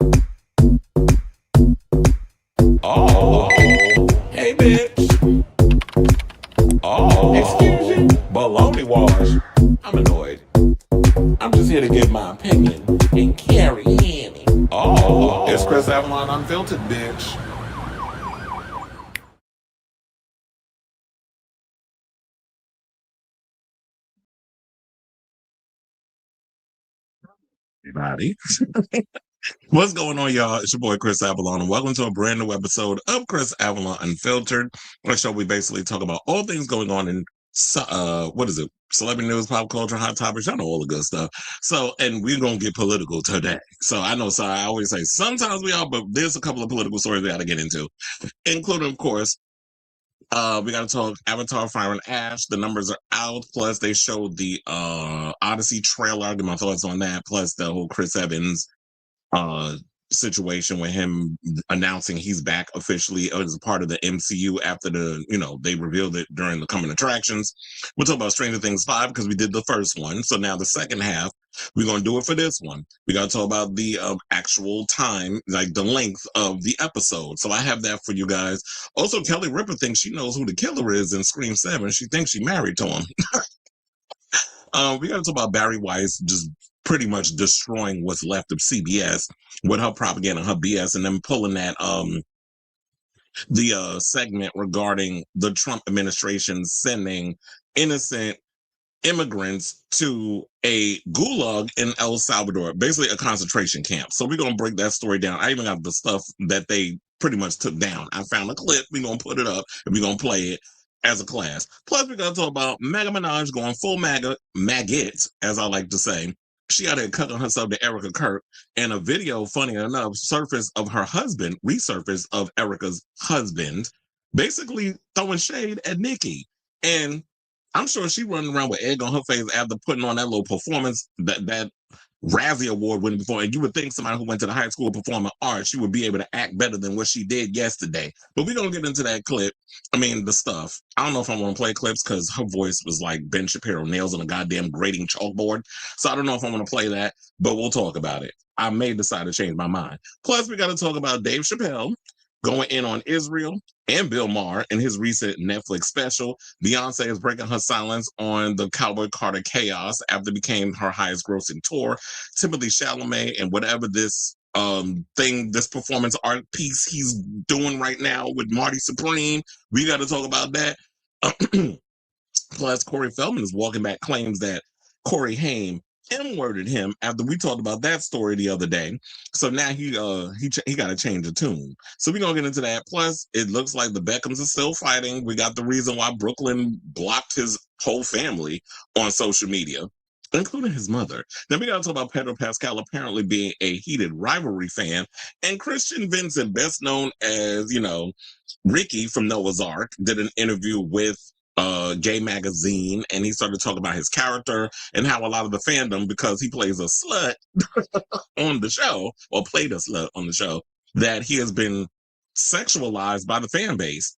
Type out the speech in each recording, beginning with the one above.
Oh, hey, bitch. Oh, excuse you. Baloney wash. I'm annoyed. I'm just here to give my opinion and carry Annie. Oh, it's Chris Avalon Unfiltered, bitch. Everybody. What's going on, y'all? It's your boy Chris Avalon, and welcome to a brand new episode of Chris Avalon Unfiltered, a show we basically talk about all things going on in what is it? Celebrity news, pop culture, hot topics. Y'all know all the good stuff. So, and we're gonna get political today. So I know, I always say sometimes we are, but there's a couple of political stories we got to get into, including, of course, we got to talk Avatar: Fire and Ash. The numbers are out. Plus, they showed the Odyssey trailer. I'll get my thoughts on that. Plus, the whole Chris Evans uh situation with him announcing he's back officially as a part of the MCU after they revealed it during the coming attractions. We'll talk about Stranger Things 5 because we did the first one. So now the second half, we're going to do it for this one. We got to talk about the actual time, like the length of the episode. So I have that for you guys. Also, Kelly Ripa thinks she knows who the killer is in Scream 7. She thinks she married to him. We got to talk about Bari Weiss just pretty much destroying what's left of CBS with her propaganda, her BS, and then pulling that the segment regarding the Trump administration sending innocent immigrants to a gulag in El Salvador, basically a concentration camp. So we're gonna break that story down. I even got the stuff that they pretty much took down. I found a clip. We're gonna put it up and we're gonna play it as a class. Plus, we're gonna talk about Minaj going full MAGAt, as I like to say. She out there cutting herself to Erika Kirk, and a video, funny enough, resurfaced of Erika's husband, basically throwing shade at Nicki. And I'm sure she running around with egg on her face after putting on that little performance, that Razzie Award winning before. And you would think somebody who went to the high school of performing arts, she would be able to act better than what she did yesterday. But we're going to get into that clip. I mean, the stuff. I don't know if I want to play clips because her voice was like Ben Shapiro nails on a goddamn grating chalkboard. So I don't know if I want to play that, but we'll talk about it. I may decide to change my mind. Plus, we got to talk about Dave Chappelle going in on Israel and Bill Maher in his recent Netflix special. Beyonce is breaking her silence on the Cowboy Carter chaos after it became her highest grossing tour. Timothee Chalamet and whatever this this performance art piece he's doing right now with Marty Supreme. We got to talk about that. Plus, Corey Feldman is walking back claims that Corey Haim M-worded him after we talked about that story the other day. So now he got to change the tune. So we're gonna get into that. Plus, it looks like the Beckhams are still fighting. We got the reason why Brooklyn blocked his whole family on social media, including his mother. Then we got to talk about Pedro Pascal apparently being a heated Rivalry fan, and Christian Vincent, best known as Ricky from Noah's Ark, did an interview with Gay Magazine, and he started talking about his character and how a lot of the fandom, because he plays a slut on the show, or played a slut on the show, that he has been sexualized by the fan base.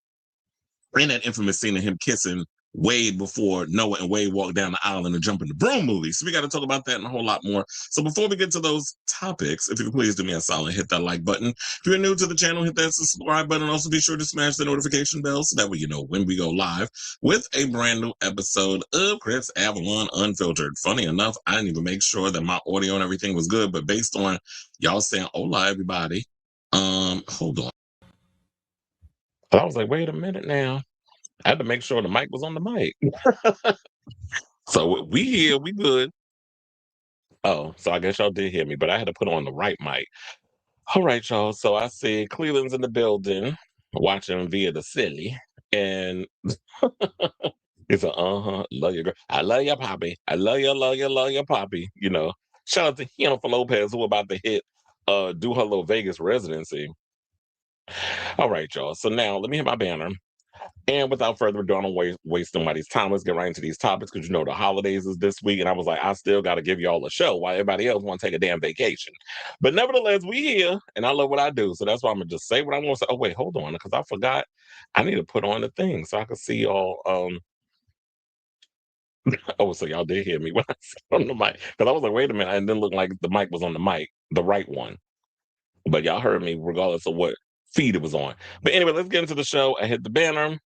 And that infamous scene of him kissing Wade before Noah and Wade walk down the aisle in the Jump in the Broom movie. So we got to talk about that and a whole lot more. So before we get to those topics, if you could please do me a solid, hit that like button. If you're new to the channel, hit that subscribe button. Also be sure to smash the notification bell so that way you know when we go live with a brand new episode of Chris Avalon Unfiltered. Funny enough, I didn't even make sure that my audio and everything was good, but based on y'all saying hola everybody, hold on. I was like, wait a minute now. I had to make sure the mic was on the mic. So we here, we good. Oh, so I guess y'all did hear me, but I had to put on the right mic. All right, y'all. So I see Cleveland's in the building, watching via the silly, and it's a love your girl. I love your poppy. I love your poppy. Shout out to Jennifer Lopez who about to do her little Vegas residency. All right, y'all. So now let me hit my banner. And without further ado, I don't waste nobody's time. Let's get right into these topics because the holidays is this week, and I was like, I still got to give y'all a show while everybody else want to take a damn vacation. But nevertheless, we here, and I love what I do, so that's why I'm gonna just say what I'm gonna say. Oh wait, hold on, because I forgot. I need to put on the thing so I can see y'all. Oh, so y'all did hear me when I said on the mic because I was like, wait a minute, and it didn't look like the mic was on the mic, the right one. But y'all heard me regardless of what feed it was on. But anyway, let's get into the show. I hit the banner.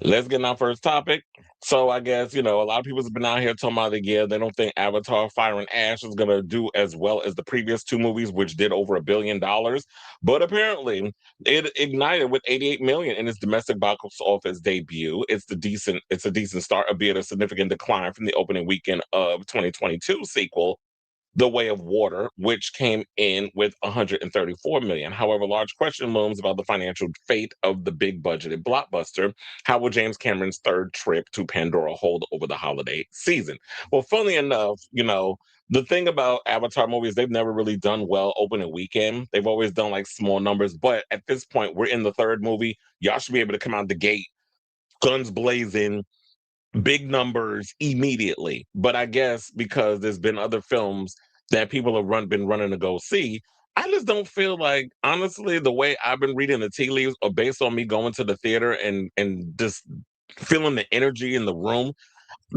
Let's get in our first topic. So I guess, a lot of people have been out here talking about the year. They don't think Avatar Fire and Ash is going to do as well as the previous two movies, which did over $1 billion. But apparently it ignited with 88 million in its domestic box office debut. It's a decent start, albeit a significant decline from the opening weekend of 2022 sequel, The Way of Water, which came in with 134 million. However, large question looms about the financial fate of the big budgeted blockbuster. How will James Cameron's third trip to Pandora hold over the holiday season? Well, funnily enough, the thing about Avatar movies, they've never really done well opening weekend. They've always done like small numbers. But at this point, we're in the third movie. Y'all should be able to come out the gate, guns blazing, big numbers immediately. But I guess because there's been other films that people have been running to go see, I just don't feel like, honestly, the way I've been reading the tea leaves are based on me going to the theater and just feeling the energy in the room.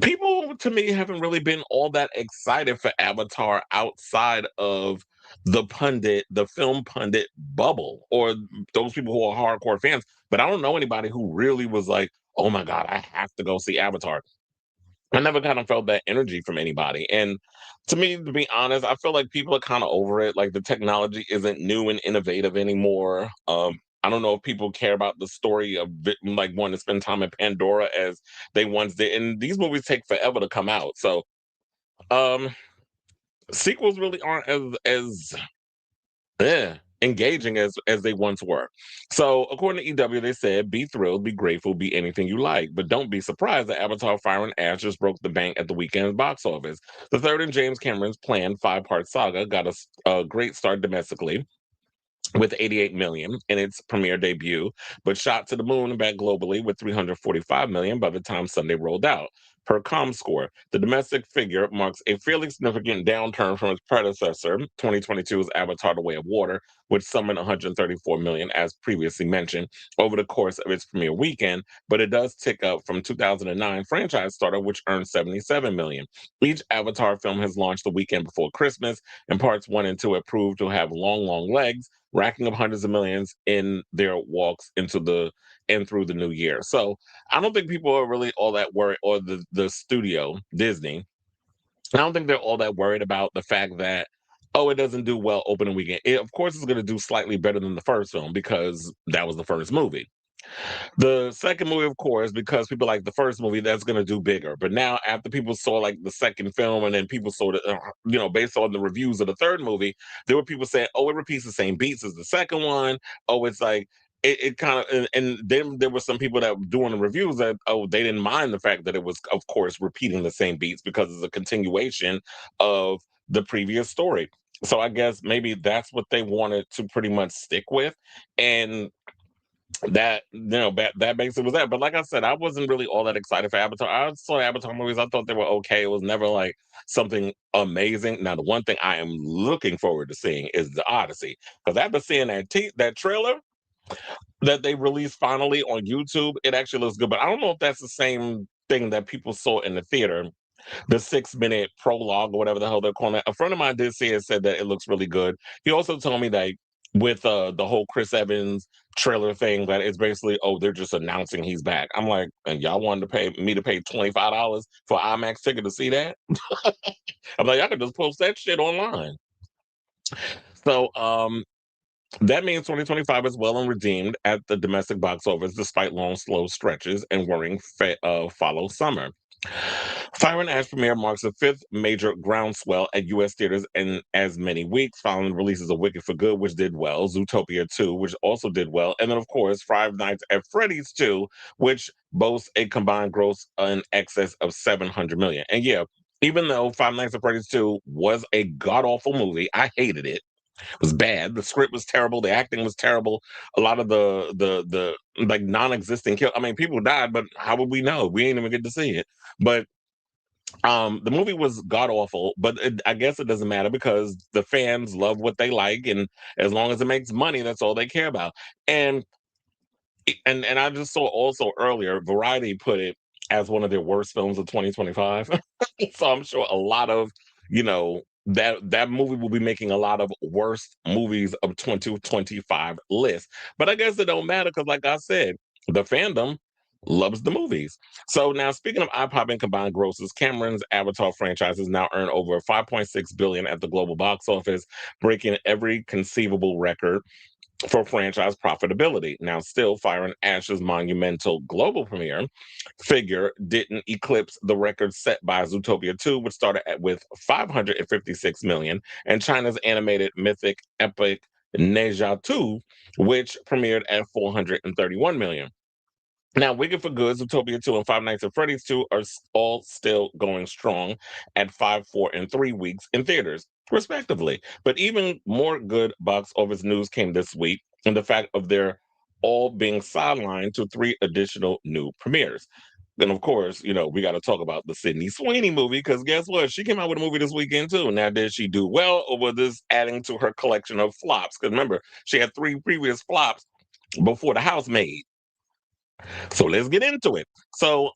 People to me haven't really been all that excited for Avatar outside of the film pundit bubble, or those people who are hardcore fans. But I don't know anybody who really was like, oh my God, I have to go see Avatar. I never kind of felt that energy from anybody. And to me, to be honest, I feel like people are kind of over it. Like the technology isn't new and innovative anymore. I don't know if people care about the story of like wanting to spend time in Pandora as they once did. And these movies take forever to come out. So um sequels really aren't engaging as they once were. So, according to EW, they said, "Be thrilled, be grateful, be anything you like, but don't be surprised that Avatar: Fire and Ash just broke the bank at the weekend's box office. The third in James Cameron's planned five-part saga got a great start domestically." With 88 million in its premiere debut, but shot to the moon and back globally with 345 million by the time Sunday rolled out. Per ComScore, the domestic figure marks a fairly significant downturn from its predecessor, 2022's Avatar: The Way of Water, which summoned 134 million, as previously mentioned, over the course of its premiere weekend, but it does tick up from 2009 franchise starter, which earned 77 million. Each Avatar film has launched the weekend before Christmas, and parts one and two have proved to have long legs, racking up hundreds of millions in their walks into the and through the new year. So I don't think people are really all that worried, or the studio Disney. I don't think they're all that worried about the fact that, oh, it doesn't do well opening weekend. It, of course, it's going to do slightly better than the first film because that was the first movie. The second movie, of course, because people like the first movie, that's going to do bigger. But now, after people saw like the second film, and then people saw the, based on the reviews of the third movie, there were people saying, "Oh, it repeats the same beats as the second one." Oh, it's like it kind of, and then there were some people that were doing the reviews that, oh, they didn't mind the fact that it was, of course, repeating the same beats because it's a continuation of the previous story. So I guess maybe that's what they wanted to pretty much stick with, and that makes it was that. But like I said, I wasn't really all that excited for Avatar. I saw Avatar movies, I thought they were okay. It was never like something amazing. Now the one thing I am looking forward to seeing is the Odyssey, because after seeing that trailer that they released finally on YouTube, it actually looks good. But I don't know if that's the same thing that people saw in the theater, the 6 minute prologue or whatever the hell they're calling it. A friend of mine did see it, said that it looks really good. He also told me that with the whole Chris Evans trailer thing, that it's basically, oh, they're just announcing he's back. I'm like, and y'all wanted to pay me to pay $25 for IMAX ticket to see that? I'm like, I could just post that shit online. So that means 2025 is well and redeemed at the domestic box office, despite long, slow stretches and worrying follow summer. Fire and Ash premiere marks the fifth major groundswell at U.S. theaters in as many weeks, following the releases of Wicked for Good, which did well, Zootopia 2, which also did well, and then, of course, Five Nights at Freddy's 2, which boasts a combined gross in excess of 700 million. And yeah, even though Five Nights at Freddy's 2 was a god-awful movie, I hated it. It was bad. The script was terrible. The acting was terrible. A lot of the like non-existent kill. I mean, people died, but how would we know? We ain't even get to see it. But the movie was god awful, but I guess it doesn't matter because the fans love what they like, and as long as it makes money, that's all they care about. And and I just saw also earlier, Variety put it as one of their worst films of 2025. So I'm sure a lot of you know that movie will be making a lot of worst movies of 2025 lists. But I guess it don't matter because, like I said, the fandom loves the movies. So now, speaking of eye-popping combined grosses, Cameron's Avatar franchise has now earned over 5.6 billion at the global box office, breaking every conceivable record for franchise profitability. Now, still, Fire and Ash's monumental global premiere figure didn't eclipse the record set by Zootopia 2, which started with 556 million, and China's animated mythic epic Neja 2, which premiered at 431 million. Now, Wicked for Good, Zootopia 2, and Five Nights at Freddy's 2 are all still going strong at 5, 4, and 3 weeks in theaters, respectively. But even more good box office news came this week, and the fact of their all being sidelined to 3 additional new premieres. Then, of course, we got to talk about the Sydney Sweeney movie because guess what? She came out with a movie this weekend too. Now, did she do well, or was this adding to her collection of flops? Because remember, she had 3 previous flops before The Housemaid. So let's get into it. So,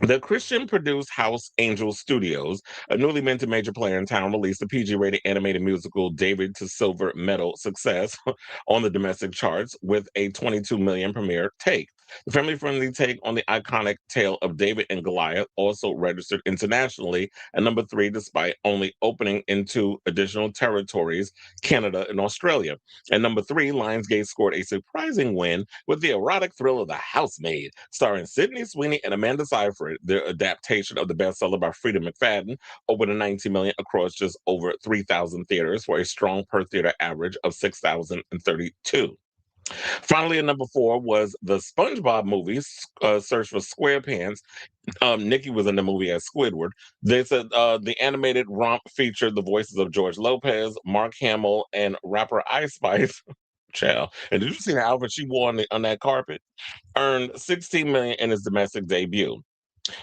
the Christian produced House Angel Studios, a newly minted major player in town, released the PG rated animated musical David to Silver Medal success on the domestic charts with a 22 million premiere take. The family friendly take on the iconic tale of David and Goliath also registered internationally at number 3, despite only opening into additional territories, Canada and Australia. At number 3, Lionsgate scored a surprising win with the erotic thriller The Housemaid, starring Sydney Sweeney and Amanda Seyfried. Their adaptation of the bestseller by Frida McFadden opened at 19 million across just over 3,000 theaters for a strong per theater average of 6,032. Finally, at number 4 was the SpongeBob movie, Search for SquarePants. Nicki was in the movie as Squidward. They said the animated romp featured the voices of George Lopez, Mark Hamill, and rapper Ice Spice. Child. And did you see the outfit she wore on that carpet? Earned 16 million in its domestic debut.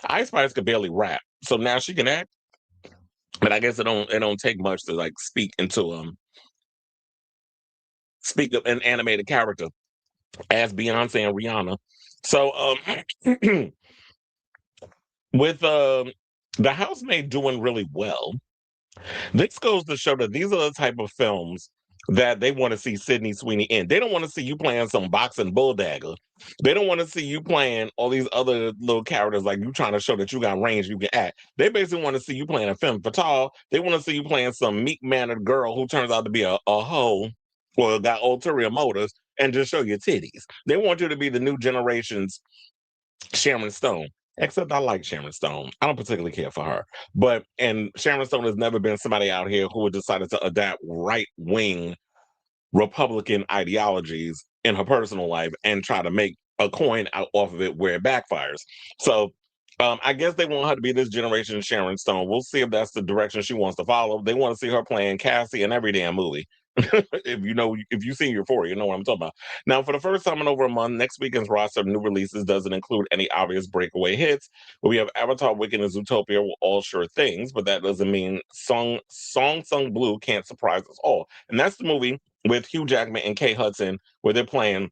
Ice Spice could barely rap, so now she can act. But I guess it don't take much to like speak of an animated character as Beyonce and Rihanna. So with the Housemaid doing really well, this goes to show that these are the type of films that they want to see Sydney Sweeney in. They don't want to see you playing some boxing bulldagger. They don't want to see you playing all these other little characters like you trying to show that you got range, you can act. They basically want to see you playing a femme fatale. They want to see you playing some meek-mannered girl who turns out to be a hoe or got ulterior motives and just show your titties. They want you to be the new generation's Sharon Stone. Except I like Sharon Stone. I don't particularly care for her. And Sharon Stone has never been somebody out here who decided to adapt right wing Republican ideologies in her personal life and try to make a coin out off of it where it backfires. So I guess they want her to be this generation Sharon Stone. We'll see if that's the direction she wants to follow. They want to see her playing Cassie in every damn movie. If you've seen Euphoria, you know what I'm talking about. Now, for the first time in over a month, next weekend's roster of new releases doesn't include any obvious breakaway hits. But we have Avatar, Wicked, and Zootopia were all sure things, but that doesn't mean Song Blue can't surprise us all. And that's the movie with Hugh Jackman and Kate Hudson, where they're playing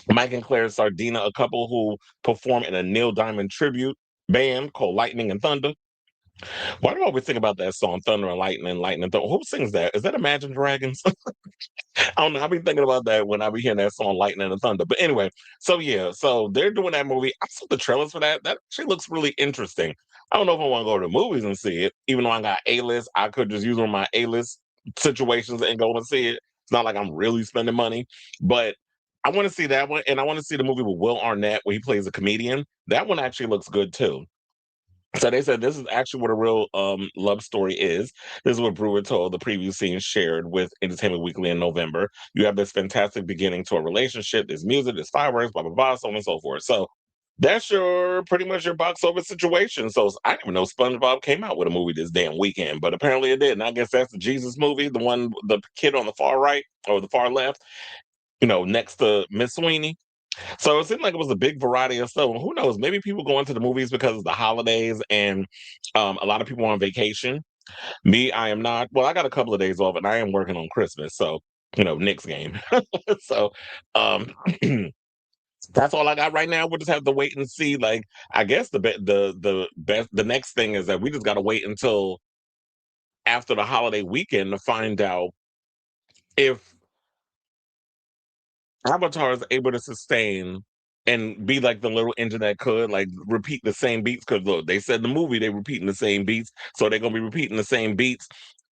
Mike and Claire Sardina, a couple who perform in a Neil Diamond tribute band called Lightning and Thunder. Why do I always think about that song, Thunder and Lightning, Lightning and Thunder? Who sings that? Is that Imagine Dragons? I don't know. I've been thinking about that when I be hearing that song, Lightning and Thunder. But anyway, so yeah, so they're doing that movie. I saw the trailers for that. That actually looks really interesting. I don't know if I want to go to the movies and see it, even though I got A-list. I could just use one of my A-list situations and go and see it. It's not like I'm really spending money, but I want to see that one, and I want to see the movie with Will Arnett where he plays a comedian. That one actually looks good too. So they said this is actually what a real love story is. This is what Brewer told the preview scene shared with Entertainment Weekly in November. You have this fantastic beginning to a relationship. There's music, there's fireworks, blah, blah, blah, so on and so forth. So that's your pretty much your box office situation. So I didn't even know SpongeBob came out with a movie this damn weekend, but apparently it did. And I guess that's the Jesus movie, the one, the kid on the far right or the far left, next to Miss Sweeney. So it seemed like it was a big variety of stuff. Who knows? Maybe people go into the movies because of the holidays and a lot of people are on vacation. Me, I am not. Well, I got a couple of days off and I am working on Christmas. So, Knicks game. So um that's all I got right now. We'll just have to wait and see. Like, I guess the best the next thing is that we just gotta wait until after the holiday weekend to find out if Avatar is able to sustain and be like the little engine that could like repeat the same beats. Because look, they said the movie they repeating the same beats, so they're gonna be repeating the same beats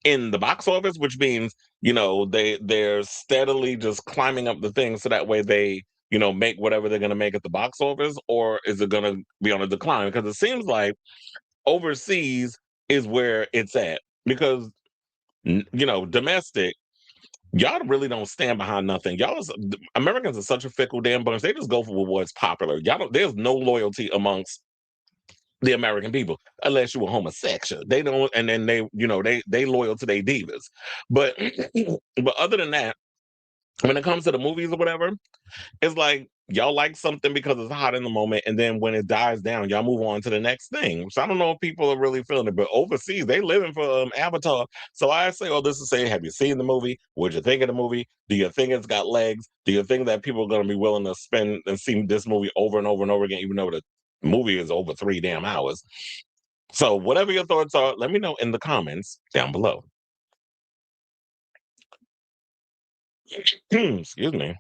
in the box office, which means they're steadily just climbing up the thing, so that way they make whatever they're gonna make at the box office, or is it gonna be on a decline? Because it seems like overseas is where it's at, because domestic, y'all really don't stand behind nothing. Americans are such a fickle damn bunch. They just go for what's popular. Y'all don't. There's no loyalty amongst the American people unless you're a homosexual. They don't, and then they loyal to their divas. But but other than that, when it comes to the movies or whatever, it's like y'all like something because it's hot in the moment, and then when it dies down, y'all move on to the next thing. So I don't know if people are really feeling it, but overseas they living for Avatar. So I say all this to say, have you seen the movie? What'd you think of the movie? Do you think it's got legs? Do you think that people are going to be willing to spend and see this movie over and over and over again, even though the movie is over 3 damn hours? So whatever your thoughts are, let me know in the comments down below. Excuse me.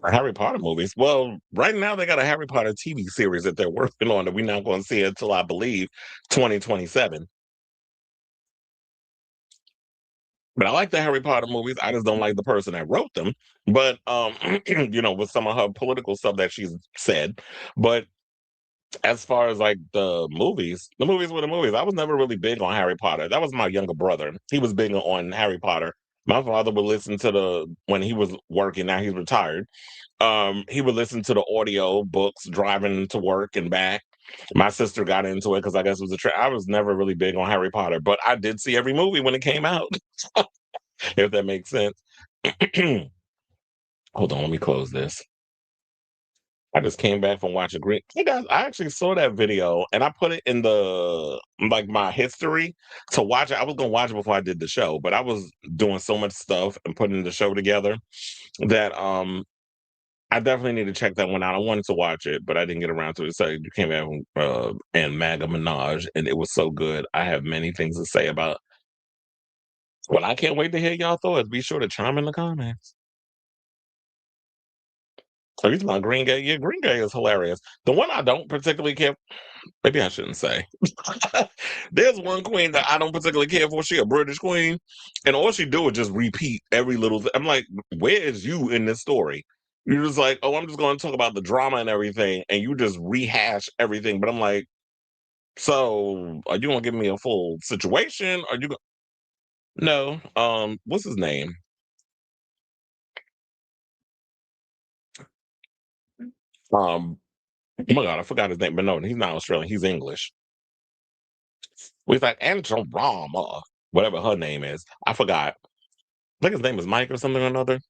Harry Potter movies. Well, right now they got a Harry Potter TV series that they're working on that we're not going to see until I believe 2027. But I like the Harry Potter movies. I just don't like the person that wrote them. But with some of her political stuff that she's said. But as far as like the movies were the movies. I was never really big on Harry Potter. That was my younger brother. He was big on Harry Potter. My father would listen to when he was working. Now he's retired. He would listen to the audio books driving to work and back. My sister got into it because I guess it was I was never really big on Harry Potter, but I did see every movie when it came out, if that makes sense. Hold on, let me close this. I just came back from watching Green. Hey guys, I actually saw that video and I put it in the like my history to watch it. I was gonna watch it before I did the show, but I was doing so much stuff and putting the show together that I definitely need to check that one out. I wanted to watch it, but I didn't get around to it. So you came out and MAGA Minaj, and it was so good. I have many things to say about. Well, I can't wait to hear y'all thoughts. Be sure to chime in the comments. Are you talking about Green Gay? Yeah, Green Gay is hilarious. The one I don't particularly care. Maybe I shouldn't say. There's one queen that I don't particularly care for. She a British queen, and all she do is just repeat every little thing. I'm like, where is you in this story? You're just like, oh, I'm just going to talk about the drama and everything, and you just rehash everything. But I'm like, so are you going to give me a full situation? Are you? No. What's his name? Um, oh my God, I forgot his name. But no, he's not Australian. He's English. He's like Angel Rama, whatever her name is. I forgot. I think his name is Mike or something or another.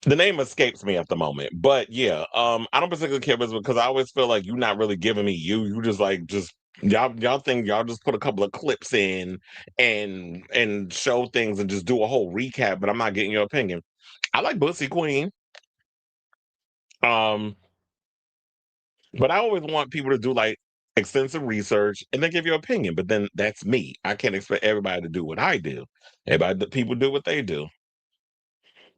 The name escapes me at the moment, but yeah, I don't particularly care because I always feel like you're not really giving me you. You just like just y'all think y'all just put a couple of clips in and show things and just do a whole recap, but I'm not getting your opinion. I like Bussy Queen, um, but I always want people to do like extensive research and then give your opinion. But then that's me. I can't expect everybody to do what I do. People do what they do.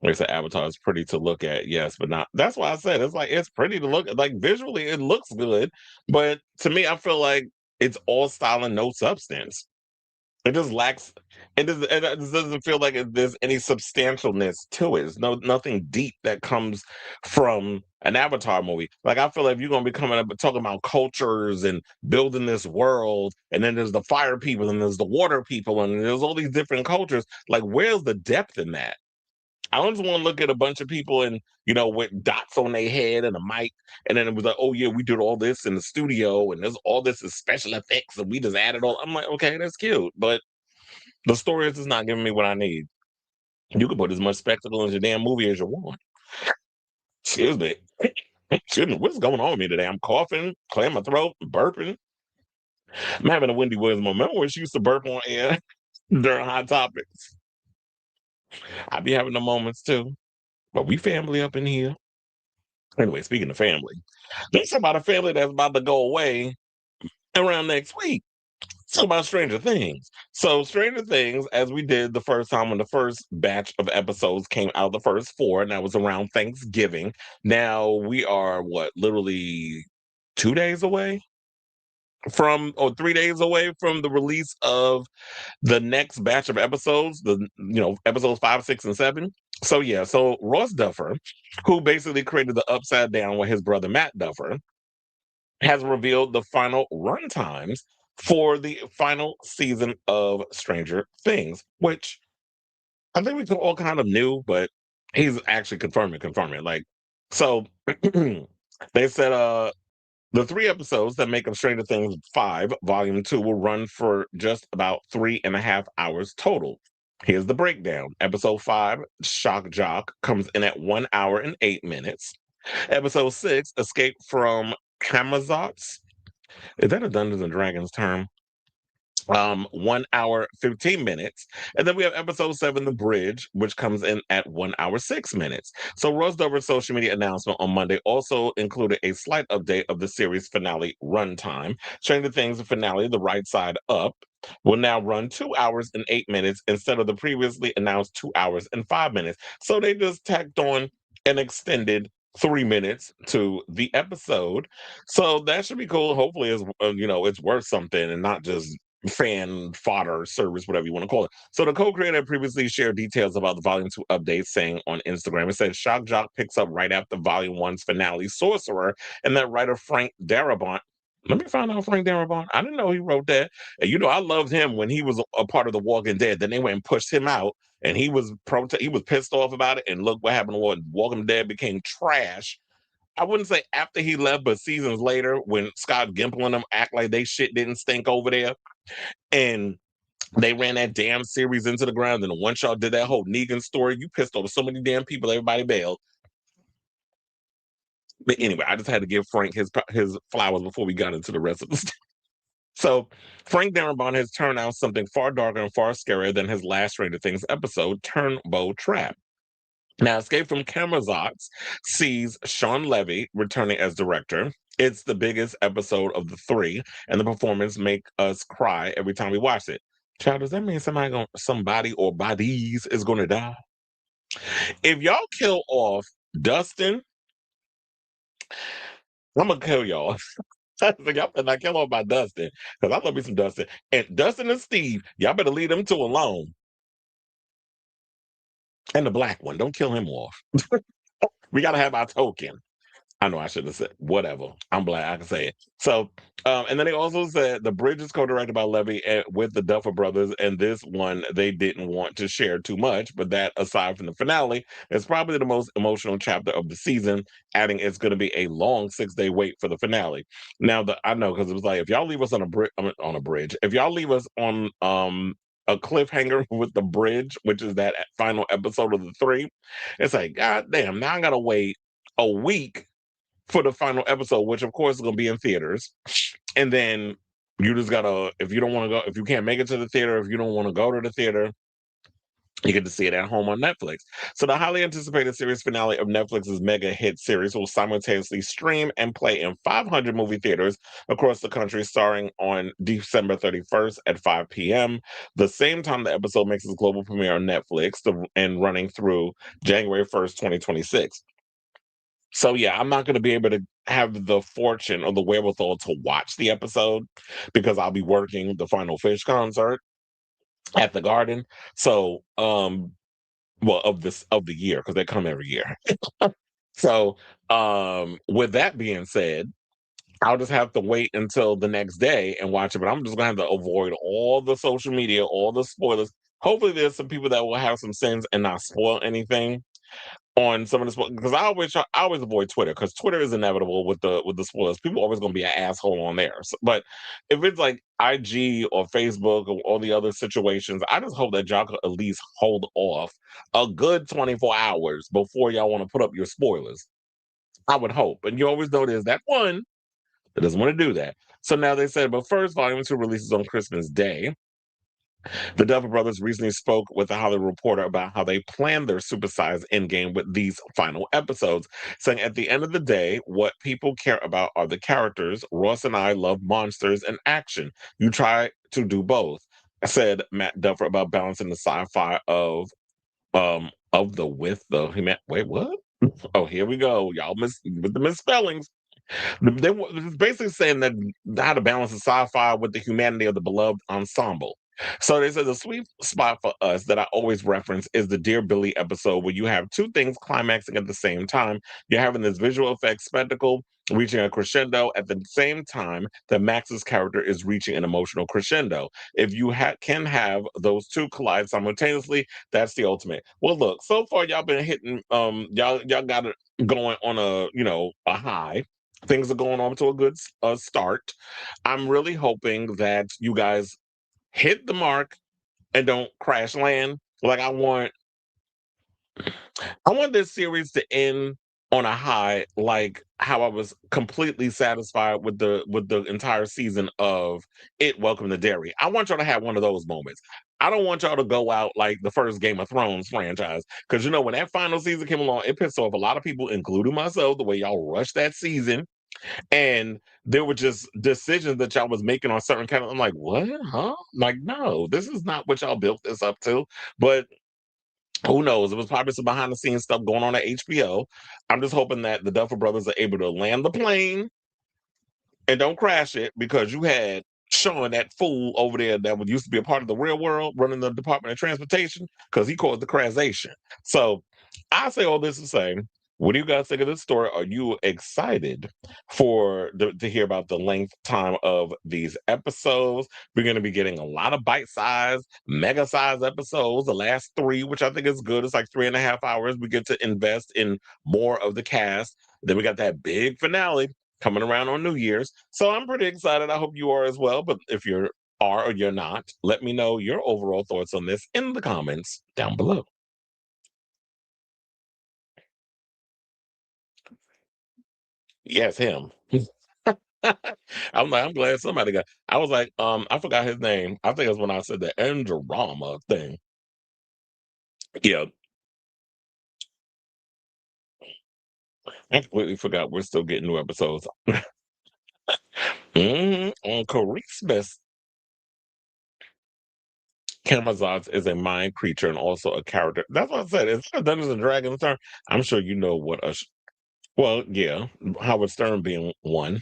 Like I said, Avatar is pretty to look at, yes, but not. That's why I said it's like it's pretty to look at. Like visually, it looks good, but to me, I feel like it's all style and no substance. It just lacks. It just doesn't feel like there's any substantialness to it. There's nothing deep that comes from an Avatar movie. Like I feel like if you're gonna be coming up and talking about cultures and building this world, and then there's the fire people and there's the water people and there's all these different cultures. Like where's the depth in that? I don't just want to look at a bunch of people and with dots on their head and a mic, and then it was like, oh yeah, we did all this in the studio, and there's all this is special effects, and we just added all. I'm like, okay, that's cute, but the story is just not giving me what I need. You can put as much spectacle in your damn movie as you want. Excuse me. Excuse me. What's going on with me today? I'm coughing, clearing my throat, burping. I'm having a Wendy Williams moment. Remember when she used to burp on air during Hot Topics? I be having the moments too. But we family up in here. Anyway, speaking of family, let's talk about a family that's about to go away around next week. Let's talk about Stranger Things. So, Stranger Things, as we did the first time when the first batch of episodes came out, the first four, and that was around Thanksgiving. Now we are literally 2 days away from, or 3 days away from the release of the next batch of episodes, episodes 5, 6, and 7. So yeah, so Ross Duffer, who basically created the Upside Down with his brother Matt Duffer, has revealed the final run times for the final season of Stranger Things, which I think we all kind of knew, but he's actually confirming. Like, so they said the 3 episodes that make up Stranger Things 5, Volume 2, will run for just about 3.5 hours total. Here's the breakdown. Episode 5, Shock Jock, comes in at 1 hour and 8 minutes. Episode 6, Escape from Camazotz. Is that a Dungeons and Dragons term? 1 hour 15 minutes, and then we have episode 7, The Bridge, which comes in at 1 hour 6 minutes. So Rose Dover's social media announcement on Monday also included a slight update of the series finale runtime. Stranger Things finale, The Right Side Up, will now run 2 hours and 8 minutes instead of the previously announced 2 hours and 5 minutes. So they just tacked on an extended 3 minutes to the episode. So that should be cool. Hopefully it's worth something and not just fan fodder service, whatever you want to call it. So the co-creator previously shared details about the Volume 2 update, saying on Instagram, it said Shock Jock picks up right after Volume 1's finale, Sorcerer, and that writer Frank Darabont. Let me find out Frank Darabont. I didn't know he wrote that. And I loved him when he was a part of The Walking Dead. Then they went and pushed him out, and he was pissed off about it. And look what happened when Walking Dead became trash. I wouldn't say after he left, but seasons later, when Scott Gimple and them act like they shit didn't stink over there, and they ran that damn series into the ground. And once y'all did that whole Negan story, you pissed off so many damn people, everybody bailed. But anyway, I just had to give Frank his flowers before we got into the rest of the story. So Frank Darabont has turned out something far darker and far scarier than his last Stranger Things episode, Turnbow Trap. Now, Escape from Camazotz sees Sean Levy returning as director. It's the biggest episode of the 3, and the performance make us cry every time we watch it. Child, does that mean somebody or bodies is gonna die? If y'all kill off Dustin, I'm gonna kill y'all. So y'all better not kill off my Dustin, because I love me some Dustin. And Dustin and Steve, y'all better leave them two alone. And the black one, don't kill him off. We gotta have our token. I know I should have said whatever. I'm glad I can say it. So, and then they also said The Bridge is co-directed by Levy with the Duffer Brothers, and this one they didn't want to share too much, but that aside from the finale, is probably the most emotional chapter of the season. Adding, it's going to be a long 6-day wait for the finale. Now, I know because it was like if y'all leave us on a bridge, if y'all leave us on a cliffhanger with The Bridge, which is that final episode of the 3, it's like God damn. Now I gotta wait a week for the final episode, which of course is going to be in theaters. And then you just gotta, if you don't want to go, if you can't make it to the theater, if you don't want to go to the theater, you get to see it at home on Netflix. So the highly anticipated series finale of Netflix's mega hit series will simultaneously stream and play in 500 movie theaters across the country, starting on December 31st at 5 p.m. The same time the episode makes its global premiere on Netflix and running through January 1st, 2026. So yeah, I'm not going to be able to have the fortune or the wherewithal to watch the episode because I'll be working the Final Fish concert at the Garden. So, of the year, because they come every year. So, with that being said, I'll just have to wait until the next day and watch it. But I'm just gonna have to avoid all the social media, all the spoilers. Hopefully, there's some people that will have some sins and not spoil anything on some of the because I always avoid Twitter because Twitter is inevitable with the spoilers. People are always going to be an asshole on there. So, but if it's like IG or Facebook or all the other situations, I just hope that y'all could at least hold off a good 24 hours before y'all want to put up your spoilers. I would hope, and you always know there's that one that doesn't want to do that. So now they said, but first, Volume 2 releases on Christmas Day. The Duffer Brothers recently spoke with a Hollywood Reporter about how they plan their supersized endgame with these final episodes, saying at the end of the day, what people care about are the characters. Ross and I love monsters and action. You try to do both, said Matt Duffer about balancing the sci-fi of the with the human. Wait, what? Oh, here we go. Y'all with the misspellings. They were basically saying that how to balance the sci-fi with the humanity of the beloved ensemble. So they said the sweet spot for us that I always reference is the Dear Billy episode where you have two things climaxing at the same time. You're having this visual effects spectacle reaching a crescendo at the same time that Max's character is reaching an emotional crescendo. If you can have those two collide simultaneously, that's the ultimate. Well, look, so far y'all been hitting y'all got it going on a high. Things are going on to a good start. I'm really hoping that you guys hit the mark and don't crash land. Like I want this series to end on a high, like how I was completely satisfied with the entire season of It Welcome to Derry. I want y'all to have one of those moments. I don't want y'all to go out like the first Game of Thrones franchise. Because when that final season came along, it pissed off a lot of people, including myself, the way y'all rushed that season. And there were just decisions that y'all was making on certain kind of. I'm like, what? Huh? Like, no, this is not what y'all built this up to. But who knows? It was probably some behind the scenes stuff going on at HBO. I'm just hoping that the Duffer Brothers are able to land the plane and don't crash it, because you had Sean, that fool over there that would used to be a part of the real world, running the Department of Transportation, because he caused the crashation. So I say all this to say, what do you guys think of this story? Are you excited to hear about the length time of these episodes? We're going to be getting a lot of bite-sized, mega-sized episodes. The last three, which I think is good, it's like 3.5 hours. We get to invest in more of the cast. Then we got that big finale coming around on New Year's. So I'm pretty excited. I hope you are as well. But if you are or you're not, let me know your overall thoughts on this in the comments down below. Yes, him. I'm glad somebody got. I was like, I forgot his name. I think it's when I said the Andromeda thing. Yeah, I completely forgot we're still getting new episodes. On Christmas, Kardashian-ized is a mind creature and also a character. That's what I said. Is that a Dungeons and Dragons term? I'm sure you know what a. Well, yeah, Howard Stern being one.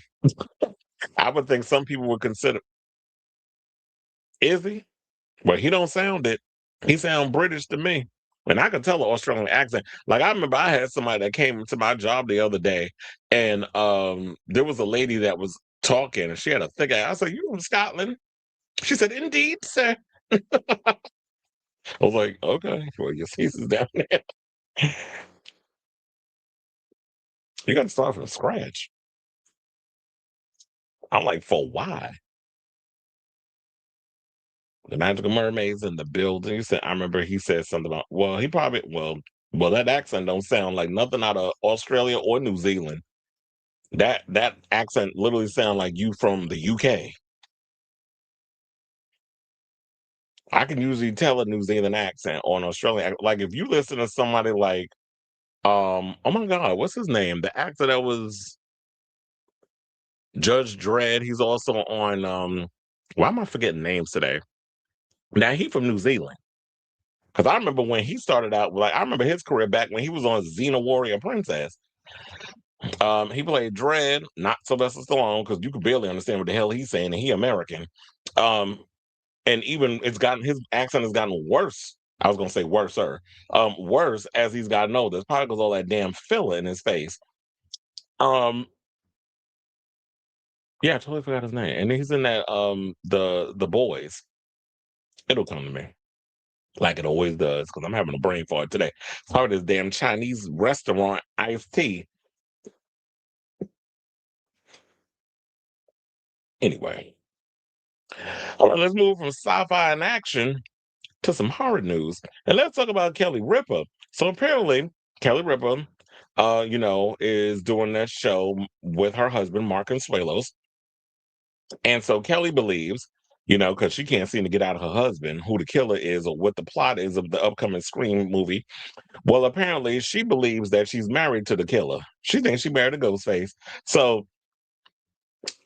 I would think some people would consider. Is he? Well, he don't sound it. He sound British to me. And I could tell the Australian accent. Like I remember I had somebody that came to my job the other day, and there was a lady that was talking, and she had a thick ass. I said, "You from Scotland?" She said, "Indeed, sir." I was like, "Okay, well, your ceases down there. You got to start from scratch." I'm like, "For why?" The Magical Mermaids in the building. He said, I remember he said something about. Well, he probably well that accent don't sound like nothing out of Australia or New Zealand. That accent literally sound like you from the UK. I can usually tell a New Zealand accent or an Australian like if you listen to somebody like oh my god, what's his name? The actor that was Judge Dredd, he's also on why am I forgetting names today? Now he from New Zealand. Because I remember when he started out, like I remember his career back when he was on Xena Warrior Princess. He played Dredd, not Sylvester Stallone, because you could barely understand what the hell he's saying, and he American. Um, and even his accent has gotten worse. I was gonna say worser, worse as he's gotten older. It's probably because all that damn filler in his face. Um, yeah, I totally forgot his name, and he's in that the boys. It'll come to me like it always does because I'm having a brain fart today. It's probably this damn Chinese restaurant iced tea. Anyway, all right, let's move from sci-fi and action to some horror news. And let's talk about Kelly Ripa. So apparently, Kelly Ripa, is doing that show with her husband, Mark Consuelos. And so Kelly believes because she can't seem to get out of her husband, who the killer is, or what the plot is of the upcoming Scream movie. Well, apparently, she believes that she's married to the killer. She thinks she married a Ghostface. So,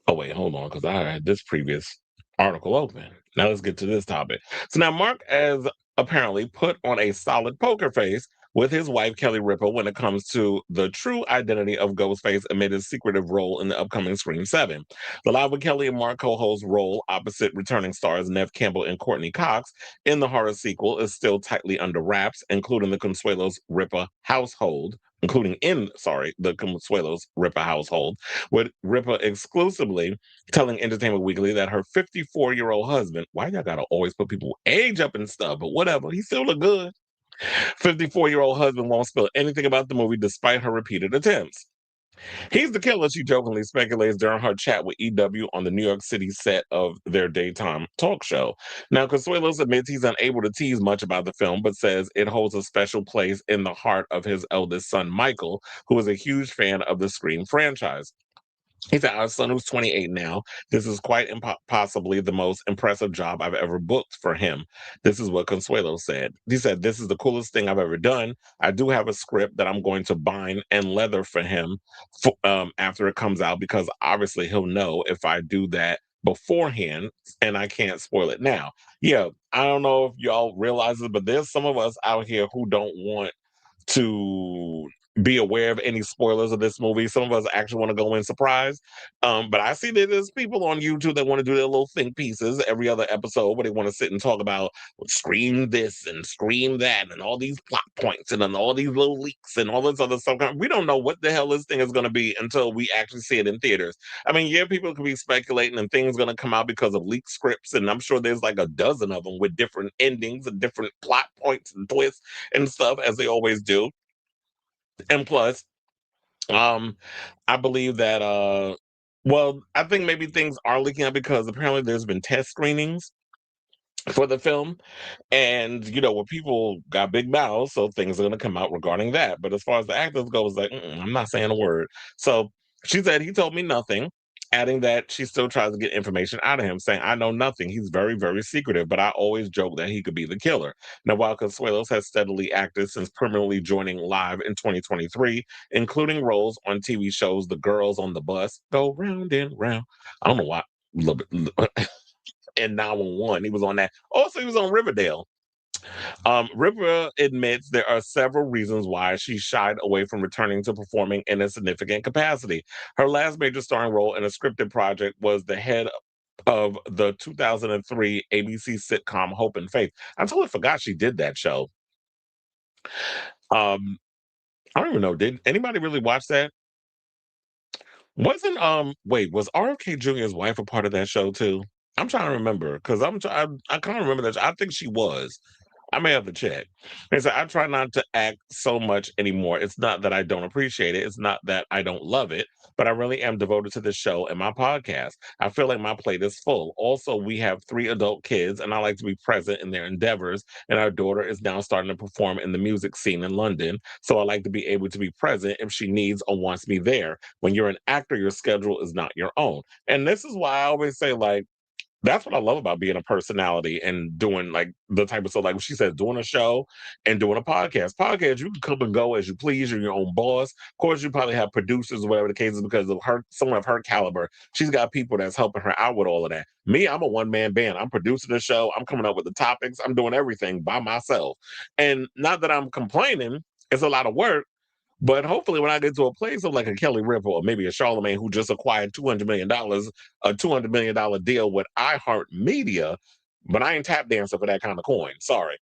oh wait, hold on, because I had this previous article open. Now let's get to this topic. So now Mark has apparently put on a solid poker face with his wife Kelly Ripa when it comes to the true identity of Ghostface amid his secretive role in the upcoming Scream 7. The Live with Kelly and Mark co-host role opposite returning stars Nev Campbell and Courtney Cox in the horror sequel is still tightly under wraps, including the Consuelos Ripa household, the Consuelos Ripa household, with Ripa exclusively telling Entertainment Weekly that her 54-year-old husband, why y'all gotta always put people age up and stuff, but whatever, he still look good. 54-year-old husband won't spill anything about the movie despite her repeated attempts. He's the killer, she jokingly speculates during her chat with EW on the New York City set of their daytime talk show. Now, Consuelos admits he's unable to tease much about the film, but says it holds a special place in the heart of his eldest son, Michael, who is a huge fan of the Scream franchise. He said, our son, who's 28 now, this is quite possibly the most impressive job I've ever booked for him. This is what Consuelo said. He said, this is the coolest thing I've ever done. I do have a script that I'm going to bind and leather for him after it comes out, because obviously he'll know if I do that beforehand, and I can't spoil it now. Yeah, I don't know if y'all realize it, but there's some of us out here who don't want to be aware of any spoilers of this movie. Some of us actually want to go in surprised. But I see that there's people on YouTube that want to do their little think pieces every other episode where they want to sit and talk about scream this and scream that and all these plot points and then all these little leaks and all this other stuff. We don't know what the hell this thing is going to be until we actually see it in theaters. I mean, yeah, people could be speculating and things going to come out because of leaked scripts, and I'm sure there's like a dozen of them with different endings and different plot points and twists and stuff, as they always do. And plus, um, I believe that well, I think maybe things are leaking out because apparently there's been test screenings for the film. And where people got big mouths, so things are going to come out regarding that. But as far as the actors go, it's like, I'm not saying a word. So she said he told me nothing, adding that she still tries to get information out of him, saying, I know nothing. He's very, very secretive, but I always joke that he could be the killer. Now, while Consuelos has steadily acted since permanently joining Live in 2023, including roles on TV shows The Girls on the Bus, Go Round and Round. I don't know why. A little bit, and 911. He was on that. Also, he was on Riverdale. Ripa admits there are several reasons why she shied away from returning to performing in a significant capacity. Her last major starring role in a scripted project was the head of the 2003 ABC sitcom Hope and Faith. I totally forgot she did that show. Um, I don't even know. Did anybody really watch that? Wasn't was RFK Jr.'s wife a part of that show too? I'm trying to remember because I can't remember that. I think she was. I may have to check. And so I try not to act so much anymore. It's not that I don't appreciate it. It's not that I don't love it, but I really am devoted to the show and my podcast. I feel like my plate is full. Also, we have 3 adult kids, and I like to be present in their endeavors. And our daughter is now starting to perform in the music scene in London. So I like to be able to be present if she needs or wants me there. When you're an actor, your schedule is not your own. And this is why I always say, like, that's what I love about being a personality and doing like the type of stuff, like she said, doing a show and doing a podcast. Podcast, you can come and go as you please. You're your own boss. Of course, you probably have producers or whatever the case is because of her, someone of her caliber. She's got people that's helping her out with all of that. Me, I'm a one-man band. I'm producing the show. I'm coming up with the topics. I'm doing everything by myself. And not that I'm complaining, it's a lot of work. But hopefully, when I get to a place of like a Kelly Ripa or maybe a Charlemagne who just acquired $200 million, a $200 million deal with iHeartMedia, but I ain't tap dancing for that kind of coin. Sorry.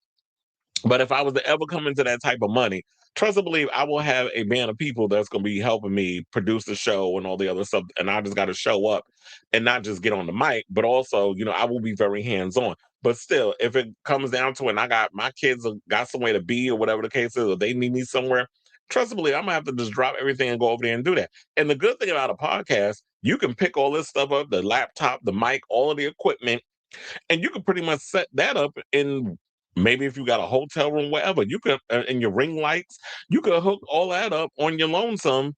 But if I was to ever come into that type of money, trust and believe I will have a band of people that's going to be helping me produce the show and all the other stuff. And I just got to show up and not just get on the mic, but also, I will be very hands on. But still, if it comes down to it and I got my kids got somewhere to be or whatever the case is, or they need me somewhere, trust and believe I'm going to have to just drop everything and go over there and do that. And the good thing about a podcast, you can pick all this stuff up, the laptop, the mic, all of the equipment, and you can pretty much set that up in maybe if you got a hotel room, wherever you can, and your ring lights, you can hook all that up on your lonesome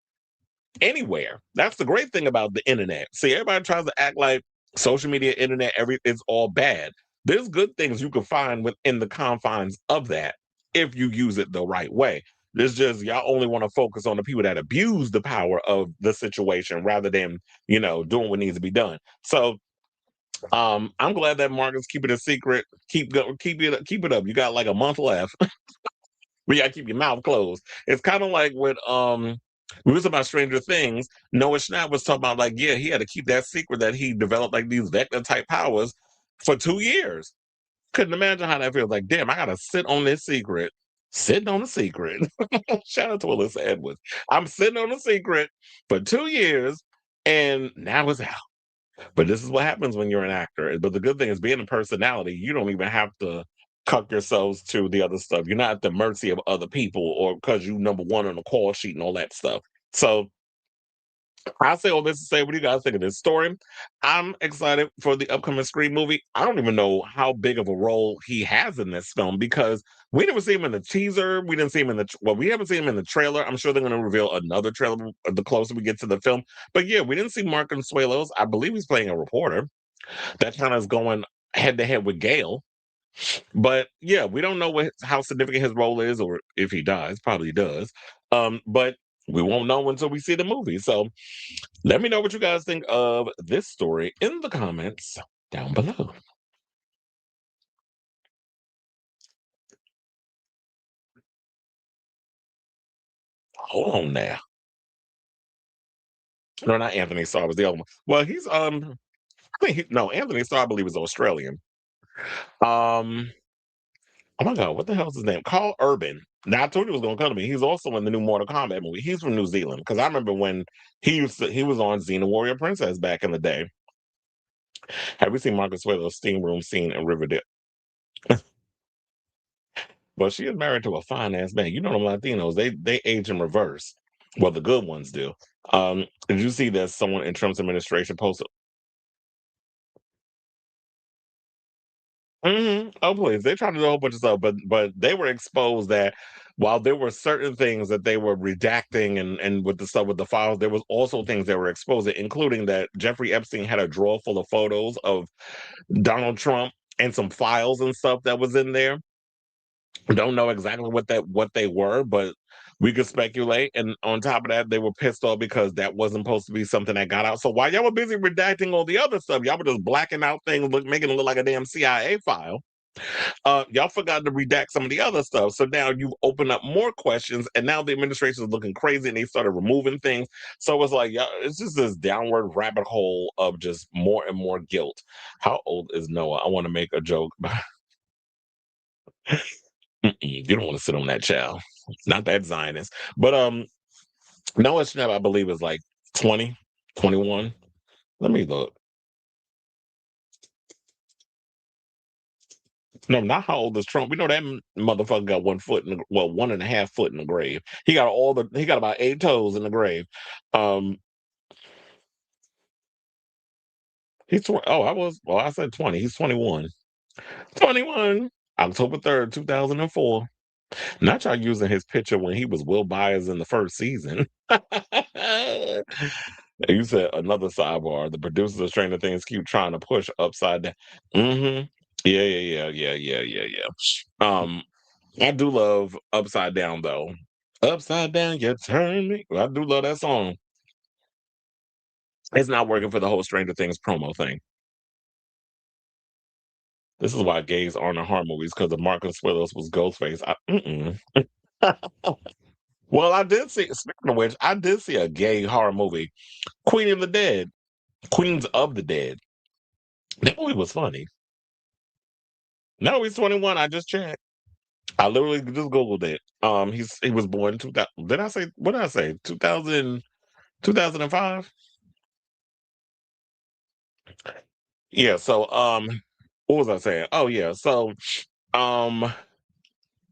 anywhere. That's the great thing about the internet. See, everybody tries to act like social media, internet, it's all bad. There's good things you can find within the confines of that if you use it the right way. There's just y'all only want to focus on the people that abuse the power of the situation rather than doing what needs to be done. So I'm glad that Mark is keeping it a secret. Keep it up. You got like a month left. We gotta keep your mouth closed. It's kind of like when we was about Stranger Things. Noah Schnapp was talking about like, yeah, he had to keep that secret that he developed like these vector type powers for 2 years. Couldn't imagine how that feels. Like, damn, I gotta sit on this secret. Sitting on a secret. Shout out to Alyssa Edwards. I'm sitting on a secret for 2 years, and now it's out. But this is what happens when you're an actor. But the good thing is being a personality, you don't even have to cuck yourselves to the other stuff. You're not at the mercy of other people or because you number one on the call sheet and all that stuff. So I'll say all this to say, what do you guys think of this story? I'm excited for the upcoming Scream movie. I don't even know how big of a role he has in this film because we didn't see him in the teaser. We didn't see him in we haven't seen him in the trailer. I'm sure they're going to reveal another trailer the closer we get to the film. But yeah, we didn't see Mark Consuelos. I believe he's playing a reporter. That kind of is going head to head with Gale. But yeah, we don't know how significant his role is or if he dies. Probably does. But we won't know until we see the movie. So let me know what you guys think of this story in the comments down below. Hold on now. No, not Anthony Starr was the other one. Well, he's I think no, Anthony Starr I believe is Australian. Um oh my god, what the hell is his name? Carl Urban. Now I told you it was gonna come to me. He's also in the new Mortal Kombat movie. He's from New Zealand. Because I remember when he was on Xena Warrior Princess back in the day. Have you seen Marcus Suelo's steam room scene in Riverdale? But she is married to a fine ass man. You know them Latinos, they age in reverse. Well, the good ones do. Did you see that someone in Trump's administration posted? Oh, please! They tried to do a whole bunch of stuff, but they were exposed that while there were certain things that they were redacting and with the stuff with the files, there was also things that were exposed, including that Jeffrey Epstein had a drawer full of photos of Donald Trump and some files and stuff that was in there. Don't know exactly what they were, but we could speculate. And on top of that, they were pissed off because that wasn't supposed to be something that got out. So while y'all were busy redacting all the other stuff, y'all were just blacking out things, making it look like a damn CIA file. Y'all forgot to redact some of the other stuff. So now you've opened up more questions, and now the administration is looking crazy, and they started removing things. So it's like, yeah, it's just this downward rabbit hole of just more and more guilt. How old is Noah? I want to make a joke. You don't want to sit on that child. Not that Zionist. But Noah Schnapp, I believe, is like 20, 21. Let me look. No, not how old is Trump. We know that motherfucker got 1 foot well, 1.5 foot in the grave. He got about 8 toes in the grave. Um I said 20. He's 21. 21. October 3rd, 2004. Not y'all using his picture when he was Will Byers in the first season. You said another sidebar. The producers of Stranger Things keep trying to push Upside Down. Mm-hmm. Yeah. I do love Upside Down though. Upside down, you turn me. I do love that song. It's not working for the whole Stranger Things promo thing. This is why gays aren't in horror movies because of Marcus Willis was Ghostface. Well, I did see. Speaking of which, I did see a gay horror movie, Queen of the Dead, Queens of the Dead. That movie was funny. No, he's 21. I just checked. I literally just googled it. He was born in 2000. Did I say what did I say? 2000, 2005. Yeah. So what was I saying? Oh yeah. So um,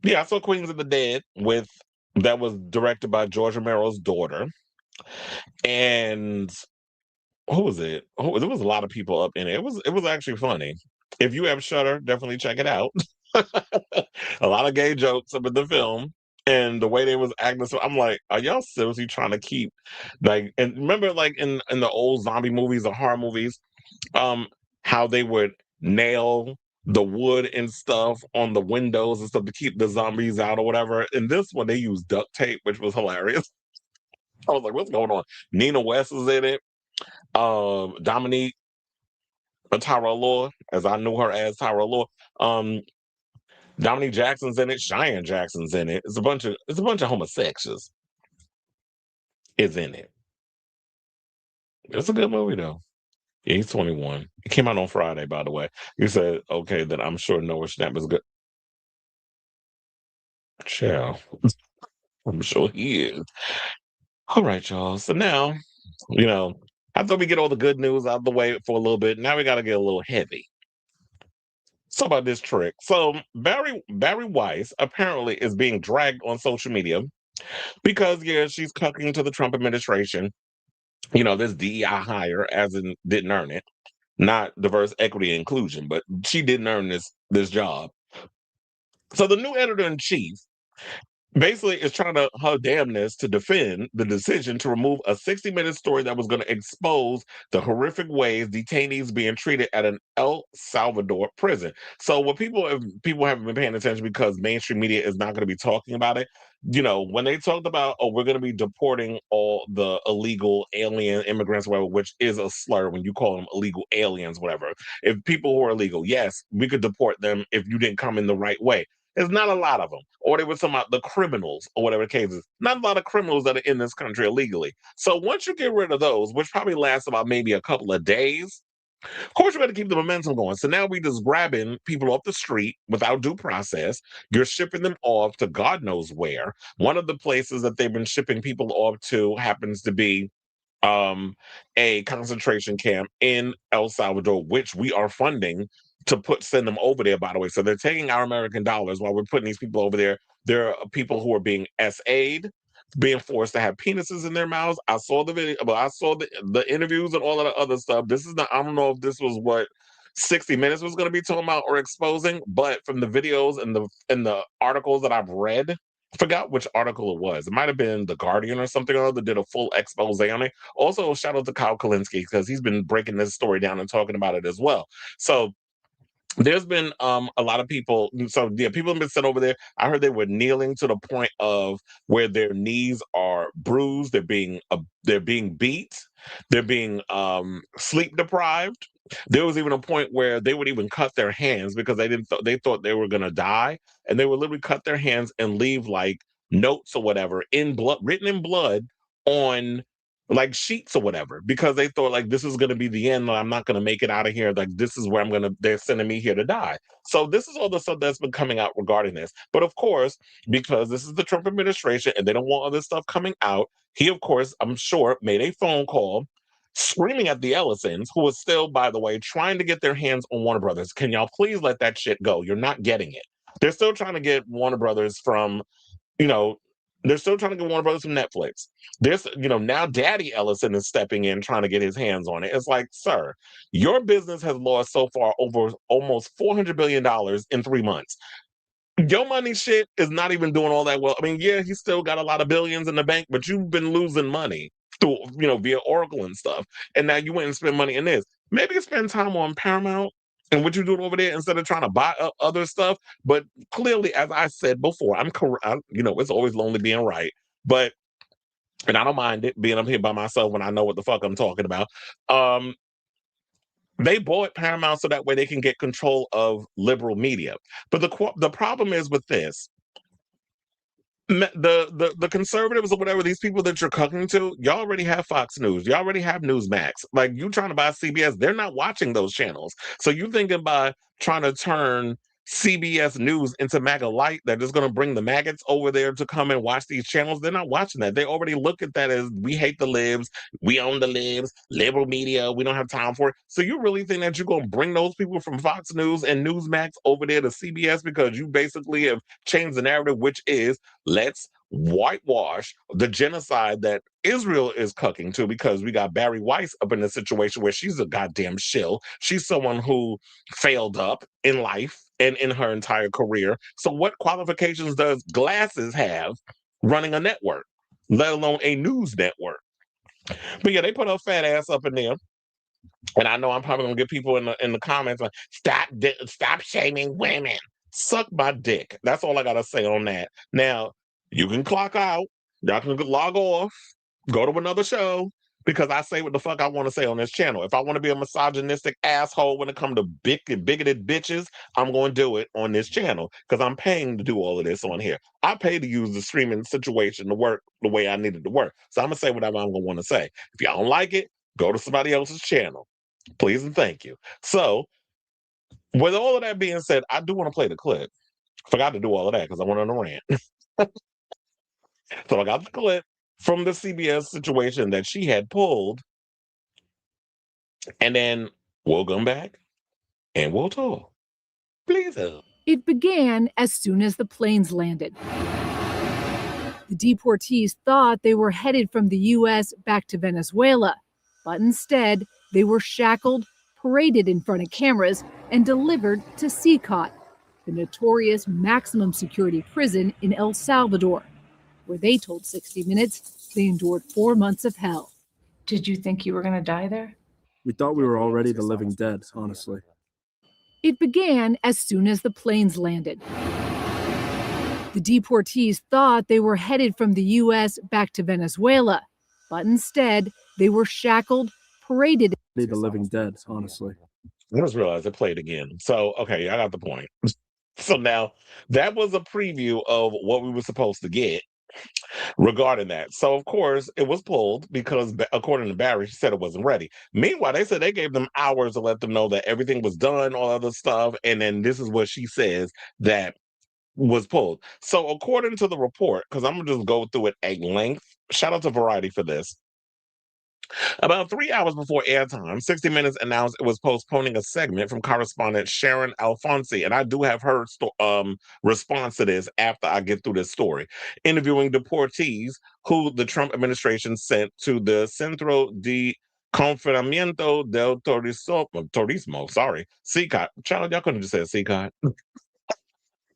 yeah. I saw Queens of the Dead with that was directed by George Romero's daughter, and who was it? There was a lot of people up in it. It was actually funny. If you have Shutter, definitely check it out. A lot of gay jokes up in the film, and the way they was acting. So I'm like, are y'all seriously trying to keep like? And remember, like in the old zombie movies or horror movies, how they would nail the wood and stuff on the windows and stuff to keep the zombies out or whatever. In this one, they used duct tape, which was hilarious. I was like, what's going on? Nina West is in it. Dominique Tyra Law, as I knew her as Tyra Law. Dominique Jackson's in it. Cheyenne Jackson's in it. It's a bunch of homosexuals is in it. It's a good movie though. Yeah, he's 21. It came out on Friday, by the way. You said, okay, then I'm sure Noah Schnapp is good. Chill. I'm sure he is. All right, y'all. So now, after we get all the good news out of the way for a little bit, now we got to get a little heavy. So about this trick. So Bari Weiss apparently is being dragged on social media because, yeah, she's cucking to the Trump administration. This DEI hire, as in didn't earn it. Not diverse, equity, and inclusion, but she didn't earn this job. So the new editor-in-chief basically is trying to her damnness to defend the decision to remove a 60-minute story that was going to expose the horrific ways detainees being treated at an El Salvador prison. So what people haven't been paying attention because mainstream media is not going to be talking about it. When they talked about, we're going to be deporting all the illegal alien immigrants, whatever, which is a slur when you call them illegal aliens, whatever. If people who are illegal, yes, we could deport them if you didn't come in the right way. There's not a lot of them. Or they were talking about the criminals or whatever the case is. Not a lot of criminals that are in this country illegally. So once you get rid of those, which probably lasts about maybe a couple of days, of course you got to keep the momentum going. So now we just grabbing people off the street without due process. You're shipping them off to God knows where. One of the places that they've been shipping people off to happens to be a concentration camp in El Salvador, which we are funding to send them over there, by the way. So they're taking our American dollars while we're putting these people over there. There are people who are being SA'd, being forced to have penises in their mouths. I saw the video, but I saw the interviews and all of the other stuff. This is not, I don't know if this was what 60 Minutes was going to be talking about or exposing, but from the videos and the articles that I've read, I forgot which article it was. It might have been The Guardian or something or other that did a full expose on it. Also, shout out to Kyle Kalinske because he's been breaking this story down and talking about it as well. So there's been a lot of people. So yeah, people have been sent over there. I heard they were kneeling to the point of where their knees are bruised. They're being beat. They're being sleep deprived. There was even a point where they would even cut their hands because they thought they were gonna die, and they would literally cut their hands and leave like notes or whatever in blood, written in blood on like sheets or whatever, because they thought like this is going to be the end. I'm not going to make it out of here. Like this is where they're sending me here to die. So this is all the stuff that's been coming out regarding this. But of course, because this is the Trump administration and they don't want all this stuff coming out, he, of course, I'm sure, made a phone call screaming at the Ellisons, who was still, by the way, trying to get their hands on Warner Brothers. Can y'all please let that shit go? You're not getting it. They're still trying to get Warner Brothers from, you know, they're still trying to get Warner Brothers from Netflix. There's, now Daddy Ellison is stepping in trying to get his hands on it. It's like, sir, your business has lost so far over almost $400 billion in 3 months. Your money shit is not even doing all that well. I mean, yeah, he's still got a lot of billions in the bank, but you've been losing money through, via Oracle and stuff. And now you went and spend money in this. Maybe spend time on Paramount and what you're doing over there instead of trying to buy up other stuff. But clearly, as I said before, I'm correct. It's always lonely being right. But, and I don't mind it being up here by myself when I know what the fuck I'm talking about. They bought Paramount so that way they can get control of liberal media. But the problem is with this, the conservatives or whatever, these people that you're cooking to, y'all already have Fox News, you already have Newsmax. Like, you trying to buy CBS, they're not watching those channels. So you thinking by trying to turn CBS News into MAGA Light, they're just going to bring the maggots over there to come and watch these channels? They're not watching that. They already look at that as, we hate the libs, we own the libs, liberal media, we don't have time for it. So you really think that you're going to bring those people from Fox News and Newsmax over there to CBS because you basically have changed the narrative, which is, let's whitewash the genocide that Israel is cooking to, because we got Bari Weiss up in a situation where she's a goddamn shill. She's someone who failed up in life and in her entire career. So what qualifications does Glasses have running a network, let alone a news network? But yeah, they put her fat ass up in there. And I know I'm probably gonna get people in the comments like, stop shaming women. Suck my dick. That's all I gotta say on that. Now, you can clock out, y'all can log off, go to another show, because I say what the fuck I want to say on this channel. If I want to be a misogynistic asshole when it comes to bigoted bitches, I'm going to do it on this channel because I'm paying to do all of this on here. I pay to use the streaming situation to work the way I need it to work. So I'm going to say whatever I'm going to want to say. If y'all don't like it, go to somebody else's channel. Please and thank you. So, with all of that being said, I do want to play the clip. Forgot to do all of that because I went on a rant. So I got the clip from the CBS situation that she had pulled, and then we'll come back and we'll talk. Please. It began as soon as the planes landed. The deportees thought they were headed from the U.S. back to Venezuela, but instead they were shackled, paraded in front of cameras, and delivered to CCOT, the notorious maximum security prison in El Salvador, where they told 60 Minutes they endured 4 months of hell. Did you think you were going to die there? We thought we were already the living dead, honestly. It began as soon as the planes landed. The deportees thought they were headed from the U.S. back to Venezuela, but instead they were shackled, paraded. The living dead, honestly. I just realized it played again. So, okay, I got the point. So now that was a preview of what we were supposed to get regarding that. So, of course, it was pulled because, according to Bari, she said it wasn't ready. Meanwhile, they said they gave them hours to let them know that everything was done, all other stuff. And then this is what she says that was pulled. So, according to the report, because I'm going to just go through it at length, shout out to Variety for this. About 3 hours before airtime, 60 Minutes announced it was postponing a segment from correspondent Sharon Alfonsi, and I do have her response to this after I get through this story, interviewing deportees who the Trump administration sent to the Centro de Confinamiento del Turismo, sorry, CCOT. Child, y'all couldn't have just said CCOT.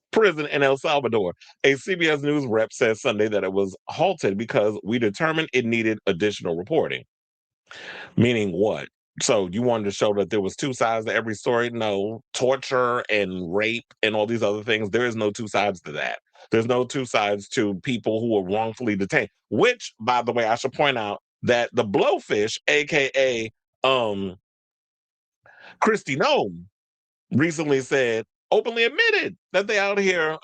Prison in El Salvador. A CBS News rep said Sunday that it was halted because we determined it needed additional reporting. Meaning what? So you wanted to show that there was two sides to every story? No. Torture and rape and all these other things, there is no two sides to that. There's no two sides to people who are wrongfully detained. Which, by the way, I should point out that the Blowfish, aka Christy Nome, recently said, openly admitted that they out here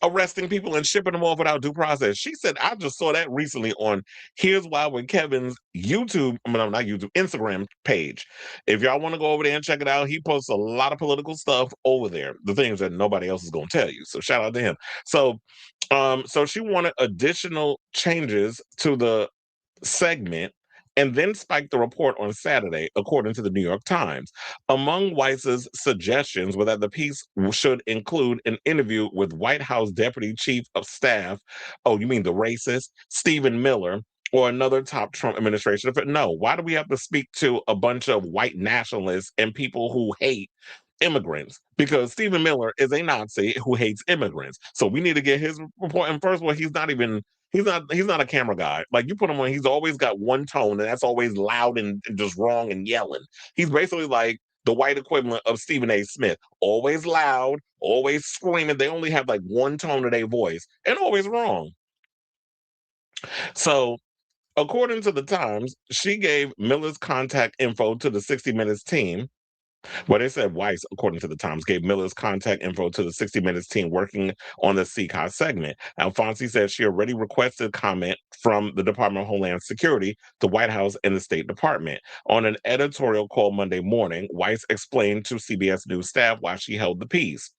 arresting people and shipping them off without due process. She said, I just saw that recently on Here's Why with Kevin's Instagram page. If y'all want to go over there and check it out, he posts a lot of political stuff over there, the things that nobody else is going to tell you. So shout out to him. So she wanted additional changes to the segment and then spiked the report on Saturday, according to the New York Times. Among Weiss's suggestions were that the piece should include an interview with White House Deputy Chief of Staff, oh, you mean the racist, Stephen Miller, or another top Trump administration. No, why do we have to speak to a bunch of white nationalists and people who hate immigrants? Because Stephen Miller is a Nazi who hates immigrants. So we need to get his report. And first of all, he's not a camera guy. Like, you put him on, he's always got one tone, and that's always loud and just wrong and yelling. He's basically like the white equivalent of Stephen A. Smith. Always loud, always screaming. They only have like one tone of their voice and always wrong. So, according to the Times, she gave Miller's contact info to the 60 Minutes team. Well, they said Weiss, according to the Times, gave Miller's contact info to the 60 Minutes team working on the CCOT segment. Alfonsi said she already requested comment from the Department of Homeland Security, the White House, and the State Department. On an editorial call Monday morning, Weiss explained to CBS News staff why she held the piece.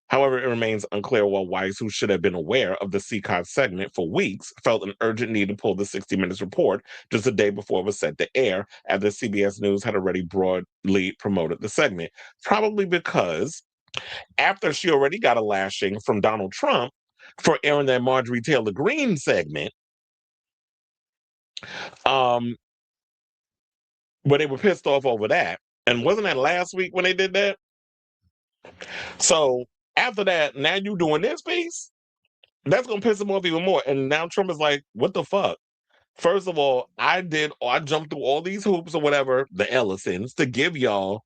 However, it remains unclear why Weiss, who should have been aware of the CCOT segment for weeks, felt an urgent need to pull the 60 Minutes report just a day before it was set to air, after CBS News had already broadly promoted the segment. Probably because after she already got a lashing from Donald Trump for airing that Marjorie Taylor Greene segment, but they were pissed off over that. And wasn't that last week when they did that? So after that, now you doing this piece? That's going to piss them off even more. And now Trump is like, what the fuck? First of all, I jumped through all these hoops or whatever, the Ellisons, to give y'all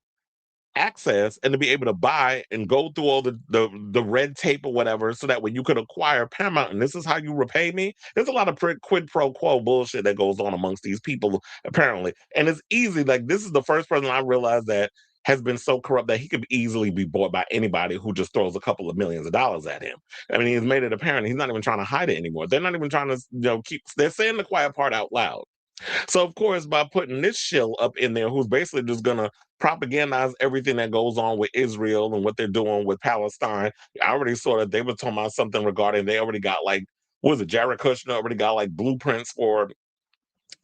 access and to be able to buy and go through all the red tape or whatever, so that when you could acquire Paramount and this is how you repay me. There's a lot of quid pro quo bullshit that goes on amongst these people apparently, and it's easy. Like, this is the first person I realized that has been so corrupt that he could easily be bought by anybody who just throws a couple of millions of dollars at him. I mean, he's made it apparent he's not even trying to hide it anymore. They're not even trying to, they're saying the quiet part out loud. So, of course, by putting this shill up in there who's basically just going to propagandize everything that goes on with Israel and what they're doing with Palestine, I already saw that they were talking about something regarding, they already got like, what was it, Jared Kushner already got like blueprints for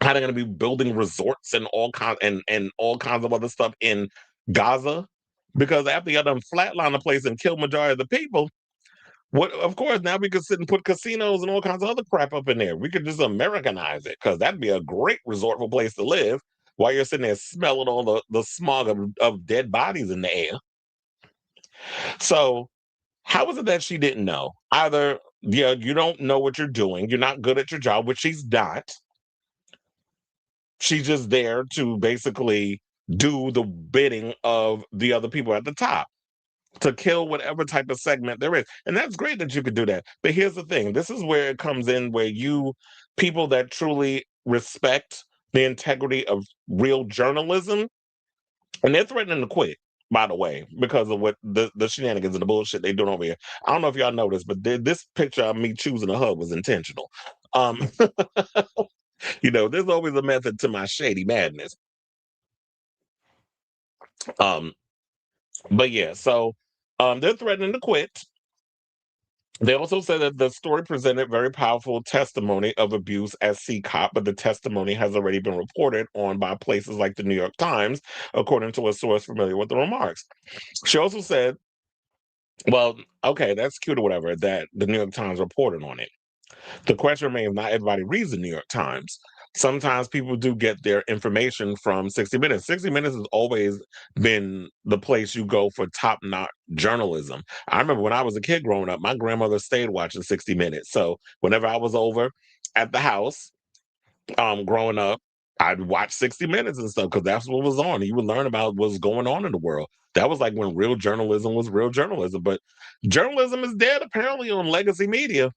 how they're going to be building resorts and and all kinds of other stuff in Gaza. Because after you done flatline the place and kill majority of the people, what, of course, now we could sit and put casinos and all kinds of other crap up in there. We could just Americanize it, because that'd be a great resortful place to live while you're sitting there smelling all the smog of dead bodies in the air. So how is it that she didn't know? Either, yeah, you don't know what you're doing, you're not good at your job, which she's not. She's just there to basically do the bidding of the other people at the top, to kill whatever type of segment there is. And that's great that you could do that. But here's the thing. This is where it comes in, where people that truly respect the integrity of real journalism, and they're threatening to quit, by the way, because of what the shenanigans and the bullshit they're doing over here. I don't know if y'all noticed, but this picture of me choosing a hug was intentional. There's always a method to my shady madness. But yeah, so they're threatening to quit. They also said that the story presented very powerful testimony of abuse at CCOP, but the testimony has already been reported on by places like the New York Times, according to a source familiar with the remarks. She also said, well, okay, that's cute or whatever, that the New York Times reported on it. The question remains, not everybody reads the New York Times. Sometimes people do get their information from 60 Minutes. 60 Minutes has always been the place you go for top-notch journalism. I remember when I was a kid growing up, my grandmother stayed watching 60 Minutes. So whenever I was over at the house growing up, I'd watch 60 Minutes and stuff, because that's what was on. You would learn about what's going on in the world. That was like when real journalism was real journalism. But journalism is dead, apparently, on legacy media.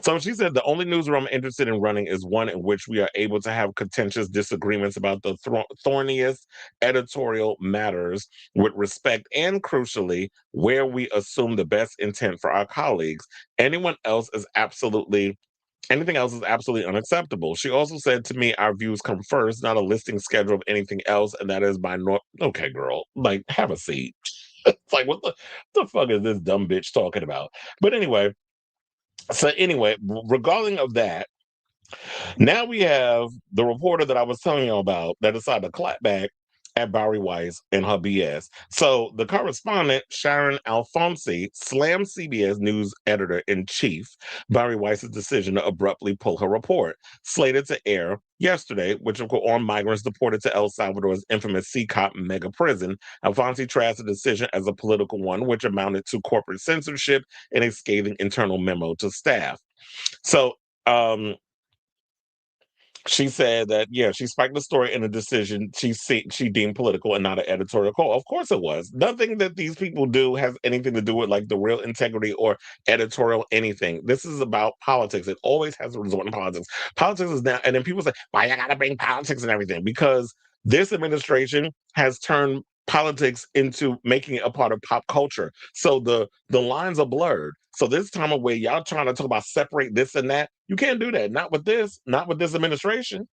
So she said, the only newsroom I'm interested in running is one in which we are able to have contentious disagreements about the thorniest editorial matters with respect, and crucially, where we assume the best intent for our colleagues. Anything else is absolutely unacceptable. She also said to me, our views come first, not a listing schedule of anything else, and that is by okay, girl, like, have a seat. It's like, what the fuck is this dumb bitch talking about? But anyway, regarding of that, now we have the reporter that I was telling you about that decided to clap back at Bari Weiss and her BS. So the correspondent, Sharon Alfonsi, slammed CBS News editor-in-chief Bari Weiss's decision to abruptly pull her report, slated to air yesterday, which of course on migrants deported to El Salvador's infamous CCOP mega prison. Alfonsi trashed the decision as a political one, which amounted to corporate censorship and a scathing internal memo to staff. So, she said that, yeah, she spiked the story in a decision she deemed political and not an editorial call. Of course it was. Nothing that these people do has anything to do with like the real integrity or editorial anything. This is about politics. It always has a resort in politics. Politics is now, and then people say, why you gotta bring politics and everything? Because this administration has turned politics into making it a part of pop culture. So the lines are blurred. So this time of where y'all trying to talk about separate this and that, you can't do that. Not with this administration.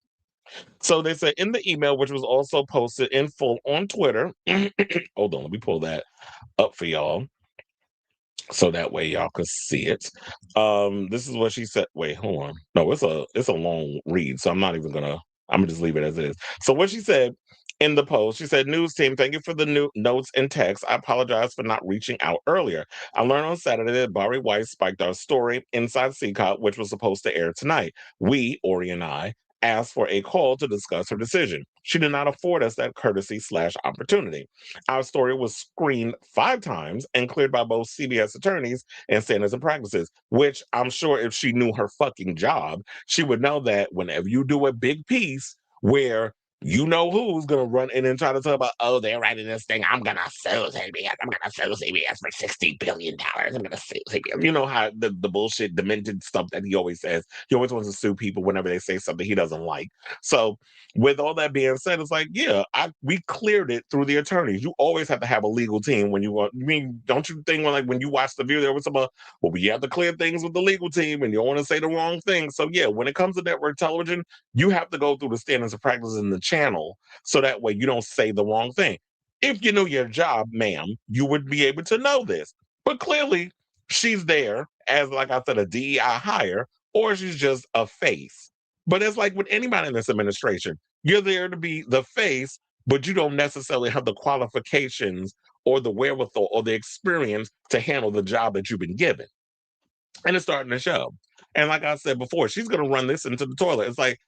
So they said in the email, which was also posted in full on Twitter. Hold on, let me pull that up for y'all, so that way y'all could see it. This is what she said. Wait, hold on. No, it's a long read, so I'm gonna just leave it as it is. So what she said in the post, she said, news team, thank you for the new notes and text. I apologize for not reaching out earlier. I learned on Saturday that Bari Weiss spiked our story inside CCOP, which was supposed to air tonight. We, Ori and I, asked for a call to discuss her decision. She did not afford us that courtesy/opportunity. Our story was screened 5 times and cleared by both CBS attorneys and standards and practices, which I'm sure if she knew her fucking job, she would know that whenever you do a big piece where you know who's going to run in and try to talk about, oh, they're writing this thing, I'm going to sue CBS. I'm going to sue CBS for $60 billion. I'm going to sue CBS. You know how the bullshit, demented stuff that he always says. He always wants to sue people whenever they say something he doesn't like. So with all that being said, it's like, yeah, we cleared it through the attorneys. You always have to have a legal team when you want. I mean, don't you think when you watch The View, there was some, well, we have to clear things with the legal team and you don't want to say the wrong thing. So yeah, when it comes to network television, you have to go through the standards and practices in the channel so that way you don't say the wrong thing. If you knew your job, ma'am, you would be able to know this. But clearly, she's there as, like I said, a DEI hire, or she's just a face. But it's like with anybody in this administration, you're there to be the face, but you don't necessarily have the qualifications or the wherewithal or the experience to handle the job that you've been given. And it's starting to show. And like I said before, she's going to run this into the toilet. It's like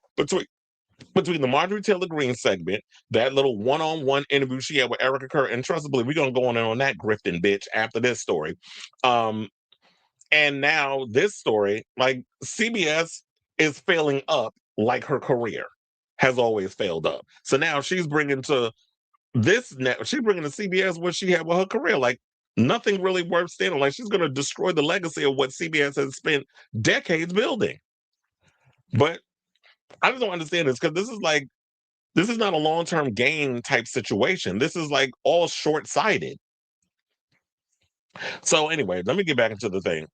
between the Marjorie Taylor Greene segment, that little one-on-one interview she had with Erika, Kirk, and trust me, we're going to go on that grifting bitch after this story. And now this story, like CBS is failing up like her career has always failed up. So now she's bringing to CBS what she had with her career. Like nothing really worth standing. Like she's going to destroy the legacy of what CBS has spent decades building. But I just don't understand this because this is not a long-term gain type situation. This is like all short-sighted. So anyway, let me get back into the thing.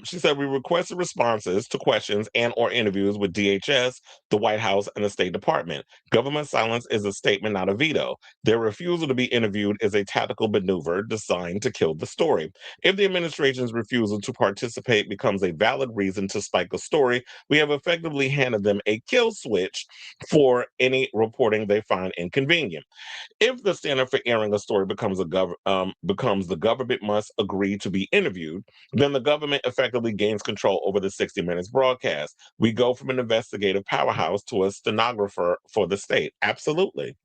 She said, we requested responses to questions and or interviews with DHS, the White House, and the State Department. Government silence is a statement, not a veto. Their refusal to be interviewed is a tactical maneuver designed to kill the story. If the administration's refusal to participate becomes a valid reason to spike a story, we have effectively handed them a kill switch for any reporting they find inconvenient. If the standard for airing a story becomes the government must agree to be interviewed, then the government effectively gains control over the 60 Minutes broadcast. We go from an investigative powerhouse to a stenographer for the state. Absolutely.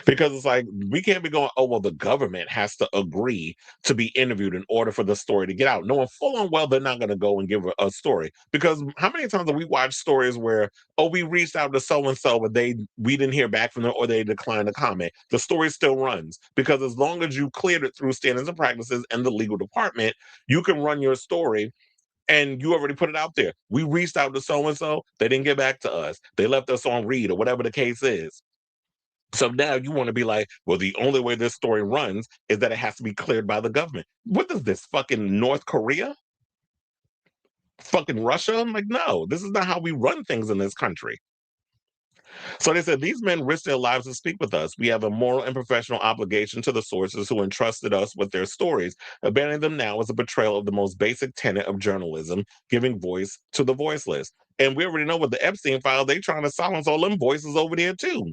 Because it's like, we can't be going, oh, well, the government has to agree to be interviewed in order for the story to get out. Knowing full and well they're not going to go and give a story. Because how many times have we watched stories where, oh, we reached out to so-and-so, but we didn't hear back from them or they declined to comment. The story still runs. Because as long as you cleared it through standards and practices and the legal department, you can run your story and you already put it out there. We reached out to so-and-so, they didn't get back to us. They left us on read or whatever the case is. So now you want to be like, well, the only way this story runs is that it has to be cleared by the government. What is this, fucking North Korea? Fucking Russia? I'm like, no, this is not how we run things in this country. So they said, these men risk their lives to speak with us. We have a moral and professional obligation to the sources who entrusted us with their stories. Abandoning them now is a betrayal of the most basic tenet of journalism, giving voice to the voiceless. And we already know with the Epstein file, they trying to silence all them voices over there too.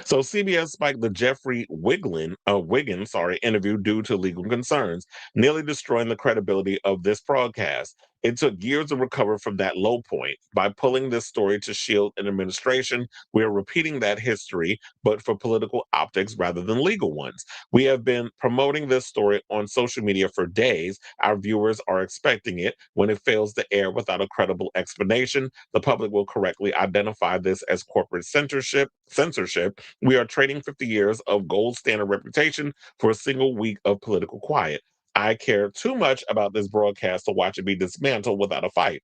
So CBS spiked the Jeffrey Wiggins interview due to legal concerns, nearly destroying the credibility of this broadcast. It took years to recover from that low point. By pulling this story to shield an administration, we are repeating that history, but for political optics rather than legal ones. We have been promoting this story on social media for days. Our viewers are expecting it. When it fails to air without a credible explanation, the public will correctly identify this as corporate censorship. We are trading 50 years of gold standard reputation for a single week of political quiet. I care too much about this broadcast to watch it be dismantled without a fight.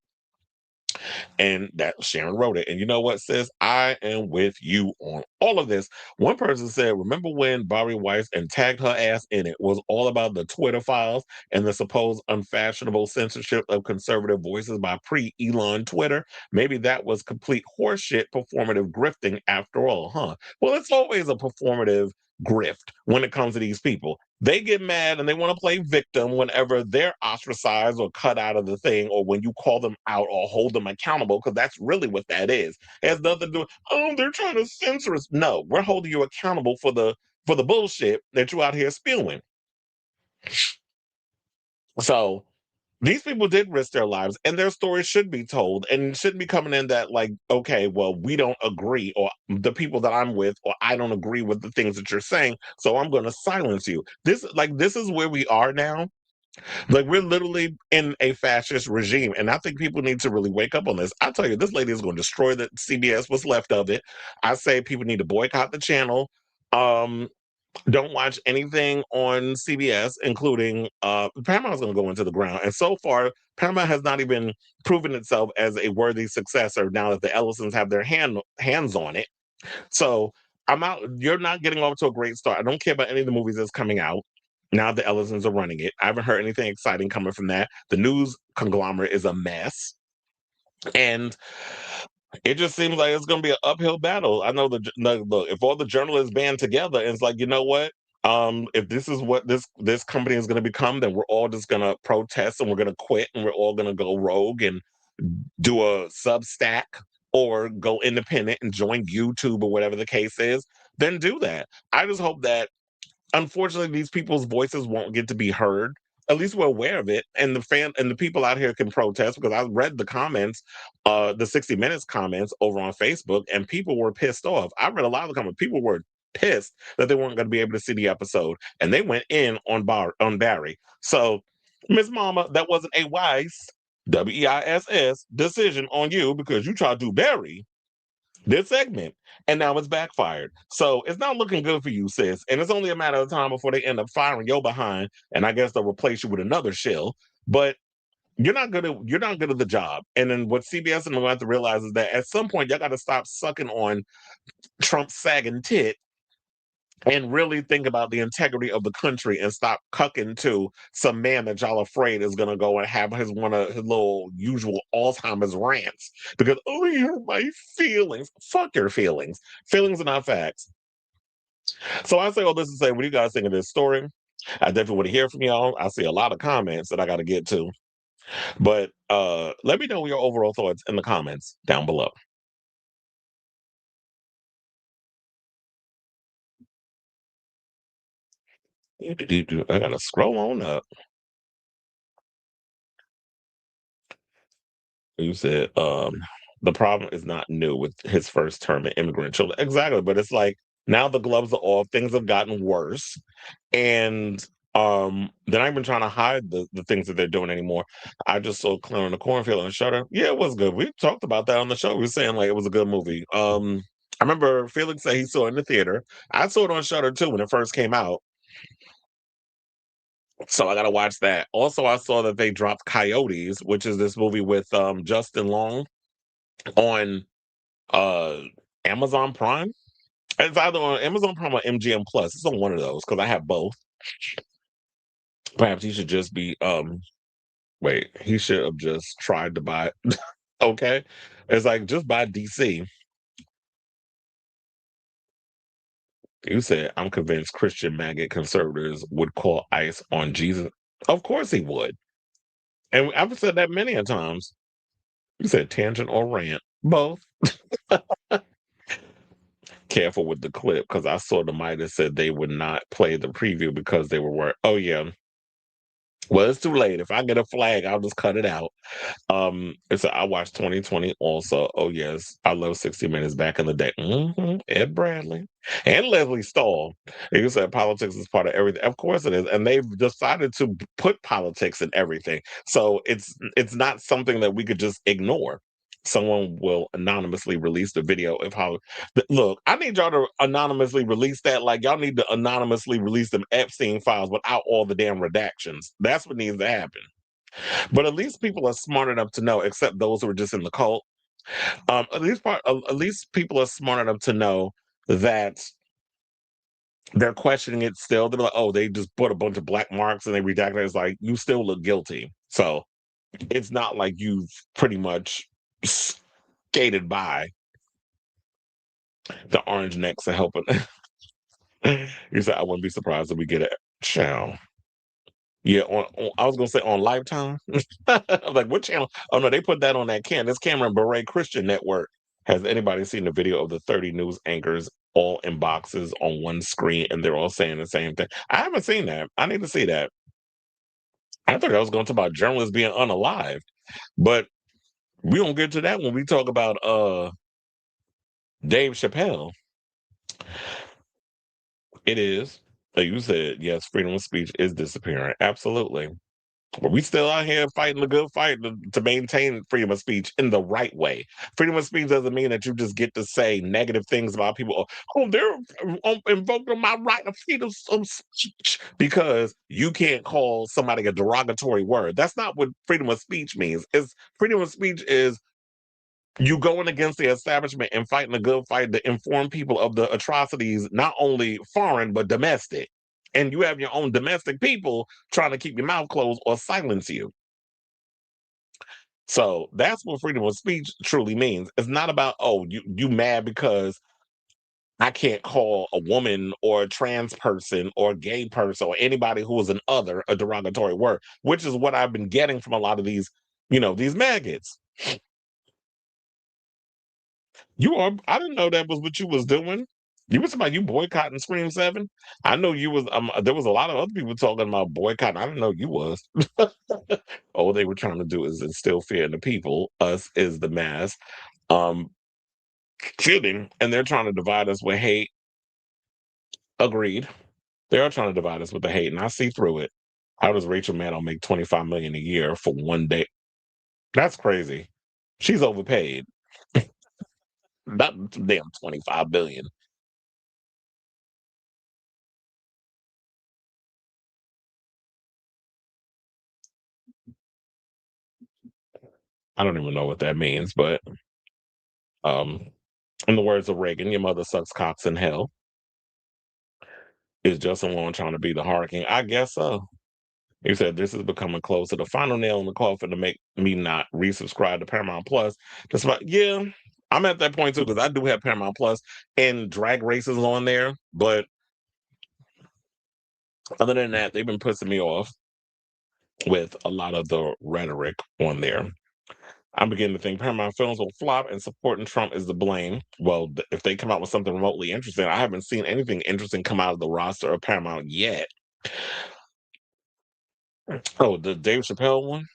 And that Sharon wrote it. And you know what, sis? I am with you on all of this. One person said, remember when Bari Weiss and tagged her ass in it was all about the Twitter files and the supposed unfashionable censorship of conservative voices by pre-Elon Twitter? Maybe that was complete horseshit performative grifting after all, huh? Well, it's always a performative grift when it comes to these people. They get mad and they want to play victim whenever they're ostracized or cut out of the thing, or when you call them out or hold them accountable, because that's really what that is. It has nothing to do with, oh, they're trying to censor us. No, we're holding you accountable for the bullshit that you out here spewing. So these people did risk their lives, and their story should be told, and shouldn't be coming in that like, okay, well, we don't agree, or the people that I'm with, or I don't agree with the things that you're saying, so I'm going to silence you. This is where we are now. Like, we're literally in a fascist regime, and I think people need to really wake up on this. I tell you, this lady is going to destroy the CBS, what's left of it. I say people need to boycott the channel. Don't watch anything on CBS, including Paramount's going to go into the ground. And so far, Paramount has not even proven itself as a worthy successor now that the Ellisons have their hands on it. So I'm out. You're not getting off to a great start. I don't care about any of the movies that's coming out. Now the Ellisons are running it. I haven't heard anything exciting coming from that. The news conglomerate is a mess. And it just seems like it's going to be an uphill battle. I know look, if all the journalists band together, and it's like, you know what? If this is what this company is going to become, then we're all just going to protest and we're going to quit and we're all going to go rogue and do a Substack or go independent and join YouTube or whatever the case is. Then do that. I just hope that, unfortunately, these people's voices won't get to be heard. At least we're aware of it, and the people out here can protest, because I read the comments, the 60 Minutes comments over on Facebook, and people were pissed off. I read a lot of the comments. People were pissed that they weren't going to be able to see the episode, and they went in on Bari. So, Miss Mama, that wasn't a Weiss, Weiss decision on you, because you tried to do Bari this segment, and now it's backfired. So it's not looking good for you, sis. And it's only a matter of time before they end up firing your behind, and I guess they'll replace you with another shill. But you're not good at the job. And then what CBS and going to have to realize is that at some point y'all got to stop sucking on Trump's sagging tit and really think about the integrity of the country and stop cucking to some man that y'all afraid is going to go and have one of his little usual Alzheimer's rants because, oh, he hurt my feelings. Fuck your feelings. Feelings are not facts. So I say all this to say, what do you guys think of this story? I definitely want to hear from y'all. I see a lot of comments that I got to get to. But let me know your overall thoughts in the comments down below. I gotta scroll on up. You said the problem is not new with his first term in immigrant children. Exactly, but it's like now the gloves are off, things have gotten worse, and they're not even trying to hide the things that they're doing anymore. I just saw Clearing the Cornfield on Shutter. Yeah, it was good. We talked about that on the show. We were saying like it was a good movie. I remember Felix said he saw it in the theater. I saw it on Shutter too when it first came out. So I gotta watch that. Also, I saw that they dropped Coyotes, which is this movie with Justin Long on uh Amazon Prime. It's either on Amazon Prime or MGM Plus. It's on one of those because I have both. Perhaps he should just be wait, he should have just tried to buy it. Okay. It's like just buy DC. You said I'm convinced Christian MAGAt conservatives would call ICE on Jesus. Of course he would. And I've said that many a times. You said tangent or rant. Both. Careful with the clip because I saw the Midas said they would not play the preview because they were worried. Oh yeah. Well, it's too late. If I get a flag, I'll just cut it out. It's I watched 2020 also. Oh yes, I love 60 Minutes back in the day. Ed Bradley and Leslie Stahl. You said politics is part of everything. Of course it is, and they've decided to put politics in everything. So it's not something that we could just ignore. Someone will anonymously release the video of how. Look, I need y'all to anonymously release that. Like y'all need to anonymously release them Epstein files without all the damn redactions. That's what needs to happen. But at least people are smart enough to know, except those who are just in the cult. At least people are smart enough to know that they're questioning it still. They're like, oh, they just put a bunch of black marks and they redacted it. It's like you still look guilty. So it's not like you've pretty much skated by. The orange necks are helping. You said I wouldn't be surprised if we get a channel. Yeah, I was gonna say on Lifetime. I was like, what channel? Oh no, they put that on that This Cameron Bure Christian Network. Has anybody seen the video of the 30 news anchors all in boxes on one screen and they're all saying the same thing? I haven't seen that. I need to see that. I thought I was going to talk about journalists being unalived, but we don't get to that when we talk about Dave Chappelle. It is, like you said, yes, freedom of speech is disappearing. Absolutely. But we still out here fighting the good fight to maintain freedom of speech in the right way. Freedom of speech doesn't mean that you just get to say negative things about people. Oh, they're invoking my right of freedom of speech because you can't call somebody a derogatory word. That's not what freedom of speech means. It's freedom of speech is you going against the establishment and fighting a good fight to inform people of the atrocities, not only foreign, but domestic. And you have your own domestic people trying to keep your mouth closed or silence you. So that's what freedom of speech truly means. It's not about, oh, you mad because I can't call a woman or a trans person or a gay person or anybody who is an other a derogatory word, which is what I've been getting from a lot of these, these maggots. I didn't know that was what you was doing. You was about you boycotting Scream 7? I know you was, there was a lot of other people talking about boycotting. I didn't know you was. All they were trying to do is instill fear in the people. Us is the mass. Kidding. And they're trying to divide us with hate. Agreed. They are trying to divide us with the hate, and I see through it. How does Rachel Maddow make $25 million a year for one day? That's crazy. She's overpaid. Not damn $25 billion. I don't even know what that means, but in the words of Reagan, your mother sucks cocks in hell. Is Justin Long trying to be the hurricane? I guess so. He said this is becoming close to the final nail in the coffin to make me not resubscribe to Paramount Plus. Despite, yeah, I'm at that point too because I do have Paramount Plus and Drag Races on there, but other than that, they've been pissing me off with a lot of the rhetoric on there. I'm beginning to think Paramount Films will flop and supporting Trump is the blame. Well, if they come out with something remotely interesting, I haven't seen anything interesting come out of the roster of Paramount yet. Oh, the Dave Chappelle one?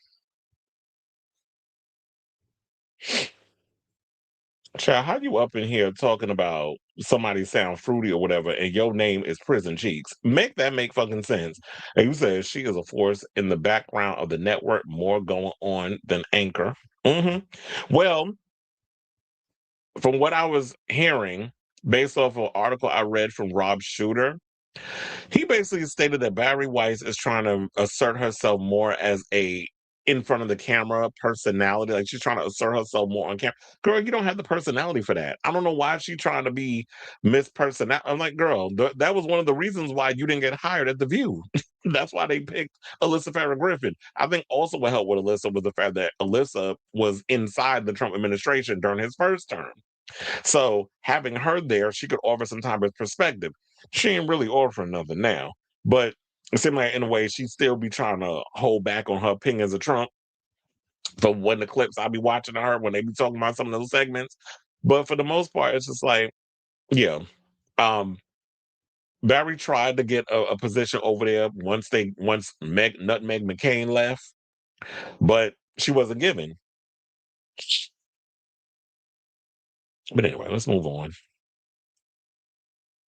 Child, how you up in here talking about somebody sound fruity or whatever, and your name is Prison Cheeks? Make that make fucking sense. And you said she is a force in the background of the network, more going on than Anchor. Well, from what I was hearing, based off of an article I read from Rob Shooter, he basically stated that Bari Weiss is trying to assert herself more as a in front of the camera personality. Like she's trying to assert herself more on camera. Girl, you don't have the personality for that. I don't know why she's trying to be Miss Personality. I'm like, girl, that was one of the reasons why you didn't get hired at The View. That's why they picked Alyssa Farrah Griffin. I think also what helped with Alyssa was the fact that Alyssa was inside the Trump administration during his first term. So having her there, she could offer some type of perspective. She ain't really offering nothing now, but it seemed like in a way she'd still be trying to hold back on her opinions of Trump from when the clips I'll be watching her when they be talking about some of those segments. But for the most part, it's just like, yeah. Barry tried to get a position over there once Nutmeg McCain left, but she wasn't given. But anyway, let's move on.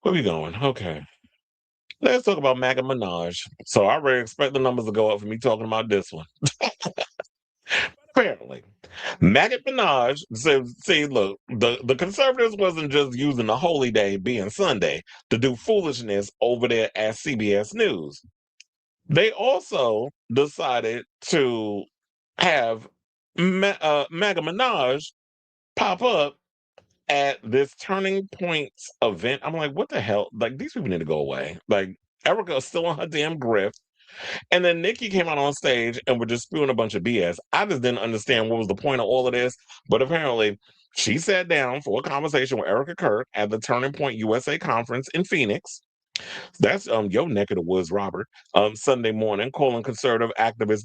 Where we going? Okay. Let's talk about MAGA Minaj. So I already expect the numbers to go up for me talking about this one. Apparently, MAGA Minaj said, see, look, the conservatives wasn't just using the holy day being Sunday to do foolishness over there at CBS News. They also decided to have MAGA Minaj pop up at this Turning Points event. I'm like, what the hell? Like, these people need to go away. Like, Erika is still on her damn grift. And then Nicki came out on stage and were just spewing a bunch of BS. I just didn't understand what was the point of all of this. But apparently, she sat down for a conversation with Erika Kirk at the Turning Point USA conference in Phoenix. That's your neck of the woods, Robert. Sunday morning, calling conservative activists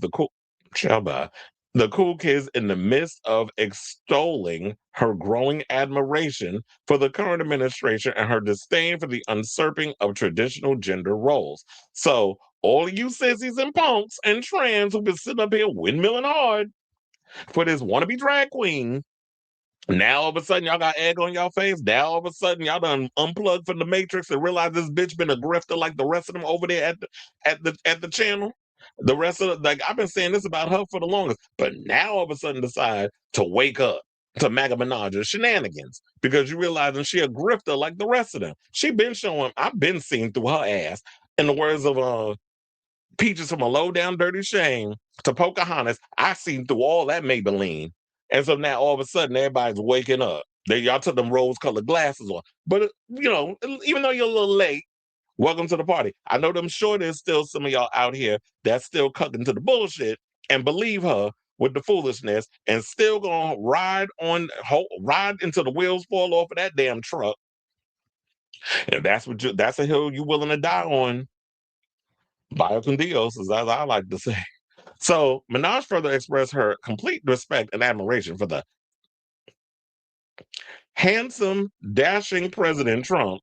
the cool kids in the midst of extolling her growing admiration for the current administration and her disdain for the usurping of traditional gender roles. So all of you sissies and punks and trans who've been sitting up here windmilling hard for this wannabe drag queen. Now all of a sudden y'all got egg on y'all face. Now all of a sudden y'all done unplugged from the Matrix and realize this bitch been a grifter like the rest of them over there at the channel. The rest of like I've been saying this about her for the longest, but now all of a sudden decide to wake up to MAGA Minaj's shenanigans because you realizing she a grifter like the rest of them. She been showing. I've been seeing through her ass. In the words of Peaches from a low down dirty shame to Pocahontas, I seen through all that Maybelline. And so now all of a sudden everybody's waking up. Y'all took them rose-colored glasses on. But, even though you're a little late, welcome to the party. I know them sure there's still some of y'all out here that's still cutting to the bullshit and believe her with the foolishness and still gonna ride until the wheels fall off of that damn truck. And that's a hill you willing to die on. Vaya con Dios, as I like to say. So Minaj further expressed her complete respect and admiration for the handsome, dashing President Trump.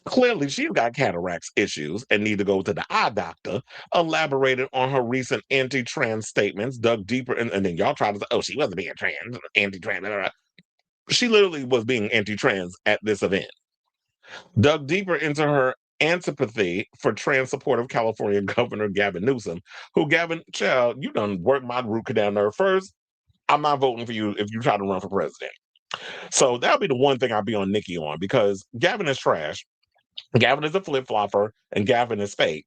Clearly, she's got cataracts issues and need to go to the eye doctor. Elaborated on her recent anti-trans statements, dug deeper, and then y'all tried to say, oh, she wasn't being anti-trans. Blah, blah, blah. She literally was being anti-trans at this event. Dug deeper into her antipathy for trans-supportive California Governor Gavin Newsom, who child, you done worked my root canal nerve first. I'm not voting for you if you try to run for president. So that'll be the one thing I'll be on Nicki on because Gavin is trash. Gavin is a flip-flopper and Gavin is fake.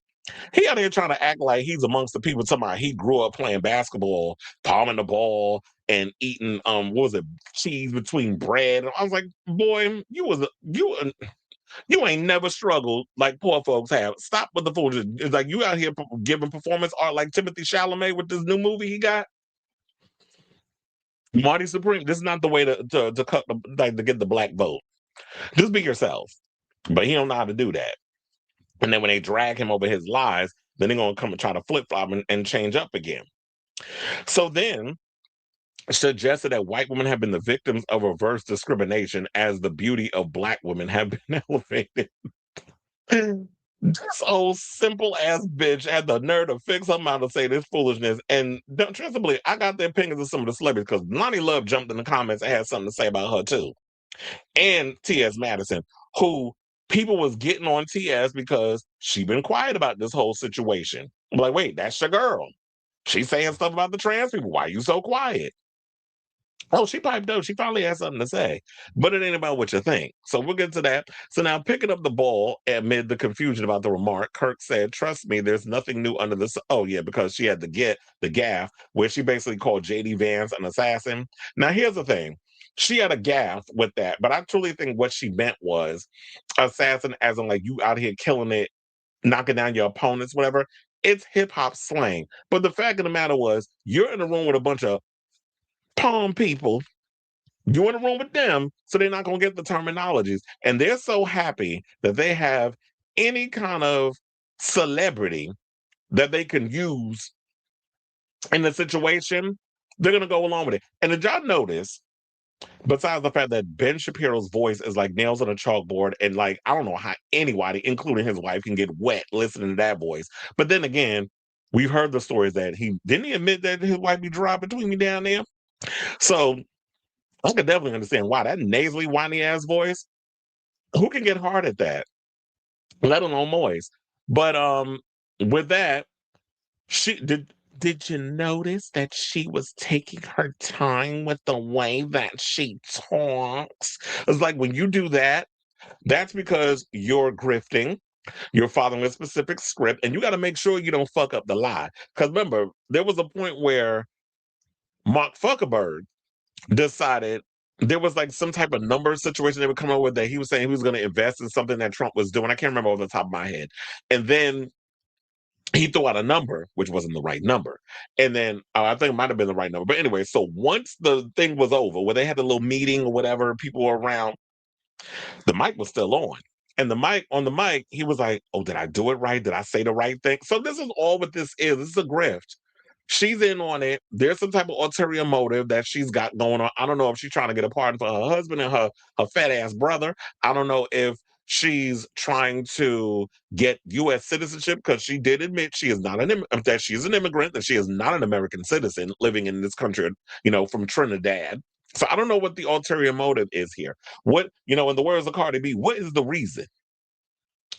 He out here trying to act like he's amongst the people talking about he grew up playing basketball, palming the ball, and eating cheese between bread. And I was like, boy, you ain't never struggled like poor folks have. Stop with the foolishness. It's like you out here giving performance art like Timothee Chalamet with this new movie he got. Marty Supreme, this is not the way to cut to get the black vote. Just be yourself. But he don't know how to do that. And then when they drag him over his lies, then they're gonna come and try to flip-flop and change up again. So then suggested that white women have been the victims of reverse discrimination as the beauty of black women have been elevated. This old simple ass bitch had the nerve to fix her mouth to say this foolishness. And don't trust me, I got the opinions of some of the celebrities because Lonnie Love jumped in the comments and had something to say about her too. And T.S. Madison, who people was getting on T.S. because she been quiet about this whole situation. I'm like, wait, that's your girl. She's saying stuff about the trans people. Why are you so quiet? Oh, she piped up. She finally had something to say. But it ain't about what you think. So we'll get to that. So now picking up the ball amid the confusion about the remark, Kirk said, trust me, there's nothing new under the sun. Oh, yeah, because she had the gaffe where she basically called J.D. Vance an assassin. Now, here's the thing. She had a gaffe with that, but I truly think what she meant was assassin as in like you out here killing it, knocking down your opponents, whatever. It's hip-hop slang. But the fact of the matter was, you're in a room with a bunch of palm people. You're in a room with them, so they're not going to get the terminologies. And they're so happy that they have any kind of celebrity that they can use in the situation, they're going to go along with it. And did y'all notice, besides the fact that Ben Shapiro's voice is like nails on a chalkboard, and like, I don't know how anybody, including his wife, can get wet listening to that voice. But then again, we've heard the stories that he admit that his wife be dry between me down there. So I could definitely understand why that nasally, whiny ass voice. Who can get hard at that? Let alone moist. But with that, she did you notice that she was taking her time with the way that she talks? It's like when you do that, that's because you're grifting. You're following a specific script, and you got to make sure you don't fuck up the lie. Because remember, there was a point where Mark Zuckerberg decided there was like some type of number situation they would come up with that he was saying he was going to invest in something that Trump was doing. I can't remember off the top of my head. And then he threw out a number, which wasn't the right number. And then I think it might have been the right number. But anyway, so once the thing was over, where they had the little meeting or whatever, people were around, the mic was still on. And on the mic, he was like, oh, did I do it right? Did I say the right thing? So this is all what this is. This is a grift. She's in on it. There's some type of ulterior motive that she's got going on. I don't know if she's trying to get a pardon for her husband and her fat ass brother. I don't know if She's trying to get U.S. citizenship because she did admit she is not that she is an immigrant, that she is not an American citizen living in this country, from Trinidad. So I don't know what the ulterior motive is here. What, in the words of Cardi B, what is the reason?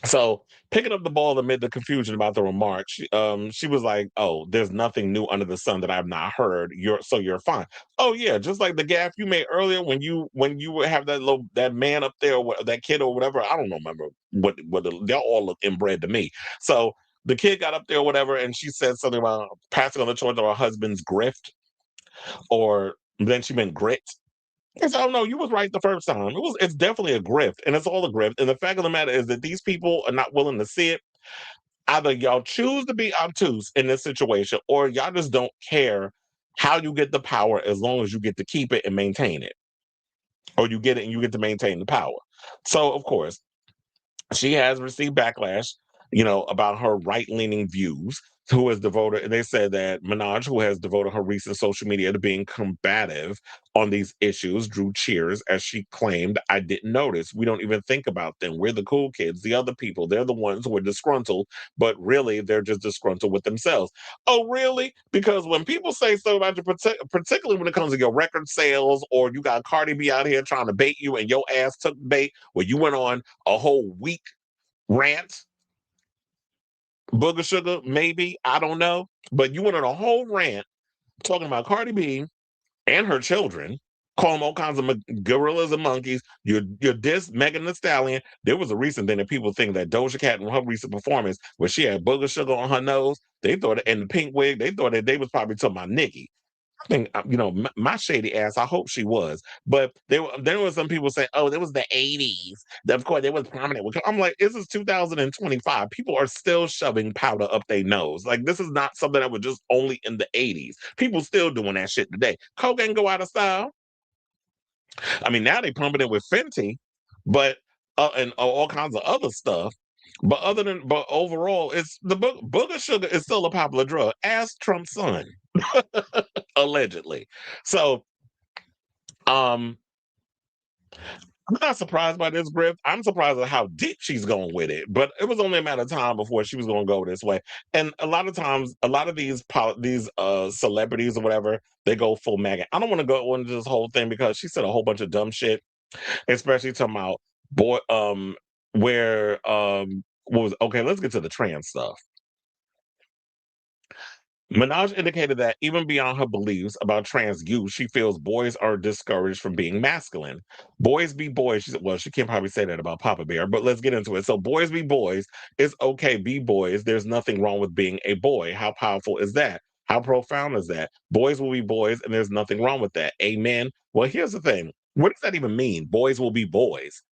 So picking up the ball amid the confusion about the remarks, she was like, "Oh, there's nothing new under the sun that I've not heard. You're fine." Oh yeah, just like the gaffe you made earlier when you would have that man up there, or that kid or whatever. I don't remember they all look inbred to me. So the kid got up there or whatever, and she said something about passing on the torch of her husband's grift, or then she meant grit. I said, "Oh no, you was right the first time. It's definitely a grift, and it's all a grift. And the fact of the matter is that these people are not willing to see it. Either y'all choose to be obtuse in this situation, or y'all just don't care how you get the power as long as you get to keep it and maintain it, or you get it and you get to maintain the power." So, of course, she has received backlash, about her right-leaning views. Who has devoted? They said that Minaj, who has devoted her recent social media to being combative on these issues, drew cheers as she claimed, "I didn't notice. We don't even think about them. We're the cool kids. The other people, they're the ones who are disgruntled, but really they're just disgruntled with themselves." Oh, really? Because when people say something about you, particularly when it comes to your record sales, or you got Cardi B out here trying to bait you, and your ass took bait where you went on a whole week rant. Booger Sugar, maybe, I don't know. But you went on a whole rant talking about Cardi B and her children, calling them all kinds of gorillas and monkeys. You dissed Megan Thee Stallion. There was a recent thing that people think that Doja Cat in her recent performance, where she had booger sugar on her nose, they thought, and the pink wig, they thought that they was probably talking about Nicki. I think, my shady ass, I hope she was. But there were some people saying, "Oh, there was the 80s. Of course, it was prominent." I'm like, this is 2025. People are still shoving powder up their nose. Like, this is not something that was just only in the 80s. People still doing that shit today. Coke ain't go out of style. I mean, now they pumping it with Fenty, but and all kinds of other stuff. But overall, it's the booger sugar is still a popular drug. Ask Trump's son, allegedly. So, I'm not surprised by this grift. I'm surprised at how deep she's going with it. But it was only a matter of time before she was going to go this way. And a lot of times, a lot of these celebrities or whatever, they go full MAGA. I don't want to go into this whole thing because she said a whole bunch of dumb shit, especially talking about okay, let's get to the trans stuff. Minaj indicated that even beyond her beliefs about trans youth, she feels boys are discouraged from being masculine. Boys be boys. She said, well, she can't probably say that about Papa Bear, but let's get into it. So, boys be boys. It's okay, be boys. There's nothing wrong with being a boy. How powerful is that? How profound is that? Boys will be boys, and there's nothing wrong with that. Amen. Well, here's the thing. What does that even mean? Boys will be boys.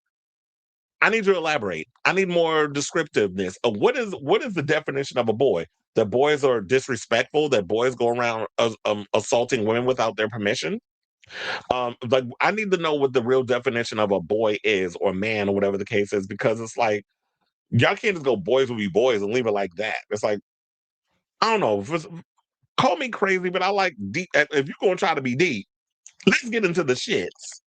I need you to elaborate. I need more descriptiveness of what is the definition of a boy? That boys are disrespectful, that boys go around assaulting women without their permission. Like, I need to know what the real definition of a boy is, or man, or whatever the case is, because it's like, y'all can't just go boys will be boys and leave it like that. It's like, I don't know. Call me crazy, but I like deep. If you're gonna try to be deep, let's get into the shits.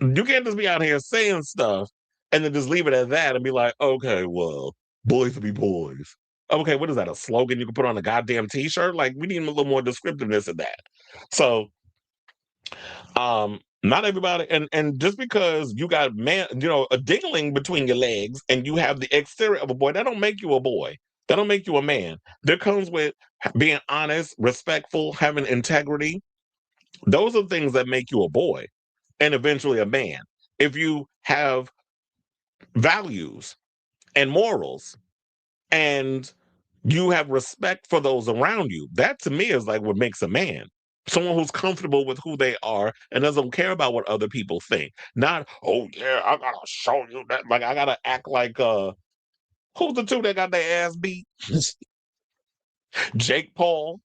You can't just be out here saying stuff and then just leave it at that and be like, okay, well, boys will be boys. Okay, what is that? A slogan you can put on a goddamn t-shirt? Like, we need a little more descriptiveness of that. So, not everybody, and just because you got a dingling between your legs and you have the exterior of a boy, that don't make you a boy. That don't make you a man. That comes with being honest, respectful, having integrity. Those are things that make you a boy and eventually a man. If you have values and morals and you have respect for those around you, that to me is like what makes a man. Someone who's comfortable with who they are and doesn't care about what other people think. Not, oh yeah, I gotta show you that. Like, I gotta act like who's the two that got their ass beat? Jake Paul,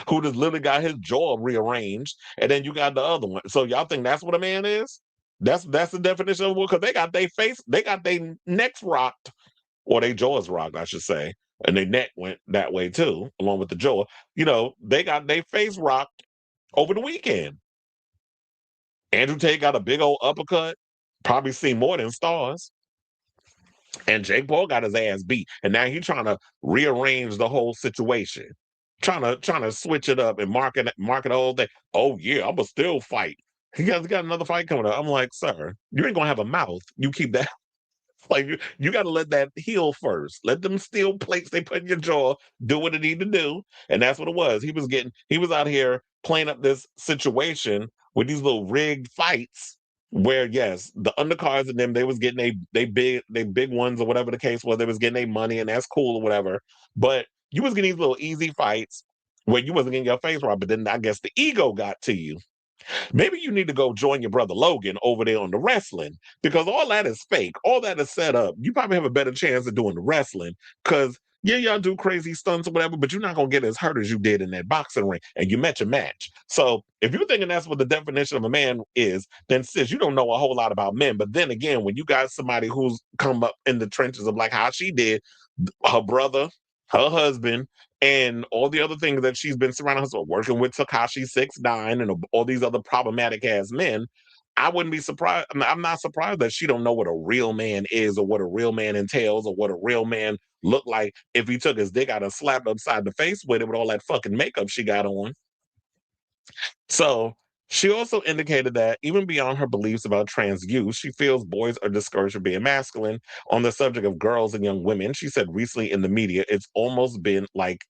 who just literally got his jaw rearranged, and then you got the other one. So y'all think that's what a man is? That's the definition of, because they got their necks rocked, or their jaws rocked, I should say, and their neck went that way too, along with the jaw. They got their face rocked over the weekend. Andrew Tate got a big old uppercut, probably seen more than stars. And Jake Paul got his ass beat. And now he's trying to rearrange the whole situation. Trying to switch it up and market the whole thing. Oh yeah, I'ma still fight. He got another fight coming up. I'm like, sir, you ain't gonna have a mouth. You keep that. Like you got to let that heal first. Let them steel plates they put in your jaw do what it need to do, and that's what it was. He was out here playing up this situation with these little rigged fights where yes, the undercards and them they was getting they big ones or whatever the case was. They was getting their money and that's cool or whatever. But you was getting these little easy fights where you wasn't getting your face right. But then I guess the ego got to you. Maybe you need to go join your brother Logan over there on the wrestling because all that is fake. All that is set up. You probably have a better chance of doing the wrestling because, yeah, y'all do crazy stunts or whatever, but you're not going to get as hurt as you did in that boxing ring and you met your match. So if you're thinking that's what the definition of a man is, then sis, you don't know a whole lot about men. But then again, when you got somebody who's come up in the trenches of like how she did, her brother, her husband, and all the other things that she's been surrounding herself working with Tekashi 6ix9ine and all these other problematic ass men, I wouldn't be surprised. I'm not surprised that she don't know what a real man is or what a real man entails or what a real man looked like if he took his dick out and slapped upside the face with it with all that fucking makeup she got on. So she also indicated that even beyond her beliefs about trans youth, she feels boys are discouraged from being masculine. On the subject of girls and young women, she said recently in the media, it's almost been like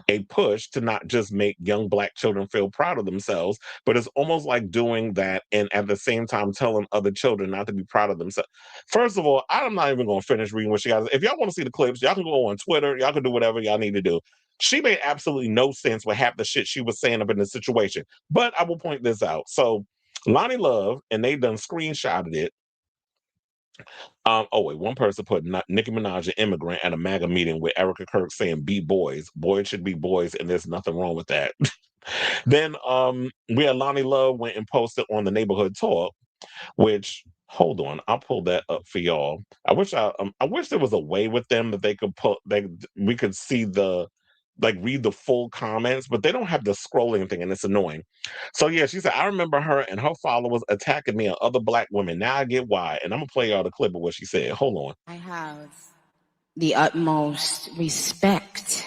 a push to not just make young Black children feel proud of themselves, but it's almost like doing that and at the same time telling other children not to be proud of themselves. First of all, I'm not even going to finish reading what she got. If y'all want to see the clips, y'all can go on Twitter. Y'all can do whatever y'all need to do. She made absolutely no sense with half the shit she was saying up in the situation. But I will point this out. So Lonnie Love, and they done screenshotted it. Oh wait, one person put Nicki Minaj, an immigrant, at a MAGA meeting with Erika Kirk saying "Be boys, boys should be boys," and there's nothing wrong with that. Then we had Lonnie Love went and posted on the Neighborhood Talk, which hold on, I'll pull that up for y'all. I wish there was a way with them that they could put we could see the like read the full comments, but they don't have the scrolling thing, and it's annoying. So yeah, she said, I remember her and her followers attacking me and other Black women. Now I get why. And I'm gonna play y'all the clip of what she said. Hold on. I have the utmost respect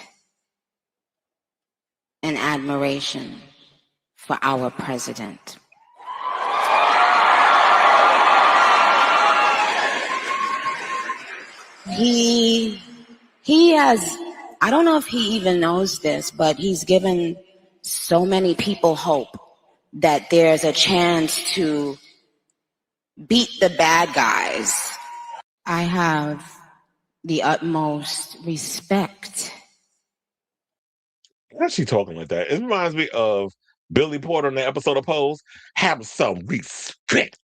and admiration for our president. He has, I don't know if he even knows this, but he's given so many people hope that there's a chance to beat the bad guys. I have the utmost respect. Why is she talking like that? It reminds me of Billy Porter in the episode of Pose. Have some respect.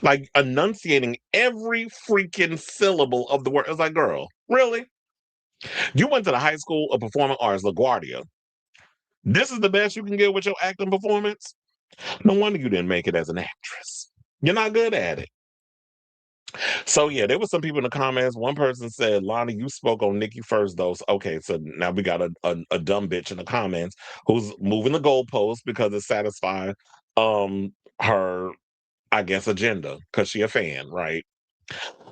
Like enunciating every freaking syllable of the word. It's like, girl, really? You went to the High School of Performing Arts, LaGuardia. This is the best you can get with your acting performance? No wonder you didn't make it as an actress. You're not good at it. So yeah, there were some people in the comments. One person said, Lonnie, you spoke on Nicki first, though. So, okay, so now we got a dumb bitch in the comments who's moving the goalpost because it satisfied her, I guess, agenda because she a fan, right?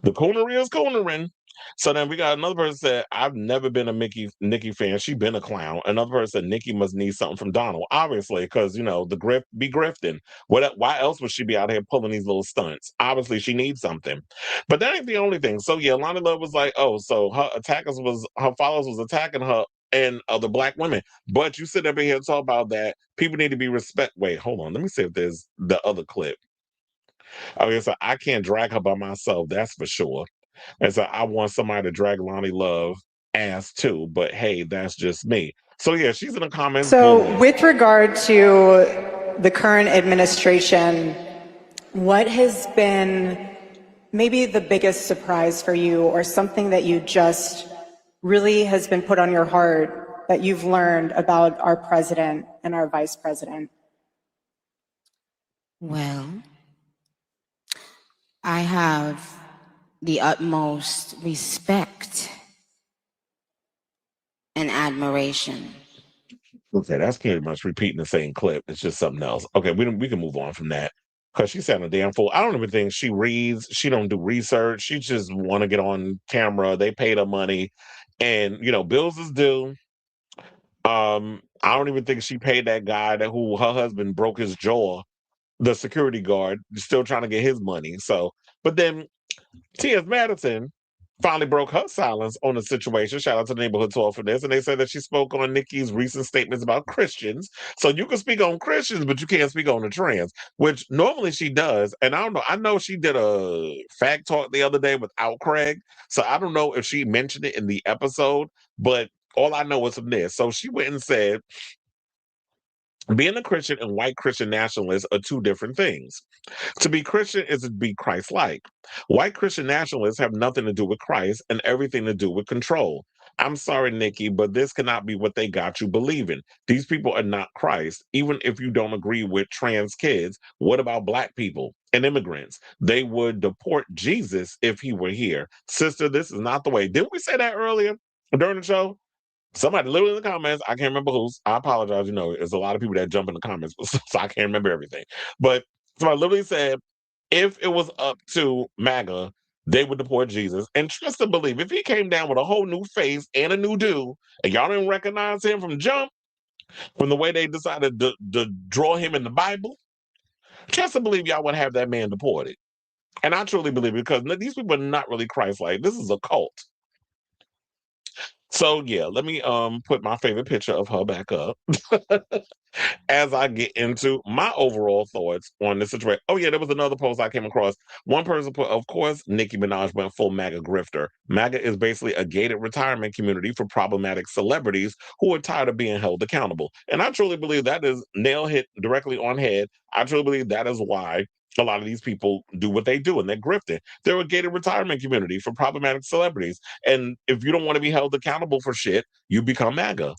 The coonery is coonering. So then we got another person said, I've never been a Nicki fan. She been a clown. Another person said, Nicki must need something from Donald. Obviously, because, you know, the grift be grifting. Why else would she be out here pulling these little stunts? Obviously, she needs something. But that ain't the only thing. So yeah, Lonnie Love was like, oh, so her followers was attacking her and other Black women. But you sit up in here and talk about that. People need to be Wait, hold on. Let me see if there's the other clip. Okay, so I can't drag her by myself, that's for sure. And so I want somebody to drag Lonnie Love ass too, but hey, that's just me. So yeah, she's in the comments. So with regard to the current administration, what has been maybe the biggest surprise for you or something that you just really has been put on your heart that you've learned about our president and our vice president? Well, I have the utmost respect and admiration. Okay, that's pretty much repeating the same clip. It's just something else. Okay, we can move on from that. because she sounded damn fool. I don't even think she reads. She don't do research. She just want to get on camera. They paid her money, and bills is due. I don't even think she paid that guy who her husband broke his jaw, the security guard, still trying to get his money. So, but then T.S. Madison finally broke her silence on the situation. Shout out to the Neighborhood Talk for this. And they said that she spoke on Nicki's recent statements about Christians. So you can speak on Christians, but you can't speak on the trans, which normally she does. And I don't know. I know she did a fact talk the other day without Craig. So I don't know if she mentioned it in the episode, but all I know is from this. So she went and said, being a Christian and white Christian nationalists are two different things. To be Christian is to be Christ-like. White Christian nationalists have nothing to do with Christ and everything to do with control. I'm sorry, Nicki, but this cannot be what they got you believing. These people are not Christ. Even if you don't agree with trans kids, what about black people and immigrants? They would deport Jesus if he were here. Sister, this is not the way. Didn't we say that earlier during the show? Somebody literally in the comments, I can't remember who's. I apologize. There's a lot of people that jump in the comments, so I can't remember everything. But somebody literally said, if it was up to MAGA, they would deport Jesus. And trust and believe, if he came down with a whole new face and a new do, and y'all didn't recognize him from jump, from the way they decided to draw him in the Bible, trust and believe y'all would have that man deported. And I truly believe it, because these people are not really Christ-like. This is a cult. So yeah, let me put my favorite picture of her back up as I get into my overall thoughts on this situation. Oh yeah, there was another post I came across. One person put, of course, Nicki Minaj went full MAGA grifter. MAGA is basically a gated retirement community for problematic celebrities who are tired of being held accountable. And I truly believe that is nail hit directly on head. I truly believe that is why a lot of these people do what they do, and they're grifting. They're a gated retirement community for problematic celebrities. And if you don't want to be held accountable for shit, you become MAGA.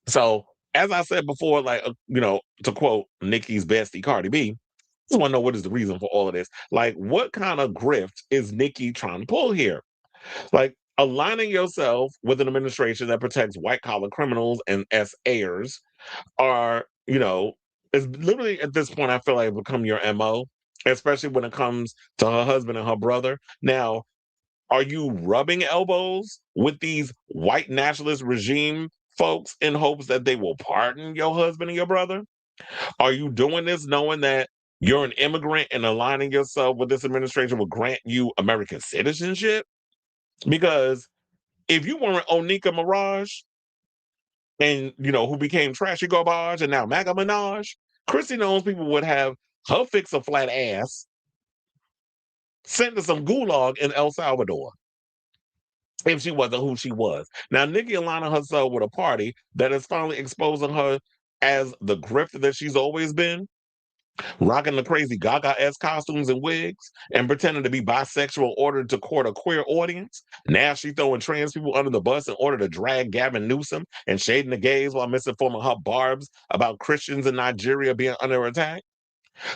So, as I said before, to quote Nicki's bestie, Cardi B, I just want to know, what is the reason for all of this? Like, what kind of grift is Nicki trying to pull here? Like, aligning yourself with an administration that protects white-collar criminals and SAers are, it's literally at this point, I feel like, become your MO, especially when it comes to her husband and her brother. Now, are you rubbing elbows with these white nationalist regime folks in hopes that they will pardon your husband and your brother? Are you doing this knowing that you're an immigrant and aligning yourself with this administration will grant you American citizenship? Because if you weren't Onika Mirage and, who became Trashy Garbage and now MAGA Minaj, Chrissy knows people would have her fix a flat ass sent to some gulag in El Salvador if she wasn't who she was. Now, Nicki aligning herself with a party that is finally exposing her as the grifter that she's always been, rocking the crazy Gaga-esque costumes and wigs, and pretending to be bisexual in order to court a queer audience. Now she's throwing trans people under the bus in order to drag Gavin Newsom and shading the gays while misinforming her barbs about Christians in Nigeria being under attack.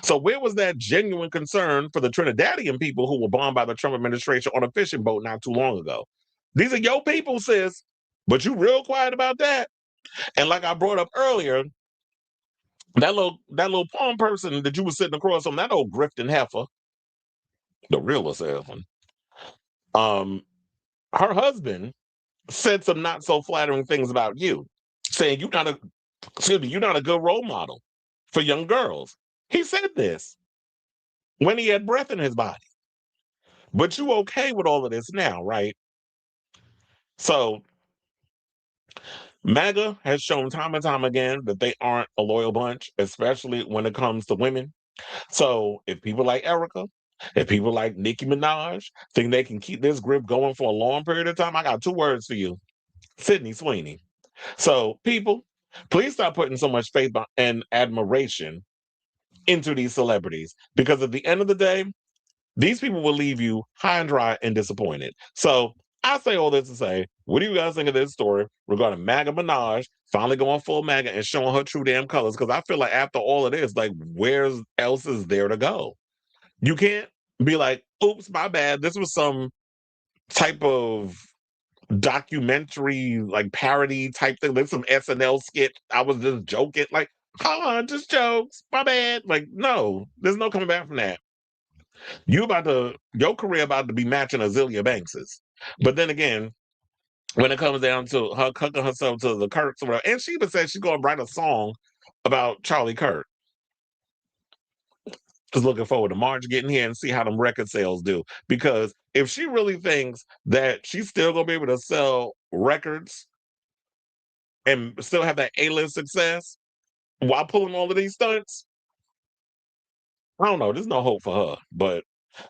So where was that genuine concern for the Trinidadian people who were bombed by the Trump administration on a fishing boat not too long ago? These are your people, sis, but you real quiet about that. And like I brought up earlier, that little palm person that you were sitting across from, that old grifting heifer, the real assassin, her husband said some not so flattering things about you, saying you're not a good role model for young girls. He said this when he had breath in his body. But you okay with all of this now, right? So MAGA has shown time and time again that they aren't a loyal bunch, especially when it comes to women. So if people like Erika, if people like Nicki Minaj think they can keep this grip going for a long period of time, I got two words for you: Sydney Sweeney. So people, please stop putting so much faith and admiration into these celebrities, because at the end of the day, these people will leave you high and dry and disappointed. So I say all this to say, what do you guys think of this story regarding MAGA Minaj finally going full MAGA and showing her true damn colors? Because I feel like after all of this, like, where else is there to go? You can't be like, oops, my bad. This was some type of documentary, like parody type thing, like some SNL skit. I was just joking. Like, Just jokes. My bad. Like, no, there's no coming back from that. Your career about to be matching Azealia Banks's. But then again, when it comes down to her cooking herself to the Kirks or whatever, and she even said she's going to write a song about Charlie Kirk. Just looking forward to March getting here and see how them record sales do. Because if she really thinks that she's still going to be able to sell records and still have that A-list success while pulling all of these stunts, I don't know. There's no hope for her, but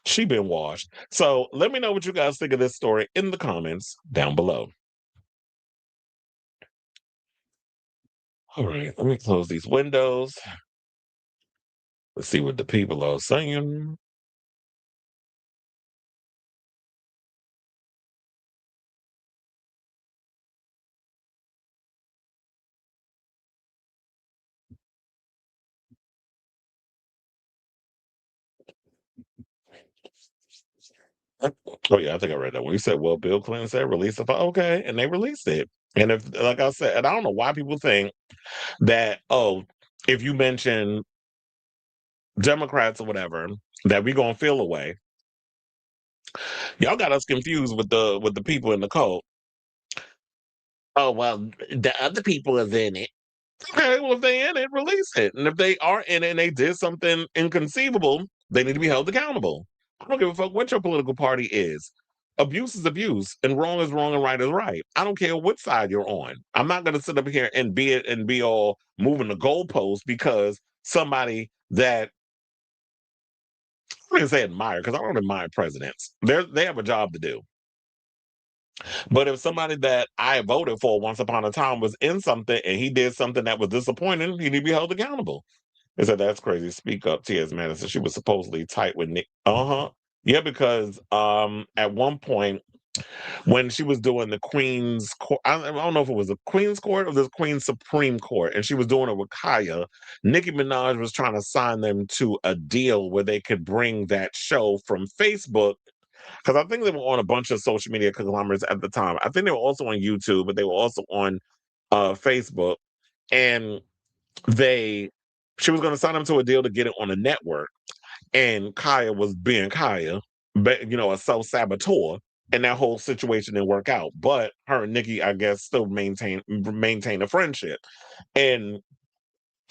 she been washed. So let me know what you guys think of this story in the comments down below. All right, let me close these windows. Let's see what the people are saying. Oh yeah, I think I read that one. You said, well, Bill Clinton said release the file. Okay, and they released it. And if, like I said, and I don't know why people think that, oh, if you mention Democrats or whatever, that we gonna feel away. Y'all got us confused with the people in the cult. Oh well, the other people is in it. Okay, well if they in it, release it. And if they are in it and they did something inconceivable, they need to be held accountable. I don't give a fuck what your political party is. Abuse is abuse, and wrong is wrong, and right is right. I don't care what side you're on. I'm not gonna sit up here and be all moving the goalposts because somebody that I'm gonna say admire, because I don't admire presidents. They have a job to do. But if somebody that I voted for once upon a time was in something and he did something that was disappointing, he need to be held accountable. They said, that's crazy. Speak up, T.S. Madison. She was supposedly tight with Nick. Uh-huh. Yeah, because at one point when she was doing the Queen's Court, I don't know if it was the Queen's Court or the Queen's Supreme Court, and she was doing it with Kaya, Nicki Minaj was trying to sign them to a deal where they could bring that show from Facebook, because I think they were on a bunch of social media conglomerates at the time. I think they were also on YouTube, but they were also on Facebook. And she was going to sign them to a deal to get it on a network. And Kaya was being Kaya, but a self-saboteur. And that whole situation didn't work out. But her and Nicki, I guess, still maintain a friendship. And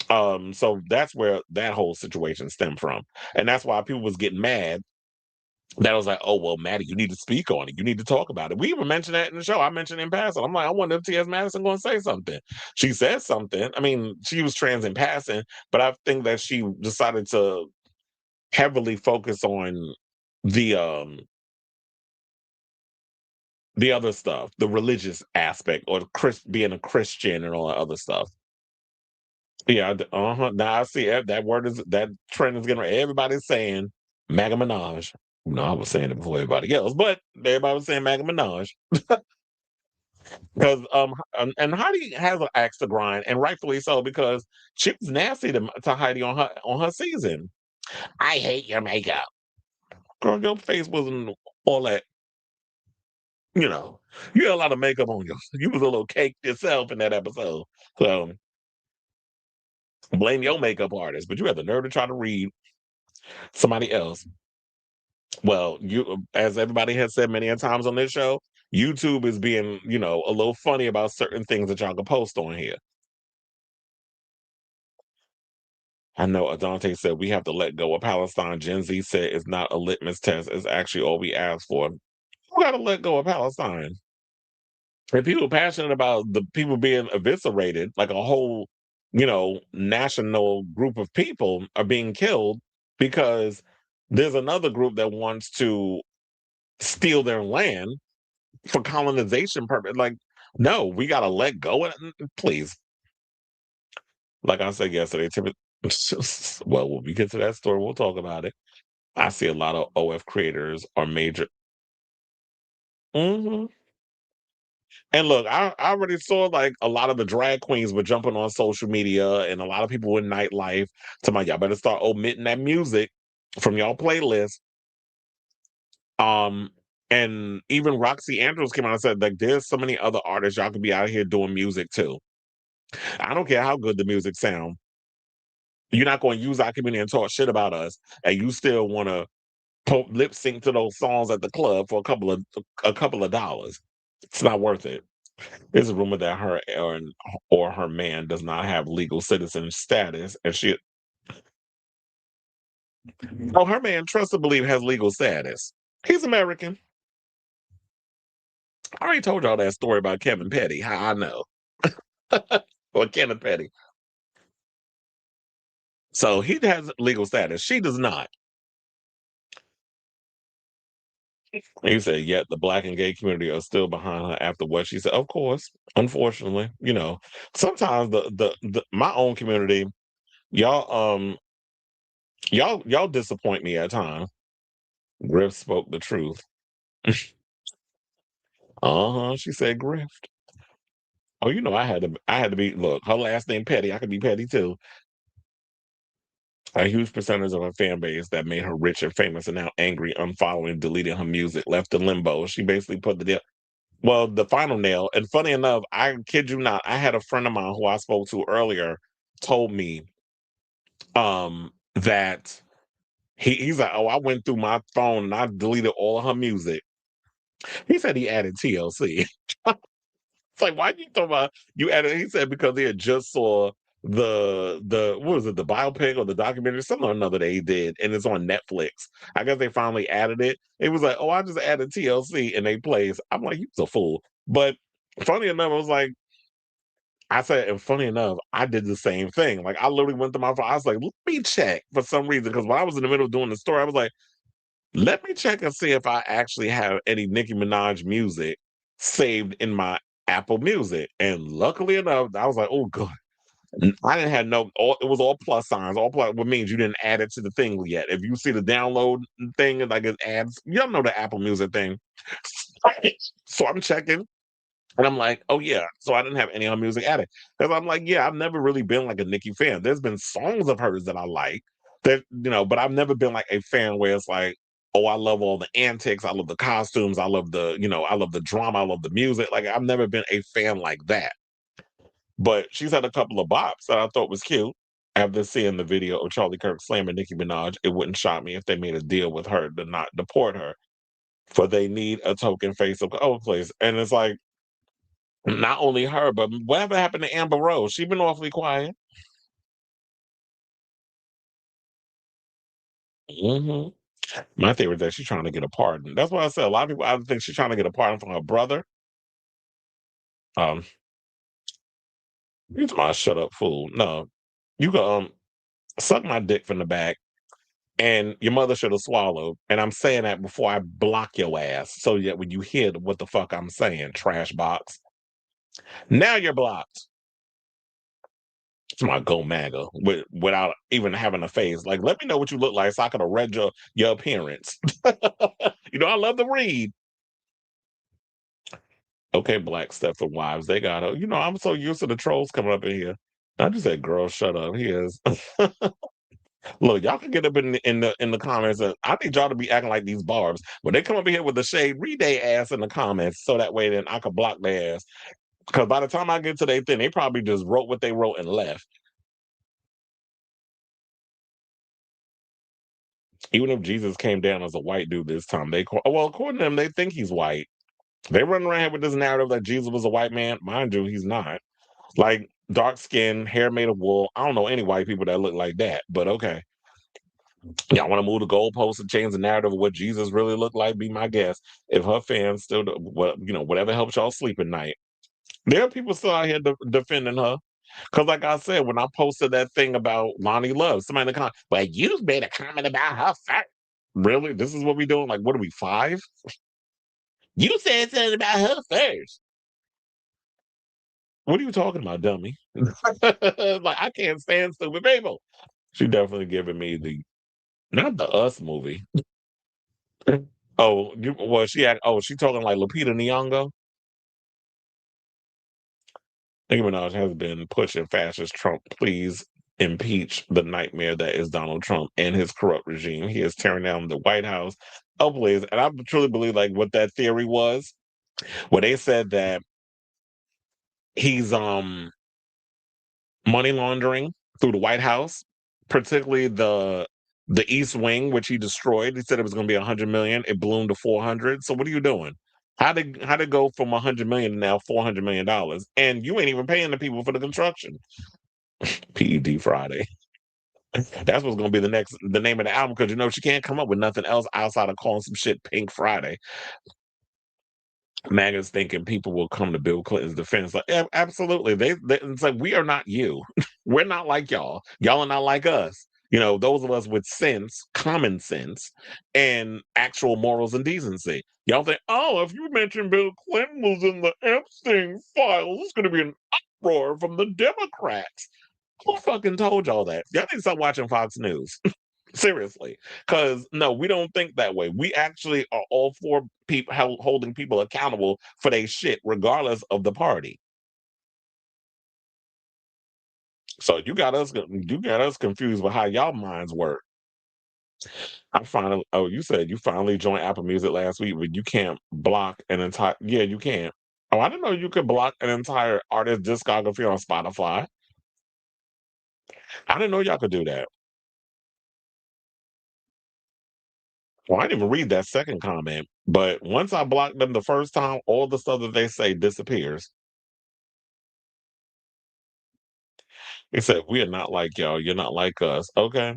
so that's where that whole situation stemmed from. And that's why people was getting mad. That was like, oh, well, Maddie, you need to speak on it. You need to talk about it. We even mentioned that in the show. I mentioned it in passing. I'm like, I wonder if T.S. Madison going to say something. She said something. I mean, she was trans in passing, but I think that she decided to heavily focus on the other stuff, the religious aspect, or being a Christian and all that other stuff. Yeah, Now I see that trend is getting everybody's saying MAGA Minaj. No, I was saying it before everybody else, but everybody was saying MAGA Minaj. Because and Heidi has an axe to grind, and rightfully so, because she was nasty to Heidi on her season. I hate your makeup. Girl, your face wasn't all that. You had a lot of makeup on you. You was a little caked yourself in that episode. So blame your makeup artist, but you had the nerve to try to read somebody else. Well, as everybody has said many times on this show, YouTube is being, a little funny about certain things that y'all can post on here. I know Adante said we have to let go of Palestine. Gen Z said it's not a litmus test. It's actually all we ask for. We got to let go of Palestine. And people passionate about the people being eviscerated, like a whole, national group of people are being killed because there's another group that wants to steal their land for colonization purpose. Like, no, we got to let go of it. Please. Like I said yesterday, well, when we get to that story, we'll talk about it. I see a lot of OF creators are major. Hmm. And look, I already saw like a lot of the drag queens were jumping on social media, and a lot of people in nightlife talking y'all better start omitting that music from y'all playlist. And even Roxy Andrews came out and said, like, there's so many other artists y'all could be out here doing music too. I don't care how good the music sound. You're not going to use our community and talk shit about us, and you still want to lip sync to those songs at the club for a couple of dollars. It's not worth it. There's a rumor that her or her man does not have legal citizen status, and her man, trust to believe, has legal status. He's American. I already told y'all that story about Kevin Petty. How I know, or Kenneth Petty. So he has legal status. She does not. And you said, yet the Black and gay community are still behind her after what she said. Of course, unfortunately, sometimes the my own community, y'all y'all disappoint me at times. Griff spoke the truth. She said grift. Oh, I had to be. Look, her last name Petty. I could be petty too. A huge percentage of her fan base that made her rich and famous and now angry, unfollowing, deleting her music, left in limbo. She basically put the final nail. And funny enough, I kid you not, I had a friend of mine who I spoke to earlier told me that he's like, oh, I went through my phone and I deleted all of her music. He said he added TLC. It's like, why you talking about you added? He said because he had just saw the what was it, the biopic or the documentary, something or another they did, and it's on Netflix. I guess they finally added it. It was like, oh, I just added TLC in they place. I'm like, you're a fool. But funny enough, I was like, I said, and funny enough, I did the same thing. Like I literally went to my phone. I was like, let me check for some reason, because when I was in the middle of doing the story, I was like, let me check and see if I actually have any Nicki Minaj music saved in my Apple Music. And luckily enough, I was like, oh, good. I didn't have it was all plus signs. All plus, what means you didn't add it to the thing yet. If you see the download thing, like it adds, you don't know the Apple Music thing. So I'm checking. And I'm like, oh yeah. So I didn't have any of her music added. Because I'm like, yeah, I've never really been like a Nicki fan. There's been songs of hers that I like. That, but I've never been like a fan where it's like, oh, I love all the antics, I love the costumes, I love I love the drama, I love the music. Like I've never been a fan like that. But she's had a couple of bops that I thought was cute. After seeing the video of Charlie Kirk slamming Nicki Minaj, it wouldn't shock me if they made a deal with her to not deport her. For they need a token face of please. And it's like, not only her, but whatever happened to Amber Rose? She's been awfully quiet. Hmm. My theory is that she's trying to get a pardon. That's why I said a lot of people either think she's trying to get a pardon from her brother. It's my shut up fool. No, you can suck my dick from the back, and your mother should have swallowed. And I'm saying that before I block your ass, so that when you hear what the fuck I'm saying, trash box. Now you're blocked. It's my go MAGA without even having a face. Like, let me know what you look like so I could have read your appearance. I love to read. Okay, Black Stepford Wives, they got her. I'm so used to the trolls coming up in here. I just said, girl, shut up. He is. Look, y'all can get up in the comments. I need y'all to be acting like these barbs. When they come up in here with the shade, read their ass in the comments so that way then I can block their ass. Because by the time I get to their thing, they probably just wrote what they wrote and left. Even if Jesus came down as a white dude this time, according to them, they think he's white. They run around here with this narrative that Jesus was a white man. Mind you, he's not. Like, dark skin, hair made of wool. I don't know any white people that look like that, but okay. Y'all want to move the goalposts and change the narrative of what Jesus really looked like? Be my guest. If her fans still, whatever helps y'all sleep at night. There are people still out here defending her. Because like I said, when I posted that thing about Lonnie Love, somebody in the comment, well, you made a comment about her fat. Really? This is what we doing? Like, what are we, 5? You said something about her first. What are you talking about, dummy? Like, I can't stand stupid people. She definitely giving me not the Us movie. She talking like Lupita Nyong'o? Nicki Minaj has been pushing fascist Trump. Please impeach the nightmare that is Donald Trump and his corrupt regime. He is tearing down the White House. Ablaze. And I truly believe like what that theory was, where they said that he's money laundering through the White House particularly the East Wing, which he destroyed. He said it was going to be 100 million. It ballooned to 400. So what are you doing? How did go from 100 million to now 400 million dollars? And you ain't even paying the people for the construction. PED Friday. That's what's going to be the name of the album, because you know she can't come up with nothing else outside of calling some shit Pink Friday. MAGA's thinking people will come to Bill Clinton's defense. Like, yeah, absolutely. It's like, we are not you. We're not like y'all. Y'all are not like us. You know, those of us with sense, common sense, and actual morals and decency. Y'all think, oh, if you mention Bill Clinton was in the Epstein files, it's going to be an uproar from the Democrats. Who fucking told y'all that? Y'all need to stop watching Fox News. Seriously, because no, we don't think that way. We actually are all for people holding people accountable for their shit, regardless of the party. So you got us confused with how y'all minds work. You said you finally joined Apple Music last week, but you can't block an entire. Yeah, you can. Oh, I didn't know you could block an entire artist discography on Spotify. I didn't know y'all could do that. Well, I didn't even read that second comment, but once I block them the first time, all the stuff that they say disappears. He said, "We are not like y'all. You're not like us." Okay.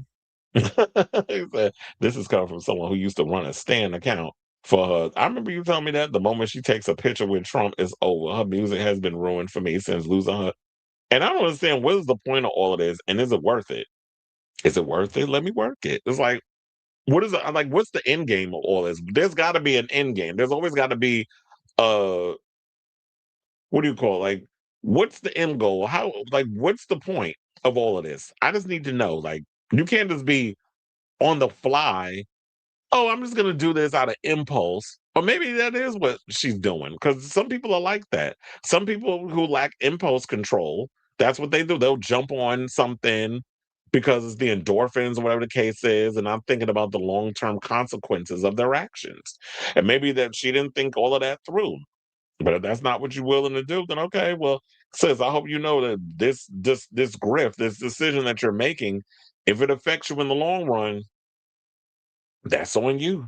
He said, "This is coming from someone who used to run a Stan account for her." I remember you telling me that the moment she takes a picture with Trump is over. Her music has been ruined for me since losing her. And I don't understand, what is the point of all of this, and is it worth it? Is it worth it? Let me work it. It's like, what is it? I'm like, what's the end game of all this? There's got to be an end game. There's always got to be uh what do you call it? Like, what's the end goal? How, like, what's the point of all of this? I just need to know. Like, you can't just be on the fly. Oh, I'm just gonna do this out of impulse. Or maybe that is what she's doing. Because some people are like that. Some people who lack impulse control, that's what they do. They'll jump on something because it's the endorphins or whatever the case is, and I'm thinking about the long-term consequences of their actions. And maybe that she didn't think all of that through. But if that's not what you're willing to do, then okay, well, sis, I hope you know that this grift, this decision that you're making, if it affects you in the long run, that's on you.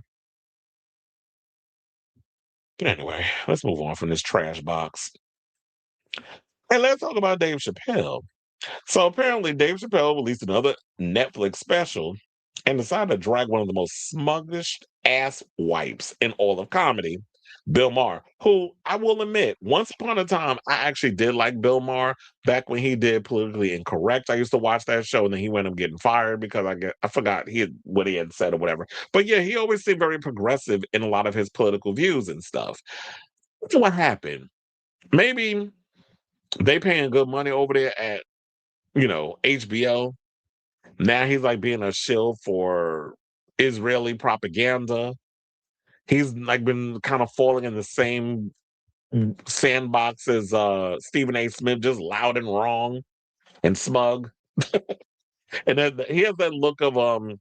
But anyway, let's move on from this trash box. And let's talk about Dave Chappelle. So apparently Dave Chappelle released another Netflix special and decided to drag one of the most smuggest ass wipes in all of comedy, Bill Maher, who I will admit, once upon a time, I actually did like Bill Maher back when he did Politically Incorrect. I used to watch that show, and then he wound up getting fired because I forgot what he had said or whatever. But yeah, he always seemed very progressive in a lot of his political views and stuff. So what happened? Maybe they paying good money over there at, HBO. Now he's like being a shill for Israeli propaganda. He's like been kind of falling in the same sandbox as Stephen A. Smith, just loud and wrong and smug. And then he has that look of oh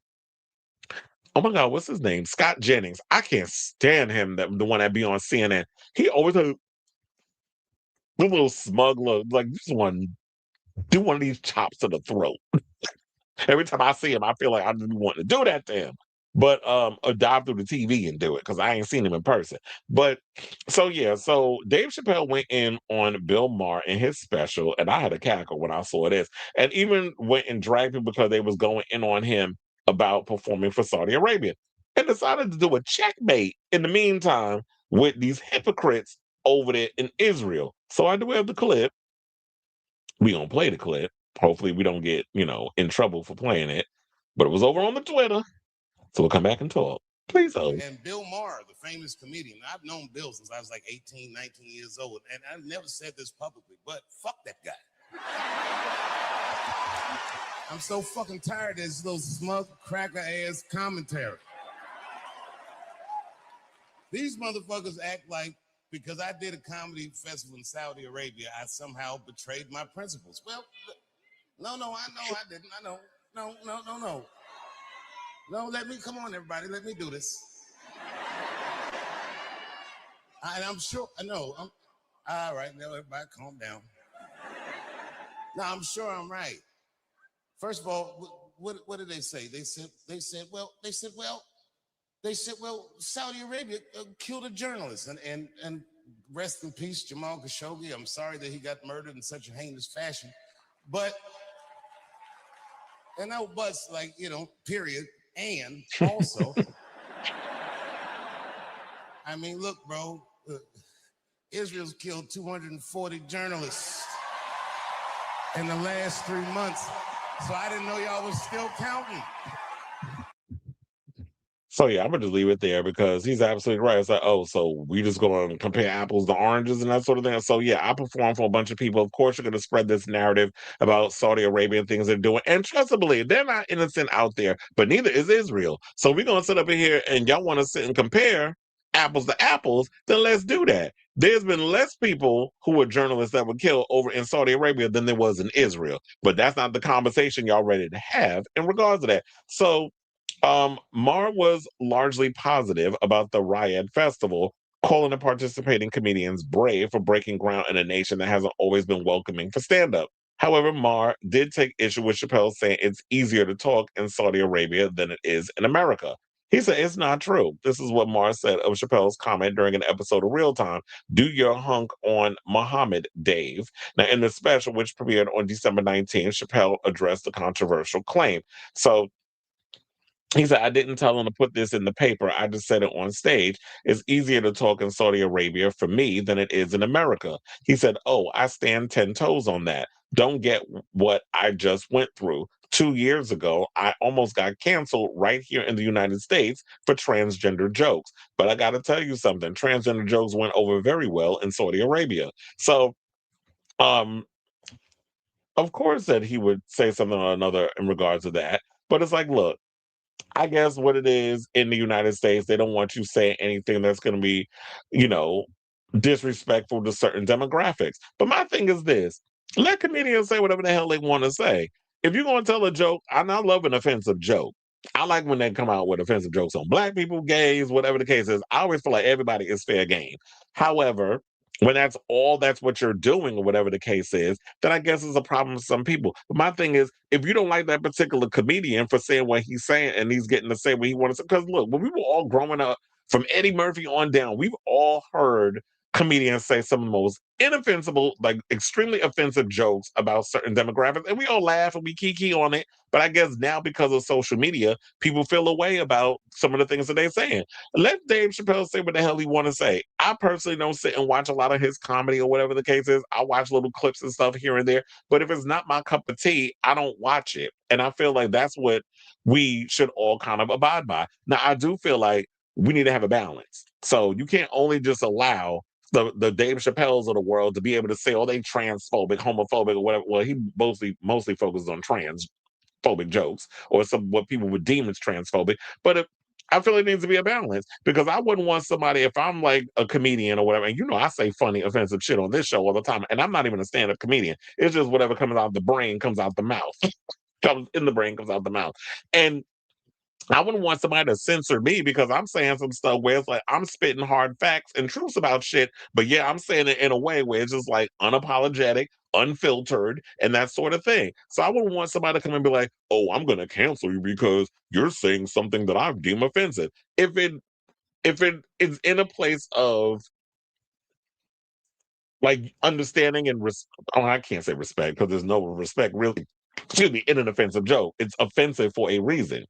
my God, what's his name? Scott Jennings. I can't stand him, the one that be on CNN. He always has a little smug look, like you just want to do one of these chops to the throat. Every time I see him, I feel like I just want to do that to him. But or dive through the TV and do it, because I ain't seen him in person. But so Dave Chappelle went in on Bill Maher in his special, and I had a cackle when I saw this, and even went and dragged him because they was going in on him about performing for Saudi Arabia, and decided to do a checkmate in the meantime with these hypocrites over there in Israel. So I do have the clip. We gonna play the clip. Hopefully we don't get, in trouble for playing it. But it was over on the Twitter. So we'll come back and talk. Please hold. And Bill Maher, the famous comedian. I've known Bill since I was like 18, 19 years old. And I've never said this publicly, but fuck that guy. I'm so fucking tired of this little smug, cracker-ass commentary. These motherfuckers act like because I did a comedy festival in Saudi Arabia, I somehow betrayed my principles. Well, no, I know I didn't. I know. No. No, come on, everybody. Let me do this. And I'm sure, all right, now everybody calm down. No, I'm sure I'm right. First of all, what did they say? They said, well, Saudi Arabia killed a journalist, and rest in peace, Jamal Khashoggi. I'm sorry that he got murdered in such a heinous fashion, but like, period. And also, I mean, look, bro, Israel's killed 240 journalists in the last 3 months, so I didn't know y'all was still counting. So yeah, I'm gonna just leave it there because he's absolutely right. It's like, oh, so we just gonna compare apples to oranges and that sort of thing. So yeah, I perform for a bunch of people. Of course, you're gonna spread this narrative about Saudi Arabia and things they're doing. And trust and believe, they're not innocent out there, but neither is Israel. So we're gonna sit up in here and y'all want to sit and compare apples to apples, then let's do that. There's been less people who were journalists that were killed over in Saudi Arabia than there was in Israel. But that's not the conversation y'all ready to have in regards to that. So Maher was largely positive about the Riot Festival, calling the participating comedians brave for breaking ground in a nation that hasn't always been welcoming for stand-up. However, Maher did take issue with Chappelle saying it's easier to talk in Saudi Arabia than it is in America. He said it's not true. This is what Maher said of Chappelle's comment during an episode of Real Time. Do your hunk on Muhammad, Dave. Now, in the special, which premiered on December 19th, Chappelle addressed the controversial claim. So he said, I didn't tell him to put this in the paper. I just said it on stage. It's easier to talk in Saudi Arabia for me than it is in America. He said, oh, I stand 10 toes on that. Don't get what I just went through. 2 years ago, I almost got canceled right here in the United States for transgender jokes. But I got to tell you something. Transgender jokes went over very well in Saudi Arabia. So, of course that he would say something or another in regards to that. But it's like, look, I guess what it is in the United States, they don't want you saying anything that's going to be, you know, disrespectful to certain demographics. But my thing is this: let comedians say whatever the hell they want to say. If you're going to tell a joke, I love an offensive joke. I like when they come out with offensive jokes on black people, gays, whatever the case is. I always feel like everybody is fair game. However, when that's what you're doing, or whatever the case is, then I guess it's a problem for some people. But my thing is, if you don't like that particular comedian for saying what he's saying and he's getting to say what he wants to say, because look, when we were all growing up, from Eddie Murphy on down, we've all heard comedians say some of the most inoffensive, like extremely offensive jokes about certain demographics, and we all laugh and we kiki on it. But I guess now, because of social media, people feel a way about some of the things that they're saying. Let Dave Chappelle say what the hell he want to say. I personally don't sit and watch a lot of his comedy or whatever the case is. I watch little clips and stuff here and there. But if it's not my cup of tea, I don't watch it. And I feel like that's what we should all kind of abide by. Now, I do feel like we need to have a balance. So you can't only just allow the Dave Chappelles of the world to be able to say, oh, they transphobic, homophobic, or whatever. Well, he mostly focuses on transphobic jokes or some what people would deem as transphobic. But I feel it needs to be a balance, because I wouldn't want somebody, if I'm like a comedian or whatever, and I say funny, offensive shit on this show all the time, and I'm not even a stand-up comedian. It's just whatever comes out the brain comes out the mouth. Comes in the brain, comes out the mouth. And I wouldn't want somebody to censor me because I'm saying some stuff where it's like I'm spitting hard facts and truths about shit, but yeah, I'm saying it in a way where it's just like unapologetic, unfiltered, and that sort of thing. So I wouldn't want somebody to come and be like, "Oh, I'm going to cancel you because you're saying something that I deem offensive." If it is in a place of like understanding and I can't say respect because there's no respect really. Excuse me, in an offensive joke, it's offensive for a reason.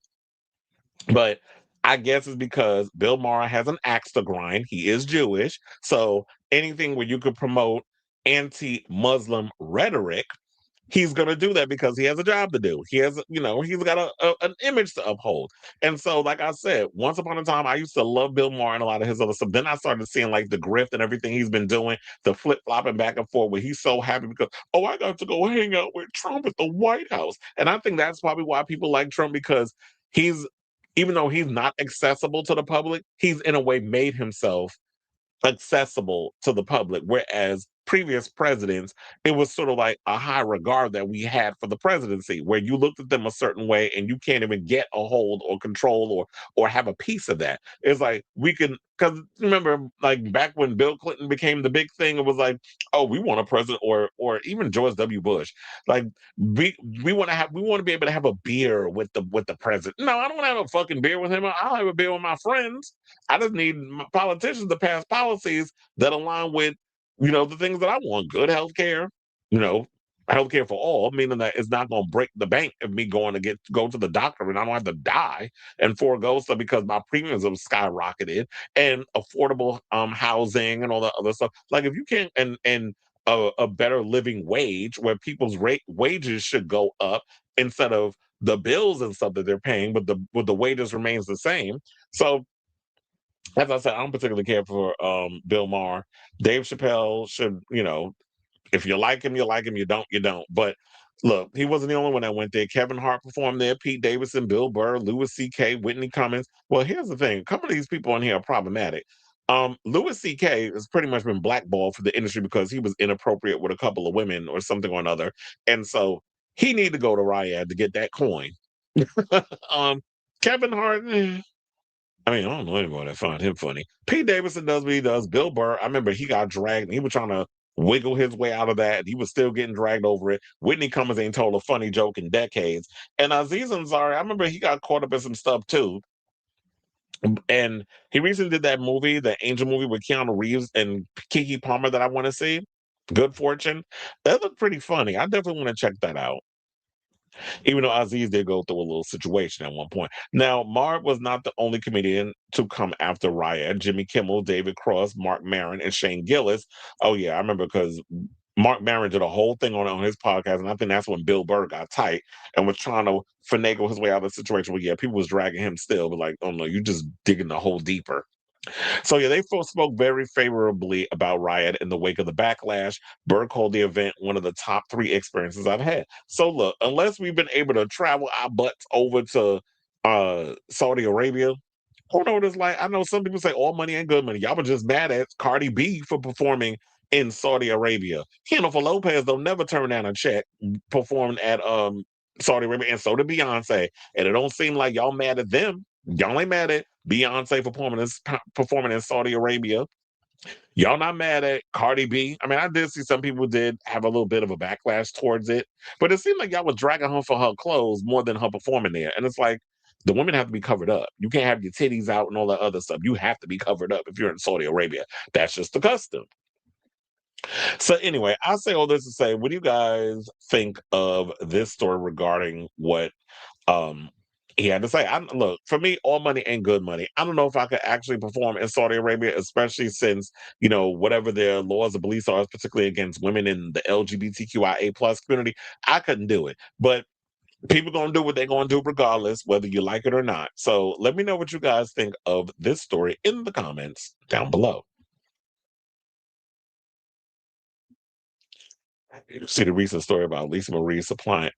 But I guess it's because Bill Maher has an axe to grind. He is Jewish. So anything where you could promote anti-Muslim rhetoric, he's going to do that because he has a job to do. He has, he's got an image to uphold. And so, like I said, once upon a time, I used to love Bill Maher and a lot of his other stuff. Then I started seeing like the grift and everything he's been doing, the flip-flopping back and forth where he's so happy because, oh, I got to go hang out with Trump at the White House. And I think that's probably why people like Trump, because even though he's not accessible to the public, he's in a way made himself accessible to the public. Whereas previous presidents, it was sort of like a high regard that we had for the presidency, where you looked at them a certain way and you can't even get a hold or control or have a piece of that. It's like we can, because remember, like back when Bill Clinton became the big thing, it was like, oh, we want a president, or even George W. Bush. Like we want to be able to have a beer with the president. No, I don't want to have a fucking beer with him. I'll have a beer with my friends. I just need my politicians to pass policies that align with, the things that I want. Good health care, you know, healthcare for all, meaning that it's not going to break the bank of me going to go to the doctor and I don't have to die and forego stuff because my premiums have skyrocketed, and affordable housing and all that other stuff. Like if you can't, and a better living wage where people's wages should go up instead of the bills and stuff that they're paying, but the wages remains the same. So as I said, I don't particularly care for Bill Maher. Dave Chappelle should, if you like him, you like him. You don't, you don't. But look, he wasn't the only one that went there. Kevin Hart performed there, Pete Davidson, Bill Burr, Louis C.K., Whitney Cummings. Well, here's the thing. A couple of these people on here are problematic. Louis C.K. has pretty much been blackballed for the industry because he was inappropriate with a couple of women or something or another. And so he needed to go to Riot to get that coin. Kevin Hart, I mean, I don't know anybody that find him funny. Pete Davidson does what he does. Bill Burr, I remember he got dragged and he was trying to wiggle his way out of that. And he was still getting dragged over it. Whitney Cummings ain't told a funny joke in decades. And Aziz Ansari, I remember he got caught up in some stuff too. And he recently did that movie, the Angel movie with Keanu Reeves and Keke Palmer that I want to see. Good Fortune. That looked pretty funny. I definitely want to check that out. Even though Aziz did go through a little situation at one point. Now, Maher was not the only comedian to come after Riot. Jimmy Kimmel, David Cross, Mark Maron, and Shane Gillis. Oh, yeah, I remember because Mark Maron did a whole thing on his podcast, and I think that's when Bill Burr got tight and was trying to finagle his way out of the situation where, yeah, people was dragging him still, but like, oh, no, you just digging the hole deeper. So yeah, they spoke very favorably about Riot in the wake of the backlash. Burr called the event one of the top 3 experiences I've had. So look, unless we've been able to travel our butts over to Saudi Arabia, who know what it's like? I know some people say all money ain't good money. Y'all were just mad at Cardi B for performing in Saudi Arabia. Jennifer Lopez don't never turn down a check performing at Saudi Arabia, and so did Beyonce. And it don't seem like y'all mad at them. Y'all ain't mad at Beyonce performing in Saudi Arabia. Y'all not mad at Cardi B. I mean, I did see some people did have a little bit of a backlash towards it, but it seemed like y'all was dragging her for her clothes more than her performing there. And it's like, the women have to be covered up. You can't have your titties out and all that other stuff. You have to be covered up if you're in Saudi Arabia. That's just the custom. So anyway, I say all this to say, what do you guys think of this story regarding what he had to say? Look, for me, all money ain't good money. I don't know if I could actually perform in Saudi Arabia, especially since, whatever their laws or beliefs are, particularly against women in the LGBTQIA plus community, I couldn't do it. But people gonna do what they're gonna do regardless, whether you like it or not. So let me know what you guys think of this story in the comments down below. You see the recent story about Lisa Marie supplying.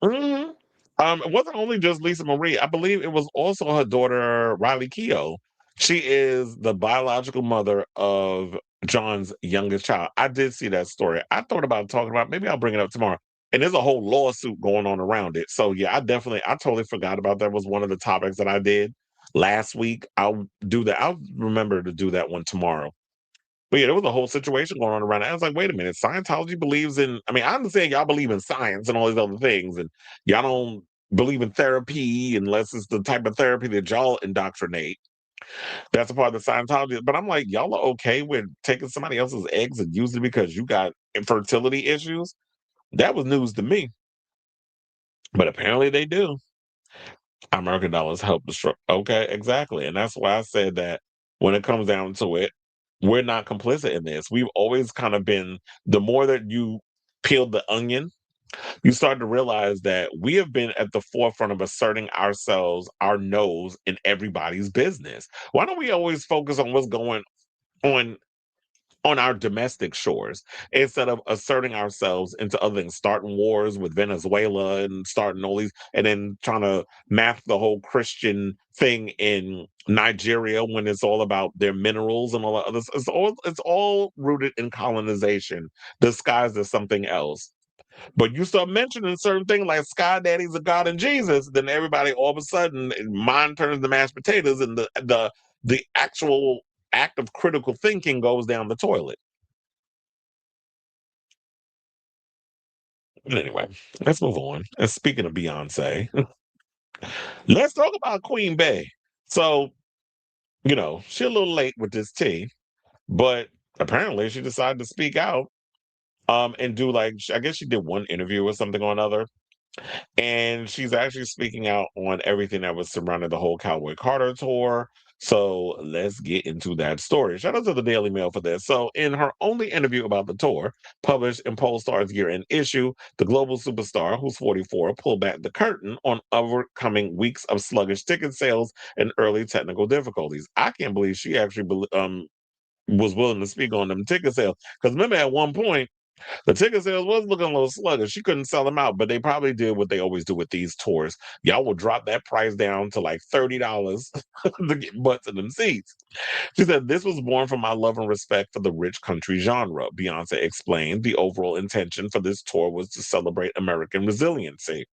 Mhm. It wasn't only just Lisa Marie. I believe it was also her daughter, Riley Keough. She is the biological mother of John's youngest child. I did see that story. I thought about talking about, maybe I'll bring it up tomorrow. And there's a whole lawsuit going on around it. So yeah, I totally forgot about that. Was one of the topics that I did last week. I'll do that. I'll remember to do that one tomorrow. But yeah, there was a whole situation going on around it. I was like, wait a minute, Scientology believes in, I mean, I understand y'all believe in science and all these other things, and y'all don't believe in therapy unless it's the type of therapy that y'all indoctrinate. That's a part of the Scientology. But I'm like, y'all are okay with taking somebody else's eggs and using it because you got infertility issues? That was news to me. But apparently they do. American dollars help destroy. Okay, exactly. And that's why I said that when it comes down to it, we're not complicit in this. We've always kind of been, the more that you peel the onion, you start to realize that we have been at the forefront of asserting ourselves, our nose in everybody's business. Why don't we always focus on what's going on on our domestic shores instead of asserting ourselves into other things, starting wars with Venezuela and starting all these, and then trying to map the whole Christian thing in Nigeria when it's all about their minerals and all that other. It's all rooted in colonization disguised as something else. But you start mentioning certain things like Sky Daddy's a God and Jesus, then everybody all of a sudden mind turns to mashed potatoes, and the actual act of critical thinking goes down the toilet. But anyway, let's move on. And speaking of Beyonce, let's talk about Queen Bey. So, she's a little late with this tea, but apparently she decided to speak out and do like, I guess she did one interview or something or another. And she's actually speaking out on everything that was surrounding the whole Cowboy Carter tour. So let's get into that story. Shout out to the Daily Mail for this. So, in her only interview about the tour, published in Polestar's year-end issue, the global superstar, who's 44, pulled back the curtain on overcoming weeks of sluggish ticket sales and early technical difficulties. I can't believe she actually was willing to speak on them ticket sales. Because remember, at one point, the ticket sales was looking a little sluggish. She couldn't sell them out, but they probably did what they always do with these tours. Y'all will drop that price down to like $30 to get butts in them seats. She said, "This was born from my love and respect for the rich country genre." Beyonce explained the overall intention for this tour was to celebrate American resiliency.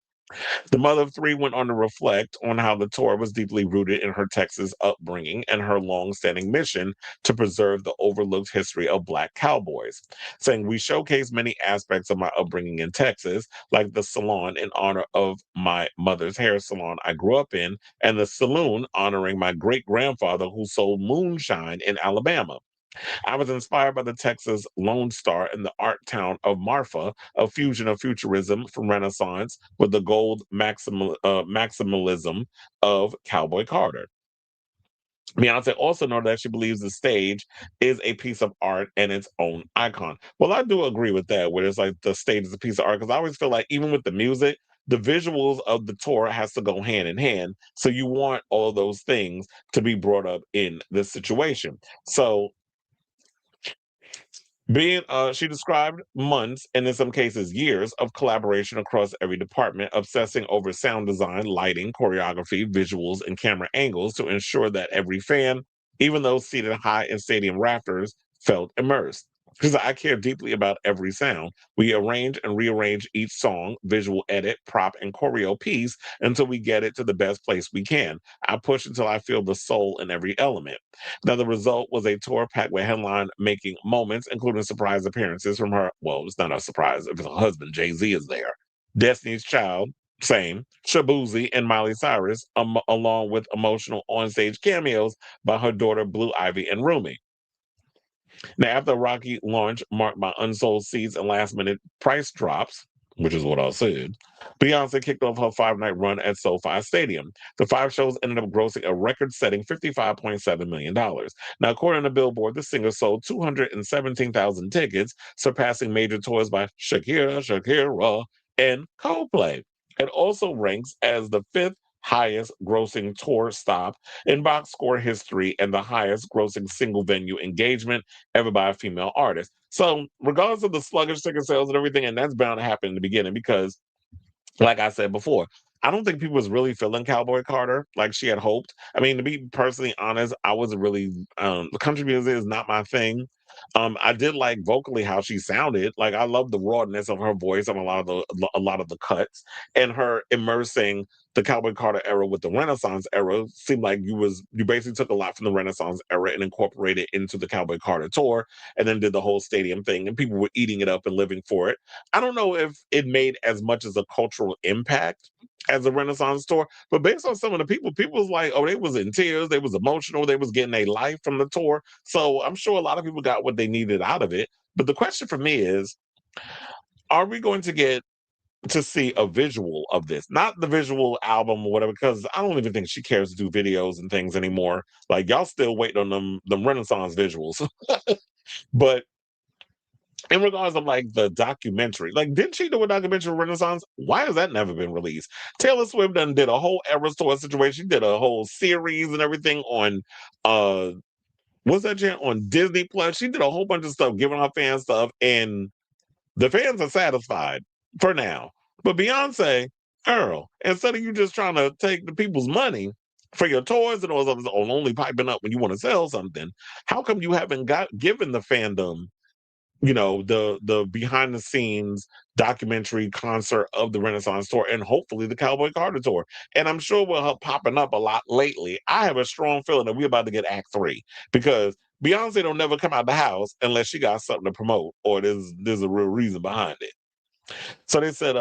The mother of three went on to reflect on how the tour was deeply rooted in her Texas upbringing and her long-standing mission to preserve the overlooked history of Black cowboys, saying, "We showcase many aspects of my upbringing in Texas, like the salon in honor of my mother's hair salon I grew up in, and the saloon honoring my great-grandfather who sold moonshine in Alabama. I was inspired by the Texas Lone Star and the art town of Marfa, a fusion of futurism from Renaissance with the gold maximalism of Cowboy Carter." Beyonce also noted that she believes the stage is a piece of art and its own icon. Well, I do agree with that, where it's like the stage is a piece of art, because I always feel like even with the music, the visuals of the tour has to go hand in hand. So you want all of those things to be brought up in this situation. So she described months, and in some cases years, of collaboration across every department, obsessing over sound design, lighting, choreography, visuals, and camera angles to ensure that every fan, even those seated high in stadium rafters, felt immersed. Because I care deeply about every sound. We arrange and rearrange each song, visual edit, prop, and choreo piece until we get it to the best place we can. I push until I feel the soul in every element. Now, the result was a tour packed with headline making moments, including surprise appearances from her. Well, it's not a surprise if her husband, Jay-Z, is there. Destiny's Child, same. Shabuzi and Miley Cyrus, along with emotional onstage cameos by her daughter, Blue Ivy and Rumi. Now, after a rocky launch marked by unsold seats and last minute price drops, which is what I said, Beyonce kicked off her 5-night run at SoFi Stadium. The 5 shows ended up grossing a record setting $55.7 million. Now, according to Billboard, the singer sold 217,000 tickets, surpassing major tours by Shakira, and Coldplay. It also ranks as the 5th highest grossing tour stop in box score history and the highest grossing single venue engagement ever by a female artist. So, regardless of the sluggish ticket sales and everything, and that's bound to happen in the beginning because, like I said before, I don't think people was really feeling Cowboy Carter like she had hoped. I mean, to be personally honest, I wasn't really the country music is not my thing. I did like vocally how she sounded. Like I love the rawness of her voice on a lot of the cuts, and her immersing the Cowboy Carter era with the Renaissance era seemed like you basically took a lot from the Renaissance era and incorporated it into the Cowboy Carter tour, and then did the whole stadium thing, and people were eating it up and living for it. I don't know if it made as much as a cultural impact as a Renaissance tour, but based on some of the people was like, oh, they was in tears, they was emotional, they was getting a life from the tour. So I'm sure a lot of people got what they needed out of it. But the question for me is, are we going to get to see a visual of this? Not the visual album or whatever, because I don't even think she cares to do videos and things anymore. Like y'all still waiting on them Renaissance visuals. But in regards of like the documentary, like didn't she do a documentary Renaissance? Why has that never been released? Taylor Swift done did a whole Eras Tour situation. She did a whole series and everything on what's that channel on Disney Plus? She did a whole bunch of stuff, giving her fans stuff, and the fans are satisfied for now. But Beyonce, Earl, instead of you just trying to take the people's money for your tours and all those others, or only piping up when you want to sell something, how come you haven't given the fandom, the behind the scenes documentary concert of the Renaissance tour and hopefully the Cowboy Carter tour? And I'm sure with her popping up a lot lately, I have a strong feeling that we're about to get Act 3, because Beyonce don't never come out the house unless she got something to promote or there's a real reason behind it. So they said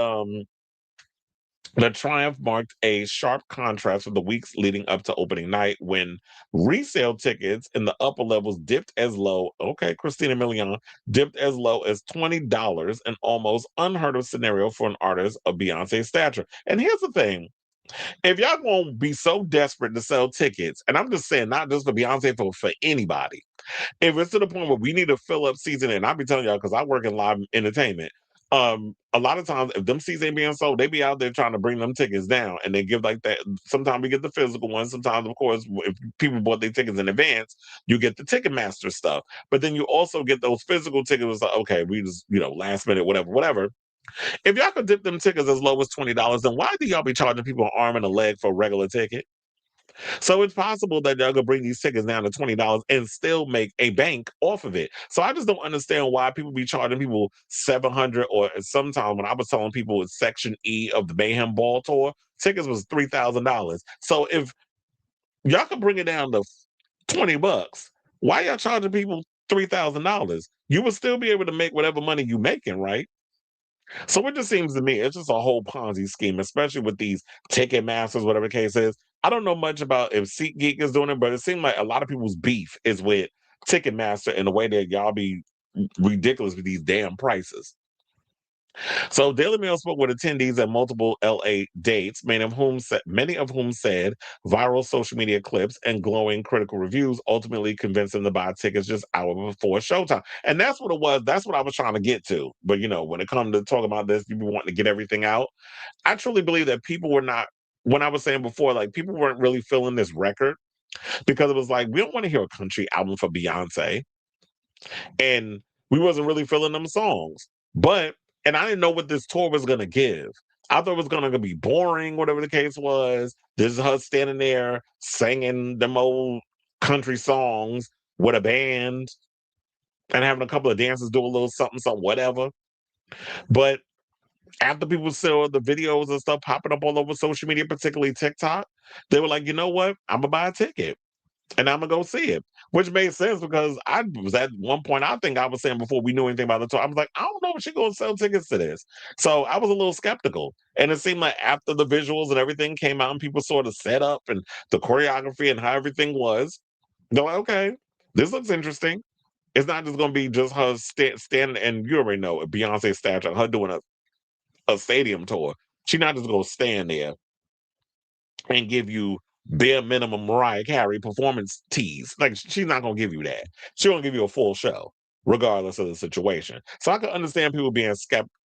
the triumph marked a sharp contrast with the weeks leading up to opening night, when resale tickets in the upper levels dipped as low, Christina Milian, dipped as low as $20, an almost unheard of scenario for an artist of Beyonce's stature. And here's the thing. If y'all gonna be so desperate to sell tickets, and I'm just saying, not just for Beyonce, for anybody, if it's to the point where we need to fill up season, and I'll be telling y'all because I work in live entertainment, a lot of times if them seats ain't being sold, they be out there trying to bring them tickets down, and they give like that. Sometimes we get the physical ones. Sometimes, of course, if people bought their tickets in advance, you get the Ticketmaster stuff. But then you also get those physical tickets. Like, okay, we just last minute, whatever. If y'all could dip them tickets as low as $20, then why do y'all be charging people an arm and a leg for a regular ticket? So it's possible that y'all could bring these tickets down to $20 and still make a bank off of it. So I just don't understand why people be charging people $700, or sometimes when I was telling people with Section E of the Mayhem Ball Tour, tickets was $3,000. So if y'all could bring it down to $20, why y'all charging people $3,000? You would still be able to make whatever money you making, right? So it just seems to me it's just a whole Ponzi scheme, especially with these ticket masters, whatever the case is. I don't know much about if SeatGeek is doing it, but it seems like a lot of people's beef is with Ticketmaster in the way that y'all be ridiculous with these damn prices. So Daily Mail spoke with attendees at multiple LA dates, many of whom said viral social media clips and glowing critical reviews ultimately convinced them to buy tickets just hours before showtime. And that's what it was. That's what I was trying to get to. But when it comes to talking about this, people wanting to get everything out. I truly believe that people were not, when I was saying before, like people weren't really feeling this record, because it was like, we don't want to hear a country album for Beyonce. And we wasn't really feeling them songs. And I didn't know what this tour was going to give. I thought it was going to be boring, whatever the case was. This is her standing there singing them old country songs with a band and having a couple of dancers do a little something, whatever. But after people saw the videos and stuff popping up all over social media, particularly TikTok, they were like, you know what? I'm going to buy a ticket. And I'm going to go see it, which made sense because I was at one point, I think I was saying before we knew anything about the tour, I was like, I don't know if she's going to sell tickets to this. So I was a little skeptical. And it seemed like after the visuals and everything came out and people saw the setup and the choreography and how everything was, they're like, okay, this looks interesting. It's not just going to be just her standing, and you already know Beyonce stature, her doing a stadium tour. She's not just going to stand there and give you bare minimum Mariah Carey performance tease. Like, she's not going to give you that. She's going to give you a full show, regardless of the situation. So I can understand people being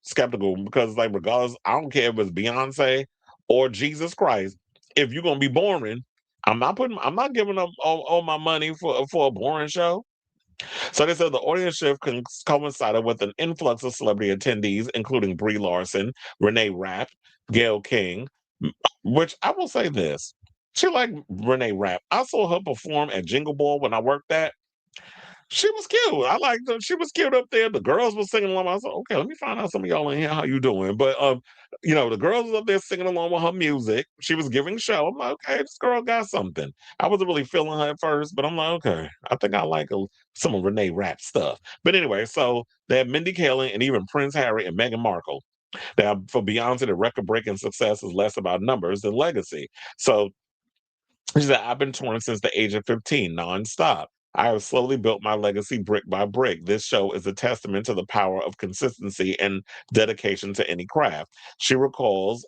skeptical because, like, regardless, I don't care if it's Beyonce or Jesus Christ. If you're going to be boring, I'm not giving up all my money for a boring show. So they said the audience shift coincided with an influx of celebrity attendees, including Brie Larson, Renee Rapp, Gayle King, which I will say this. She like Renee Rapp. I saw her perform at Jingle Ball when I worked at. She was cute. I liked her. She was cute up there. The girls were singing along. I was like, okay, let me find out some of y'all in here. How you doing? But the girls was up there singing along with her music. She was giving show. I'm like, okay, this girl got something. I wasn't really feeling her at first, but I'm like, okay, I think I like some of Renee Rapp stuff. But anyway, so they had Mindy Kaling and even Prince Harry and Meghan Markle. Now, for Beyonce, the record-breaking success is less about numbers than legacy. So she said, I've been touring since the age of 15, nonstop. I have slowly built my legacy brick by brick. This show is a testament to the power of consistency and dedication to any craft. She recalls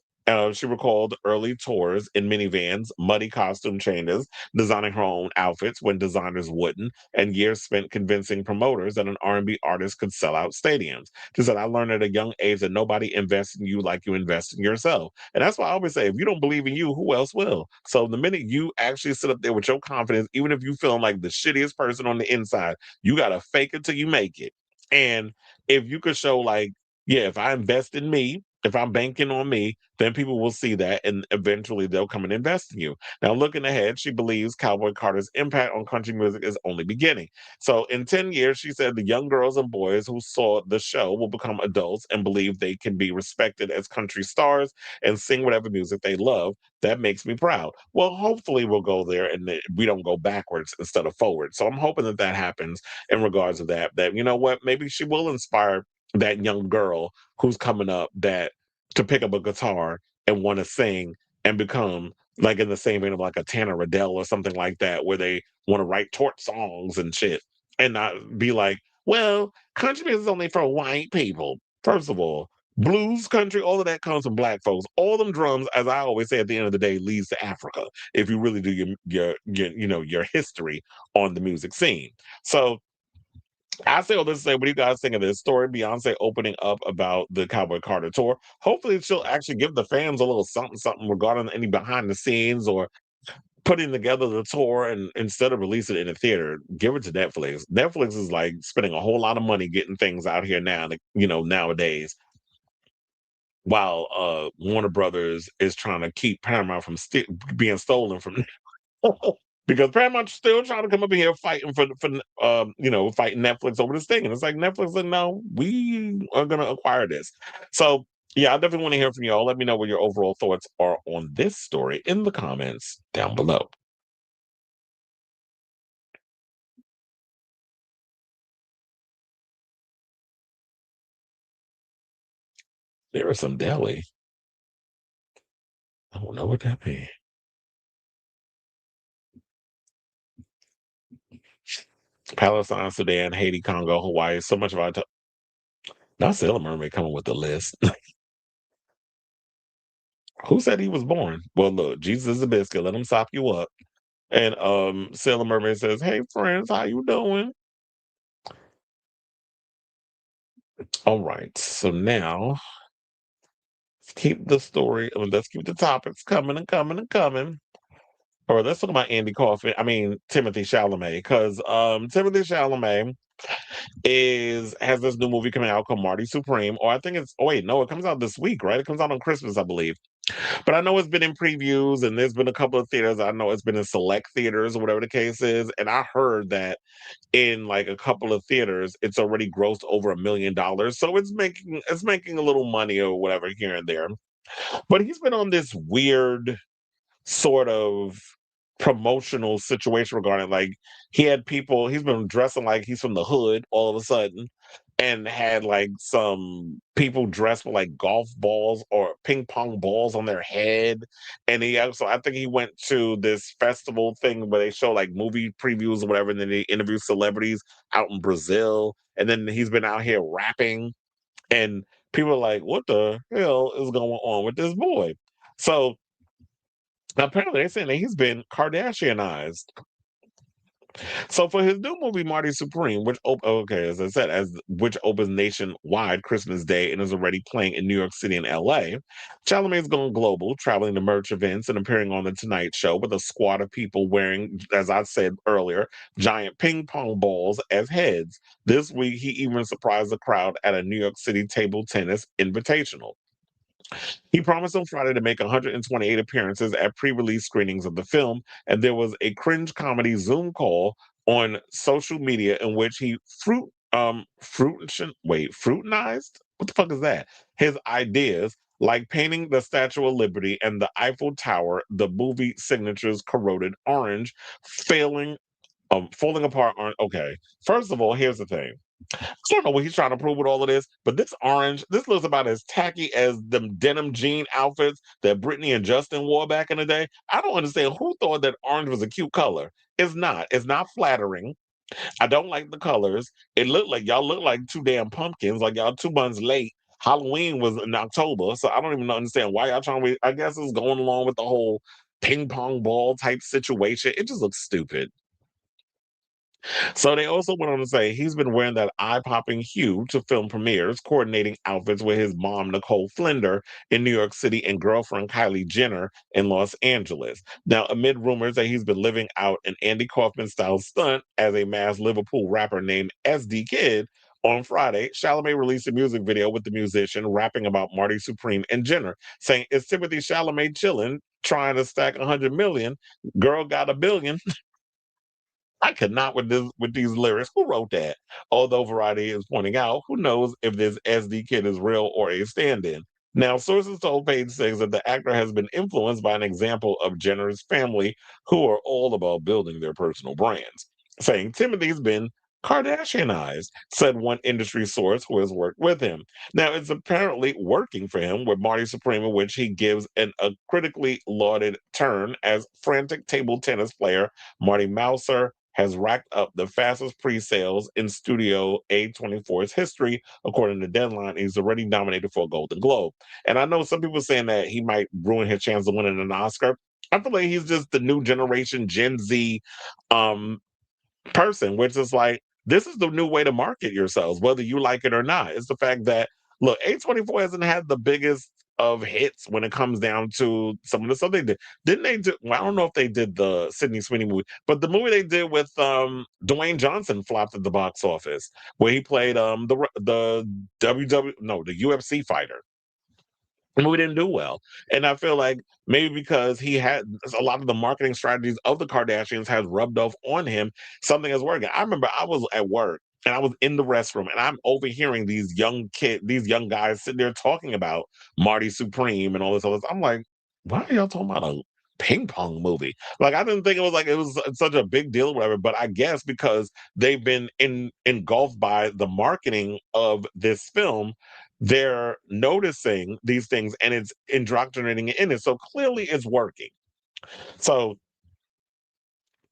She recalled early tours in minivans, muddy costume changes, designing her own outfits when designers wouldn't, and years spent convincing promoters that an R&B artist could sell out stadiums. She said, I learned at a young age that nobody invests in you like you invest in yourself. And that's why I always say, if you don't believe in you, who else will? So the minute you actually sit up there with your confidence, even if you feeling like the shittiest person on the inside, you got to fake it till you make it. And if you could show like, yeah, if I invest in me, if I'm banking on me, then people will see that and eventually they'll come and invest in you. Now, looking ahead, she believes Cowboy Carter's impact on country music is only beginning. So, in 10 years, she said the young girls and boys who saw the show will become adults and believe they can be respected as country stars and sing whatever music they love. That makes me proud. Well, hopefully, we'll go there and we don't go backwards instead of forward. So, I'm hoping that that happens in regards to that. That, you know what, maybe she will inspire that young girl who's coming up that to pick up a guitar and want to sing and become like in the same vein of like a Tanner Riddell or something like that, where they want to write tort songs and shit and not be like, well, country music is only for white people. First of all, blues, country, all of that comes from black folks. All them drums, as I always say at the end of the day, leads to Africa. If you really do your history on the music scene. So I say all this to say, what do you guys think of this story? Beyonce opening up about the Cowboy Carter tour. Hopefully, she'll actually give the fans a little something regarding any behind the scenes or putting together the tour. And instead of releasing it in a theater, give it to Netflix. Netflix is like spending a whole lot of money getting things out here now, nowadays. While Warner Brothers is trying to keep Paramount from being stolen from because Paramount's still trying to come up in here fighting for fighting Netflix over this thing, and it's like Netflix like, no, we are going to acquire this. So yeah, I definitely want to hear from y'all. Let me know what your overall thoughts are on this story in the comments down below. There is some deli. I don't know what that means. Palestine, Sudan, Haiti, Congo, Hawaii. So much of our not Sailor Mermaid coming with the list. Who said he was born? Well, look, Jesus is a biscuit. Let him sop you up. And Sailor Mermaid says, "Hey, friends, how you doing?" All right. So now let's keep the story. Let's keep the topics coming and coming and coming. Or let's talk about Andy Kaufman. I mean Timothee Chalamet, because Timothee Chalamet has this new movie coming out called Marty Supreme. Or I think it's it comes out this week, right? It comes out on Christmas, I believe. But I know it's been in previews and there's been a couple of theaters. I know it's been in select theaters or whatever the case is. And I heard that in like a couple of theaters, it's already grossed over $1 million. So it's making a little money or whatever here and there. But he's been on this weird sort of promotional situation regarding like he's been dressing like he's from the hood all of a sudden and had like some people dressed with like golf balls or ping pong balls on their head. And he also, I think he went to this festival thing where they show like movie previews or whatever, and then they interview celebrities out in Brazil. And then he's been out here rapping, and people are like, what the hell is going on with this boy? So apparently they're saying that he's been Kardashian-ized. So for his new movie, Marty Supreme, which as I said, which opens nationwide Christmas Day and is already playing in New York City and LA, Chalamet's going global, traveling to merch events and appearing on The Tonight Show with a squad of people wearing, as I said earlier, giant ping pong balls as heads. This week, he even surprised the crowd at a New York City table tennis invitational. He promised on Friday to make 128 appearances at pre-release screenings of the film, and there was a cringe comedy Zoom call on social media in which he fruitinized? What the fuck is that? His ideas, like painting the Statue of Liberty and the Eiffel Tower, the movie signatures corroded orange, falling apart. Okay, first of all, here's the thing. I don't know what he's trying to prove with all of this, but this orange, this looks about as tacky as them denim jean outfits that Britney and Justin wore back in the day. I don't understand who thought that orange was a cute color. It's not. It's not flattering. I don't like the colors. Y'all look like two damn pumpkins, like y'all 2 months late. Halloween was in October, so I don't even understand why y'all trying to. I guess it's going along with the whole ping pong ball type situation. It just looks stupid. So they also went on to say he's been wearing that eye-popping hue to film premieres, coordinating outfits with his mom, Nicole Flender, in New York City and girlfriend Kylie Jenner in Los Angeles. Now, amid rumors that he's been living out an Andy Kaufman-style stunt as a masked Liverpool rapper named SD Kid, on Friday, Chalamet released a music video with the musician rapping about Marty Supreme and Jenner, saying, "Is Timothee Chalamet chilling, trying to stack 100 million? Girl got a billion." I could not with these lyrics. Who wrote that? Although Variety is pointing out, who knows if this SD kid is real or a stand-in. Now, sources told Page Six that the actor has been influenced by an example of Jenner's family, who are all about building their personal brands, saying Timothy's been Kardashian-ized, said one industry source who has worked with him. Now, it's apparently working for him with Marty Supreme, in which he gives a critically lauded turn as frantic table tennis player Marty Mouser has racked up the fastest pre-sales in Studio A24's history, according to Deadline. He's already nominated for a Golden Globe. And I know some people saying that he might ruin his chance of winning an Oscar. I feel like he's just the new generation Gen Z um, person, which is like, this is the new way to market yourselves, whether you like it or not. It's the fact that, look, A24 hasn't had the biggest of hits when it comes down to some of the stuff they did. Didn't they do, well, I don't know if they did the Sydney Sweeney movie, but the movie they did with Dwayne Johnson flopped at the box office, where he played the the UFC fighter. The movie didn't do well. And I feel like maybe because he had a lot of the marketing strategies of the Kardashians has rubbed off on him, something is working. I remember I was at work and I was in the restroom and I'm overhearing these these young guys sitting there talking about Marty Supreme and all this other stuff. I'm like, why are y'all talking about a ping pong movie? Like, I didn't think it was such a big deal or whatever, but I guess because they've been engulfed by the marketing of this film, they're noticing these things and it's indoctrinating it in it. So clearly it's working. So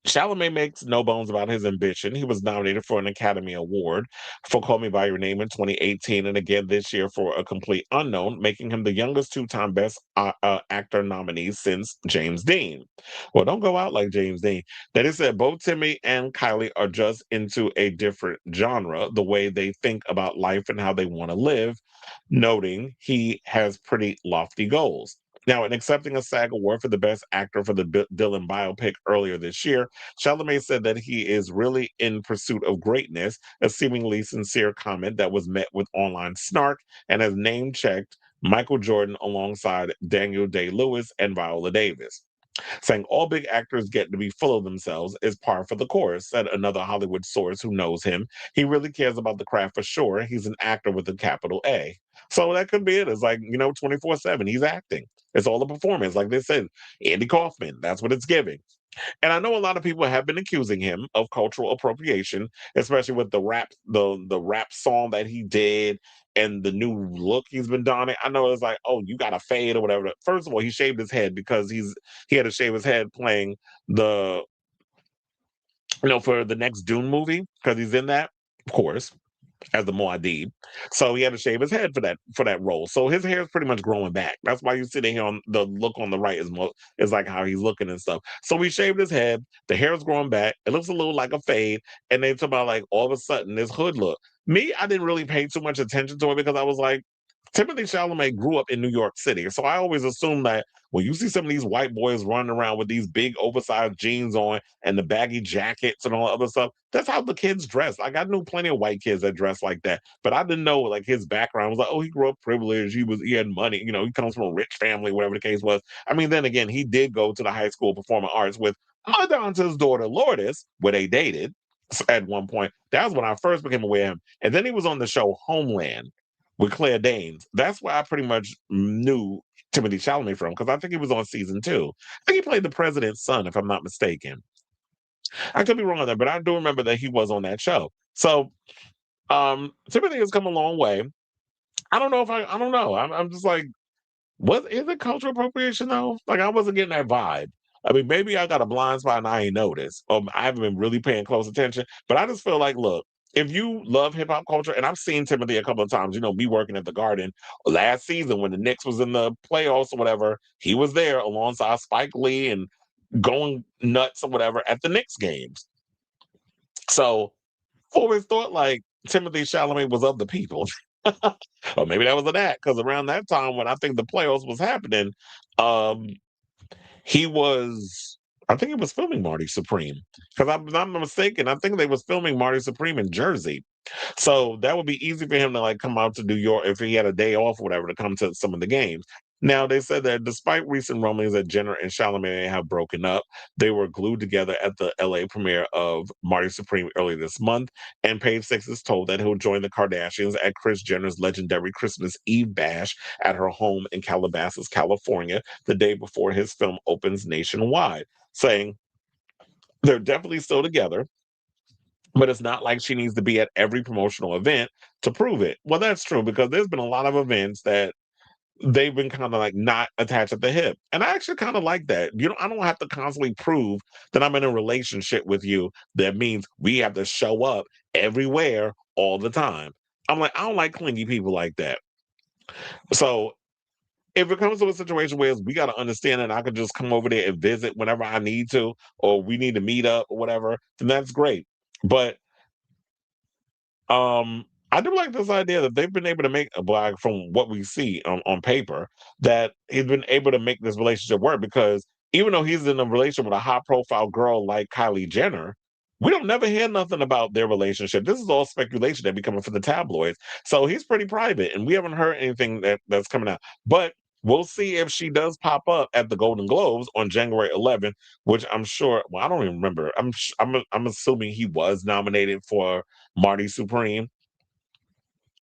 Chalamet makes no bones about his ambition. He was nominated for an Academy Award for Call Me By Your Name in 2018 and again this year for A Complete Unknown, making him the youngest two-time Best Actor nominee since James Dean. Well, don't go out like James Dean. That is said, both Timmy and Kylie are just into a different genre, the way they think about life and how they want to live, noting he has pretty lofty goals. Now, in accepting a SAG award for the Best Actor for the Dylan biopic earlier this year, Chalamet said that he is really in pursuit of greatness, a seemingly sincere comment that was met with online snark and has name-checked Michael Jordan alongside Daniel Day-Lewis and Viola Davis. Saying all big actors get to be full of themselves is par for the course, said another Hollywood source who knows him. He really cares about the craft for sure. He's an actor with a capital A. So that could be it. It's like, 24/7. He's acting. It's all a performance. Like they said, Andy Kaufman, that's what it's giving. And I know a lot of people have been accusing him of cultural appropriation, especially with the rap song that he did and the new look he's been donning. I know it's like, oh, you got a fade or whatever. First of all, he shaved his head because he had to shave his head playing the for the next Dune movie because he's in that, of course, as the Muad'Dib. So he had to shave his head for that role. So his hair is pretty much growing back. That's why you sitting here on the look on the right is like how he's looking and stuff. So he shaved his head, the hair is growing back, it looks a little like a fade, and they talk about like all of a sudden this hood look. Me, I didn't really pay too much attention to it because I was like, Timothée Chalamet grew up in New York City. So I always assume that when you see some of these white boys running around with these big oversized jeans on and the baggy jackets and all that other stuff, that's how the kids dress. Like, I knew plenty of white kids that dress like that, but I didn't know like his background. I was like, oh, he grew up privileged. He had money. He comes from a rich family, whatever the case was. I mean, then again, he did go to the high school of performing arts with Madonna's daughter, Lourdes, where they dated at one point. That was when I first became aware of him. And then he was on the show Homeland with Claire Danes. That's where I pretty much knew Timothée Chalamet from, because I think he was on season 2. I think he played the president's son, if I'm not mistaken. I could be wrong on that, but I do remember that he was on that show. So Timothée has come a long way. I don't know if I don't know. I'm just like, what is it cultural appropriation though? Like, I wasn't getting that vibe. I mean, maybe I got a blind spot and I ain't noticed. I haven't been really paying close attention, but I just feel like, look, if you love hip hop culture, and I've seen Timothy a couple of times, me working at the Garden last season when the Knicks was in the playoffs or whatever, he was there alongside Spike Lee and going nuts or whatever at the Knicks games. So I always thought like Timothee Chalamet was of the people. Or maybe that was an act, because around that time when I think the playoffs was happening, um, he was, I think he was filming Marty Supreme. Because I'm not mistaken, I think they was filming Marty Supreme in Jersey. So that would be easy for him to like come out to New York if he had a day off or whatever to come to some of the games. Now they said that despite recent rumblings that Jenner and Chalamet have broken up, they were glued together at the LA premiere of Marty Supreme earlier this month. And Page Six is told that he'll join the Kardashians at Kris Jenner's legendary Christmas Eve bash at her home in Calabasas, California, the day before his film opens nationwide, saying they're definitely still together, but it's not like she needs to be at every promotional event to prove it. Well, that's true, because there's been a lot of events that they've been kind of like not attached at the hip. And I actually kind of like that. I don't have to constantly prove that I'm in a relationship with you. That means we have to show up everywhere all the time. I'm like, I don't like clingy people like that. So if it comes to a situation where we got to understand and I could just come over there and visit whenever I need to, or we need to meet up or whatever, then that's great. But I do like this idea that they've been able to make a black, from what we see on paper, that he's been able to make this relationship work, because even though he's in a relationship with a high profile girl like Kylie Jenner, we don't never hear nothing about their relationship. This is all speculation that be coming from the tabloids. So he's pretty private and we haven't heard anything that's coming out. But we'll see if she does pop up at the Golden Globes on January 11th, which I'm sure, well, I don't even remember. I'm assuming he was nominated for Marty Supreme.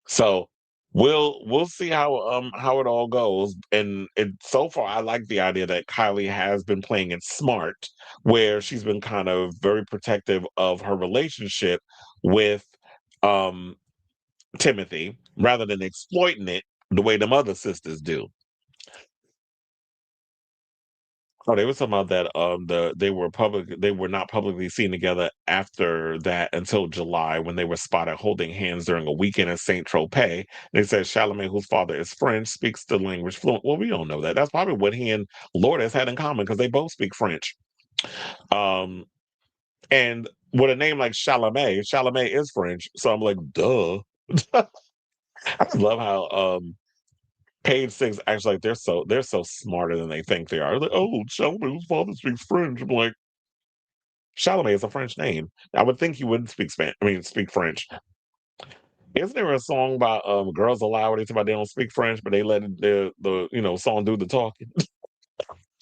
So we'll see how it all goes. And so far I like the idea that Kylie has been playing it smart, where she's been kind of very protective of her relationship with um Timothy, rather than exploiting it the way them other sisters do. Oh, they were talking about that they were not publicly seen together after that until July, when they were spotted holding hands during a weekend in Saint Tropez. They said Chalamet, whose father is French, speaks the language fluent. Well, we don't know that. That's probably what he and Lourdes had in common, because they both speak French. Um, and with a name like Chalamet is French, so I'm like, duh. I just love how Page Six actually, like, they're so smarter than they think they are. Like, oh, Chalamet's father speaks French. I'm like, Chalamet is a French name. I would think he wouldn't speak Spanish. I mean, speak French. Isn't there a song about girls aloud where they talk about they don't speak French, but they let the song do the talking?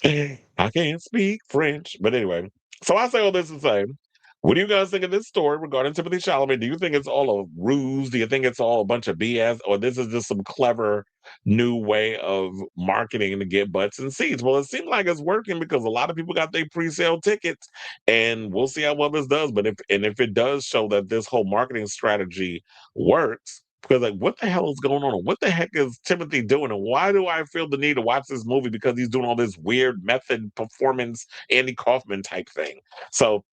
I can't speak French, but anyway. So I say all this to say, what do you guys think of this story regarding Timothy Chalamet? Do you think it's all a ruse? Do you think it's all a bunch of BS, or this is just some clever new way of marketing to get butts and seats? Well, it seems like it's working, because a lot of people got their pre-sale tickets, and we'll see how well this does. But if it does show that this whole marketing strategy works, because like, what the hell is going on? What the heck is Timothy doing? And why do I feel the need to watch this movie? Because he's doing all this weird method performance, Andy Kaufman type thing. So,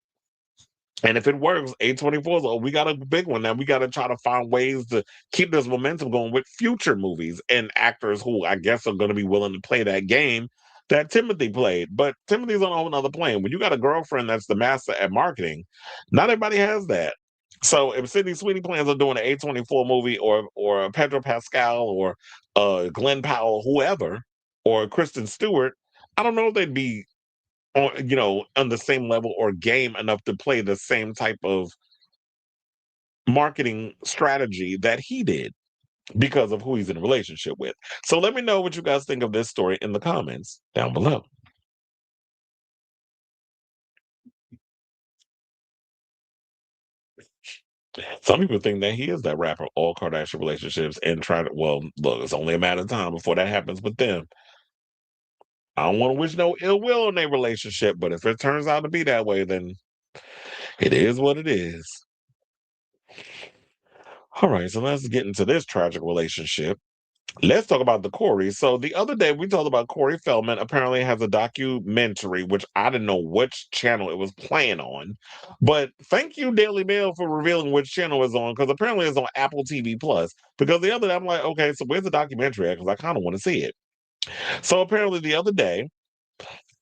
and if it works, A24 is, oh, we got a big one. Now we got to try to find ways to keep this momentum going with future movies and actors who I guess are going to be willing to play that game that Timothy played. But Timothy's on a whole nother plane. When you got a girlfriend that's the master at marketing, not everybody has that. So if Sydney Sweeney plans on doing an A24 movie, or Pedro Pascal, or Glenn Powell, whoever, or Kristen Stewart, I don't know if they'd be on the same level or game enough to play the same type of marketing strategy that he did, because of who he's in a relationship with. So let me know what you guys think of this story in the comments down below. Some people think that he is that rapper, all Kardashian relationships, and try to, well, look, it's only a matter of time before that happens with them. I don't want to wish no ill will in their relationship, but if it turns out to be that way, then it is what it is. All right, so let's get into this tragic relationship. Let's talk about the Corey. So the other day we talked about Corey Feldman apparently has a documentary, which I didn't know which channel it was playing on. But thank you, Daily Mail, for revealing which channel it's on, because apparently it's on Apple TV Plus. Because the other day I'm like, okay, so where's the documentary at? Because I kind of want to see it. So apparently the other day,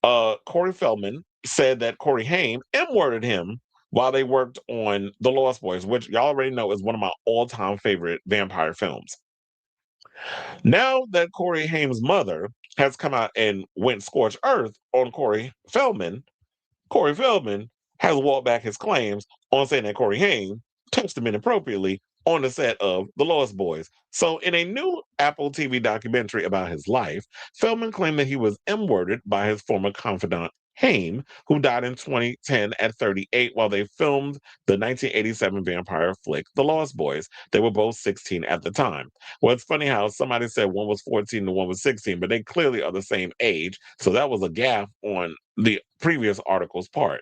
Corey Feldman said that Corey Haim M-worded him while they worked on The Lost Boys, which y'all already know is one of my all-time favorite vampire films. Now that Corey Haim's mother has come out and went scorched earth on Corey Feldman has walked back his claims on saying that Corey Haim touched him inappropriately on the set of The Lost Boys. So in a new Apple TV documentary about his life, Feldman claimed that he was M-worded by his former confidant, Haim, who died in 2010 at 38 while they filmed the 1987 vampire flick, The Lost Boys. They were both 16 at the time. Well, it's funny how somebody said one was 14 and one was 16, but they clearly are the same age. So that was a gaffe on the previous article's part.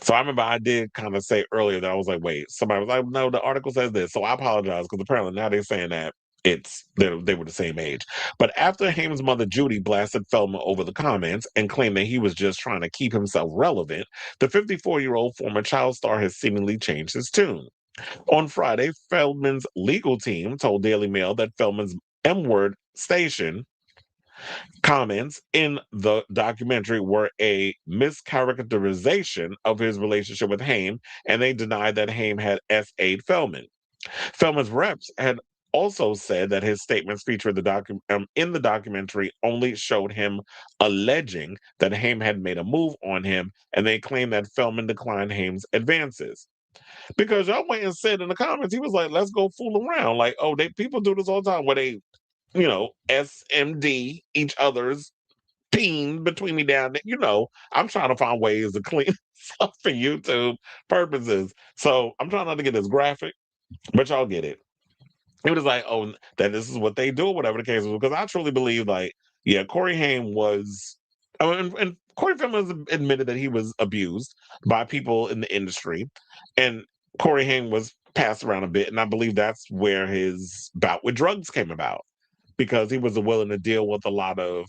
So I remember I did kind of say earlier that I was like, wait, somebody was like, no, the article says this. So I apologize because apparently now they're saying that they were the same age. But after Haim's mother Judy blasted Feldman over the comments and claimed that he was just trying to keep himself relevant, the 54-year-old former child star has seemingly changed his tune. On Friday, Feldman's legal team told Daily Mail that Feldman's M-word station comments in the documentary were a mischaracterization of his relationship with Haim, and they denied that Haim had SA'd Feldman. Feldman's reps had also said that his statements featured in the documentary only showed him alleging that Haim had made a move on him, and they claimed that Feldman declined Haim's advances. Because y'all went and said in the comments, he was like, let's go fool around. Like, oh, people do this all the time where they SMD each other's peen between me down there. I'm trying to find ways to clean stuff for YouTube purposes. So I'm trying not to get this graphic, but y'all get it. It was like, oh, that this is what they do, or whatever the case was. Because I truly believe, like, yeah, Corey Haim was, and Corey Feldman admitted that he was abused by people in the industry. And Corey Haim was passed around a bit. And I believe that's where his bout with drugs came about, because he was willing to deal with a lot of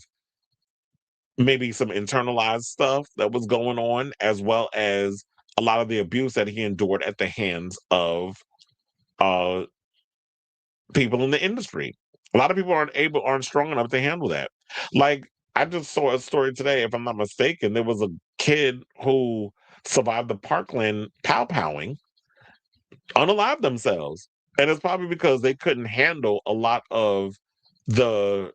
maybe some internalized stuff that was going on, as well as a lot of the abuse that he endured at the hands of people in the industry. A lot of people aren't strong enough to handle that. Like, I just saw a story today, if I'm not mistaken, there was a kid who survived the Parkland pow-powing, unalived themselves. And it's probably because they couldn't handle a lot of the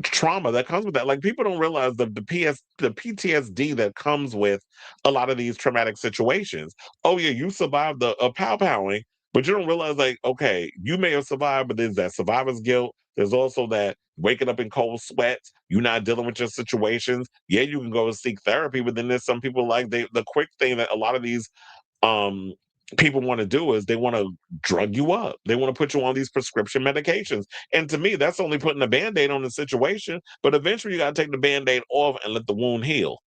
trauma that comes with that. Like, people don't realize the PTSD that comes with a lot of these traumatic situations. Oh yeah, you survived a pow-powing, but you don't realize, like, okay, you may have survived, but there's that survivor's guilt. There's also that waking up in cold sweats. You're not dealing with your situations. Yeah, you can go and seek therapy, but then there's some people, like, the quick thing that a lot of these people want to do is they want to drug you up. They want to put you on these prescription medications. And to me, that's only putting a Band-Aid on the situation. But eventually you got to take the Band-Aid off and let the wound heal.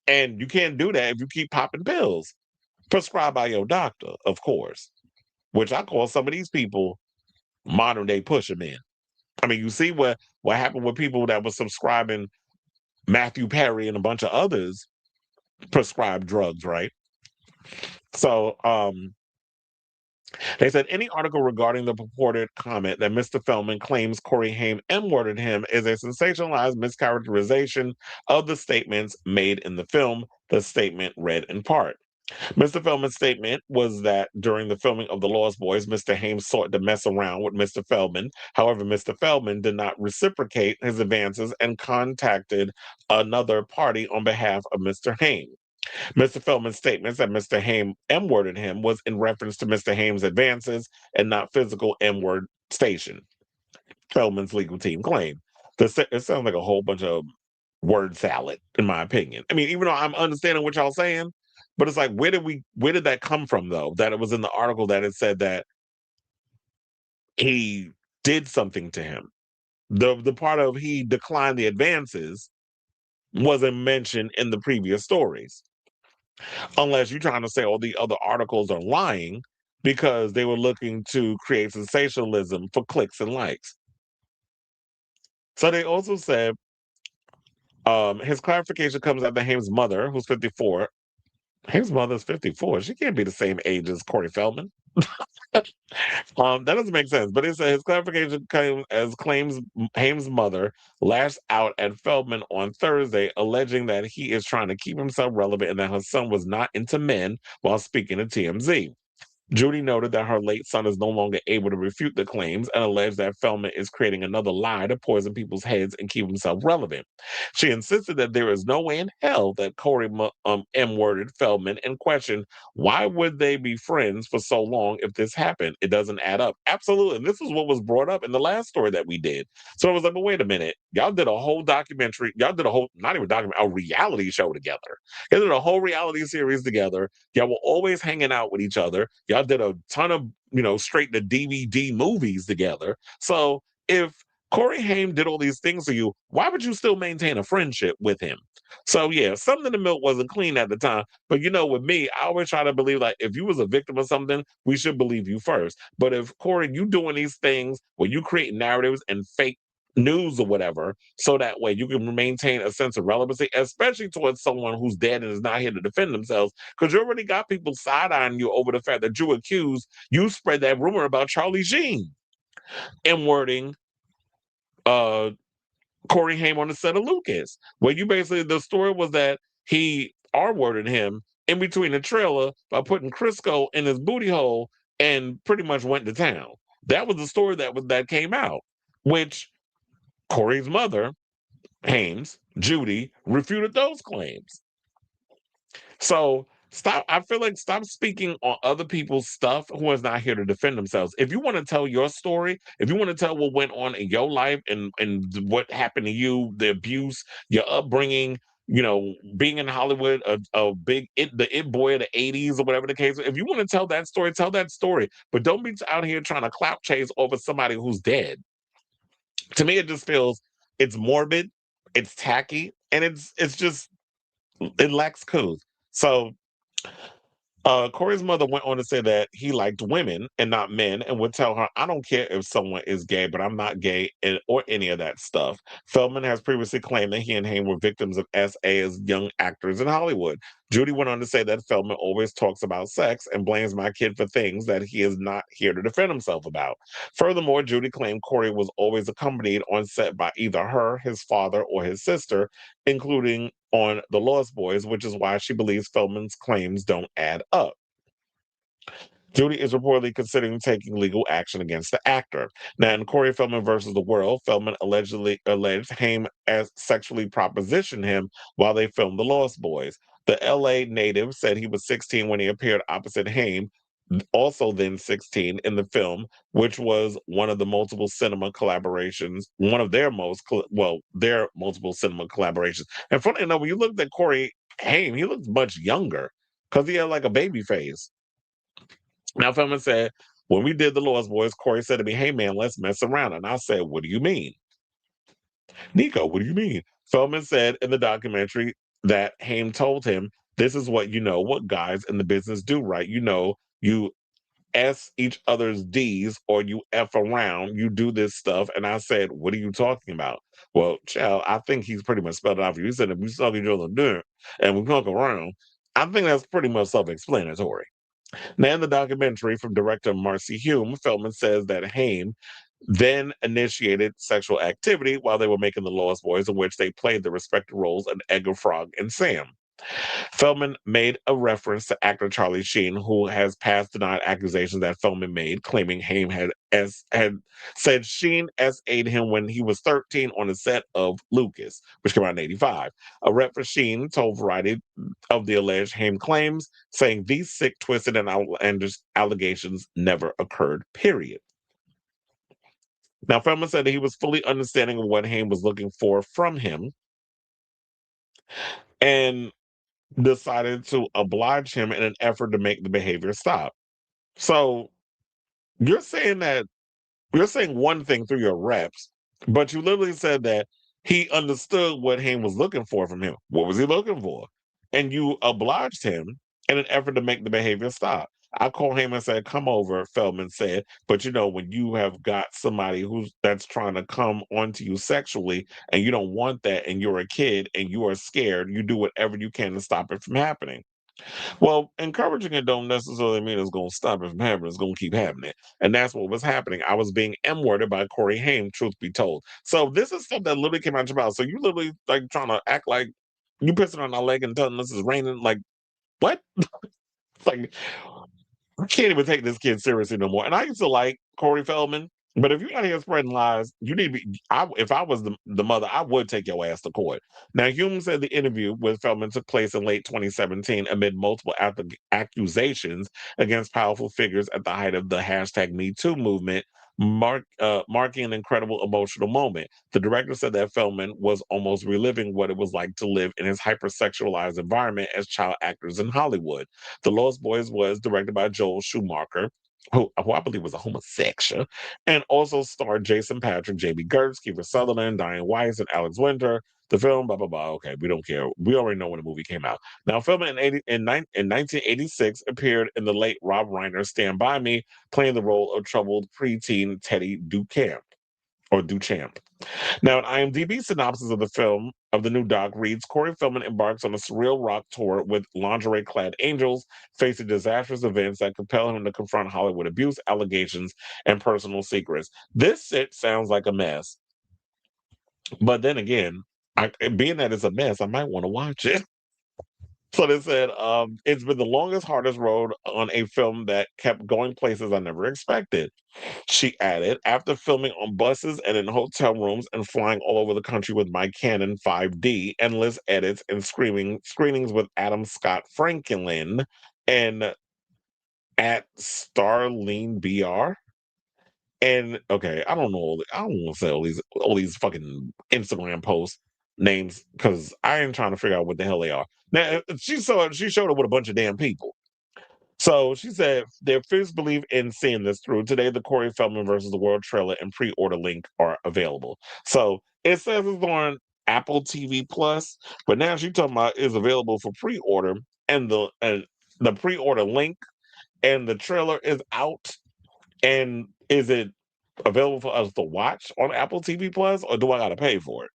And you can't do that if you keep popping pills prescribed by your doctor, of course, which I call some of these people modern day pusher men. I mean, you see what happened with people that were subscribing Matthew Perry and a bunch of others prescribed drugs, right? So, they said any article regarding the purported comment that Mr. Feldman claims Corey Haim M-worded him is a sensationalized mischaracterization of the statements made in the film. The statement read in part. Mr. Feldman's statement was that during the filming of The Lost Boys, Mr. Haim sought to mess around with Mr. Feldman. However, Mr. Feldman did not reciprocate his advances and contacted another party on behalf of Mr. Haim. Mr. Feldman's statements that Mr. Haim M-worded him was in reference to Mr. Haim's advances and not physical M-word station, Feldman's legal team claimed. It sounds like a whole bunch of word salad, in my opinion. I mean, even though I'm understanding what y'all saying, but it's like, where did that come from, though? That it was in the article that it said that he did something to him. The part of he declined the advances wasn't mentioned in the previous stories. Unless you're trying to say all the other articles are lying, because they were looking to create sensationalism for clicks and likes. So they also said his clarification comes after Haim's mother, who's 54. Haim's mother's 54. She can't be the same age as Corey Feldman. That doesn't make sense. But it says his clarification came as claims Haim's mother lashed out at Feldman on Thursday, alleging that he is trying to keep himself relevant and that her son was not into men while speaking to TMZ. Judy noted that her late son is no longer able to refute the claims and alleged that Feldman is creating another lie to poison people's heads and keep himself relevant. She insisted that there is no way in hell that Corey M-worded Feldman and questioned why would they be friends for so long if this happened? It doesn't add up. Absolutely. And this is what was brought up in the last story that we did. So I was like, but wait a minute. Y'all did a whole documentary. Y'all did a whole, not even documentary, a reality show together. Y'all did a whole reality series together. Y'all were always hanging out with each other. Y'all did a ton of, straight to DVD movies together. So if Corey Haim did all these things to you, why would you still maintain a friendship with him? So yeah, something in the milk wasn't clean at the time. But with me, I always try to believe like if you was a victim of something, we should believe you first. But if Corey, you doing these things where you create narratives and fake news or whatever, so that way you can maintain a sense of relevancy, especially towards someone who's dead and is not here to defend themselves, because you already got people side-eyeing you over the fact that you spread that rumor about Charlie Sheen and wording Corey Haim on the set of Lucas, where the story was that he R-worded him in between the trailer by putting Crisco in his booty hole and pretty much went to town. That was the story that came out, which Corey's mother, Haim's, Judy, refuted those claims. So stop speaking on other people's stuff who is not here to defend themselves. If you want to tell your story, if you want to tell what went on in your life and what happened to you, the abuse, your upbringing, being in Hollywood, the it boy of the 80s or whatever the case. If you want to tell that story, tell that story. But don't be out here trying to clout chase over somebody who's dead. To me, it just feels it's morbid, it's tacky, and it lacks couth. So Corey's mother went on to say that he liked women and not men and would tell her, I don't care if someone is gay, but I'm not gay or any of that stuff. Feldman has previously claimed that he and Haim were victims of SA as young actors in Hollywood. Judy went on to say that Feldman always talks about sex and blames my kid for things that he is not here to defend himself about. Furthermore, Judy claimed Corey was always accompanied on set by either her, his father, or his sister, including on The Lost Boys, which is why she believes Feldman's claims don't add up. Judy is reportedly considering taking legal action against the actor. Now, in Corey Feldman versus the World, Feldman alleged Haim as sexually propositioned him while they filmed The Lost Boys. The LA native said he was 16 when he appeared opposite Haim, also then 16 in the film, which was one of their multiple cinema collaborations. And funny enough, when you looked at Corey Haim, he looked much younger because he had like a baby face. Now, Feldman said, when we did The Lost Boys, Corey said to me, hey man, let's mess around. And I said, what do you mean? Nico, what do you mean? Feldman said in the documentary that Haim told him, this is what what guys in the business do, right? You S each other's D's or you F around, you do this stuff. And I said, what are you talking about? Well, child, I think he's pretty much spelled it out for you. He said, if we suck each other dick and we fuck around, I think that's pretty much self-explanatory. Now, in the documentary from director Marcy Hume, Feldman says that Haim then initiated sexual activity while they were making The Lost Boys, in which they played the respective roles of Edgar, Frog, and Sam. Feldman made a reference to actor Charlie Sheen, who has past denied accusations that Feldman made, claiming Haim had said Sheen S.A.'d him when he was 13 on the set of Lucas, which came out in 1985. A rep for Sheen told Variety of the alleged Haim claims, saying these sick, twisted, and outlandish allegations never occurred, period. Now, Feldman said that he was fully understanding of what Haim was looking for from him and decided to oblige him in an effort to make the behavior stop. So you're saying one thing through your reps, but you literally said that he understood what Haim was looking for from him. What was he looking for? And you obliged him in an effort to make the behavior stop. I called him and said, "Come over," Feldman said. "But you know, when you have got somebody that's trying to come onto you sexually and you don't want that and you're a kid and you are scared, you do whatever you can to stop it from happening." Well, encouraging it don't necessarily mean it's going to stop it from happening. It's going to keep happening. And that's what was happening. I was being M-worded by Corey Haim, truth be told. So this is stuff that literally came out your mouth. So you literally like trying to act like you pissing on our leg and telling us it's raining. Like, what? Like, I can't even take this kid seriously no more. And I used to like Corey Feldman, but if you're out here spreading lies, you need to be. If I was the mother, I would take your ass to court. Now, Hume said the interview with Feldman took place in late 2017 amid multiple accusations against powerful figures at the height of the hashtag Me Too movement, marking an incredible emotional moment. The director said that Feldman was almost reliving what it was like to live in his hypersexualized environment as child actors in Hollywood. The Lost Boys was directed by Joel Schumacher, who I believe was a homosexual, and also starred Jason Patrick, Jamie Gertz, Kiefer Sutherland, Diane Weiss, and Alex Winter. The film, blah, blah, blah. Okay, we don't care. We already know when the movie came out. Now, Feldman in 1986 appeared in the late Rob Reiner Stand By Me, playing the role of troubled preteen Teddy Duchamp. Now, an IMDb synopsis of the film, of the new doc, reads Corey Feldman embarks on a surreal rock tour with lingerie clad angels, facing disastrous events that compel him to confront Hollywood abuse, allegations, and personal secrets. This shit sounds like a mess. But then again, being that it's a mess, I might want to watch it. So they said, it's been the longest, hardest road on a film that kept going places I never expected. She added, after filming on buses and in hotel rooms and flying all over the country with my Canon 5D, endless edits and screenings with Adam Scott Franklin and at Starlene BR. And okay, I don't know. I don't want to say all these fucking Instagram posts names because I ain't trying to figure out what the hell they are. Now she showed up with a bunch of damn people. So she said their fierce belief in seeing this through. Today, the Corey Feldman versus the World trailer and pre-order link are available. So it says it's on Apple TV Plus, but now she's talking about is available for pre-order, and the pre-order link and the trailer is out. And is it available for us to watch on Apple TV Plus, or do I got to pay for it?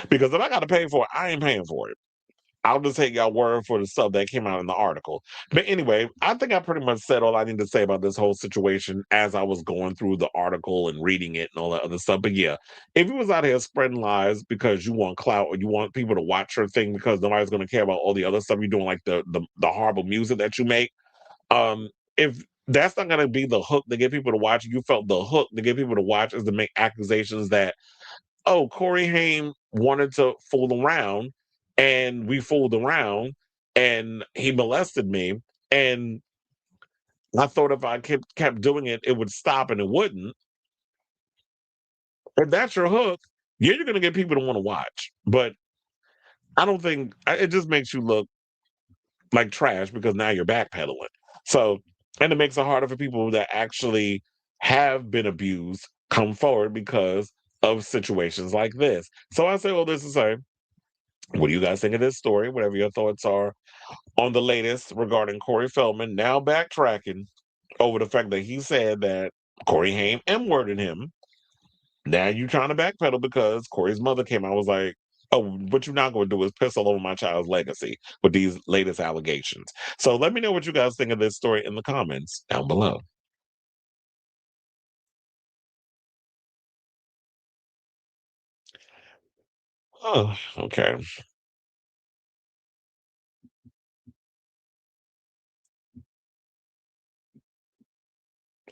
Because if I got to pay for it, I ain't paying for it. I'll just take y'all word for the stuff that came out in the article. But anyway, I think I pretty much said all I need to say about this whole situation as I was going through the article and reading it and all that other stuff. But yeah, if you was out here spreading lies because you want clout or you want people to watch your thing because nobody's going to care about all the other stuff you're doing, like the horrible music that you make, if that's not going to be the hook to get people to watch, you felt the hook to get people to watch is to make accusations that, oh, Corey Haim wanted to fool around and we fooled around and he molested me. And I thought if I kept doing it, it would stop, and it wouldn't. If that's your hook, yeah, you're going to get people to want to watch. But I don't think it just makes you look like trash because now you're backpedaling. So, and it makes it harder for people that actually have been abused come forward because of situations like this. So I say all this to say, what do you guys think of this story? Whatever your thoughts are on the latest regarding Corey Feldman, now backtracking over the fact that he said that Corey Haim M-worded him. Now you trying to backpedal because Corey's mother came out and was like, oh, what you're not going to do is piss all over my child's legacy with these latest allegations. So let me know what you guys think of this story in the comments down below. Oh, okay.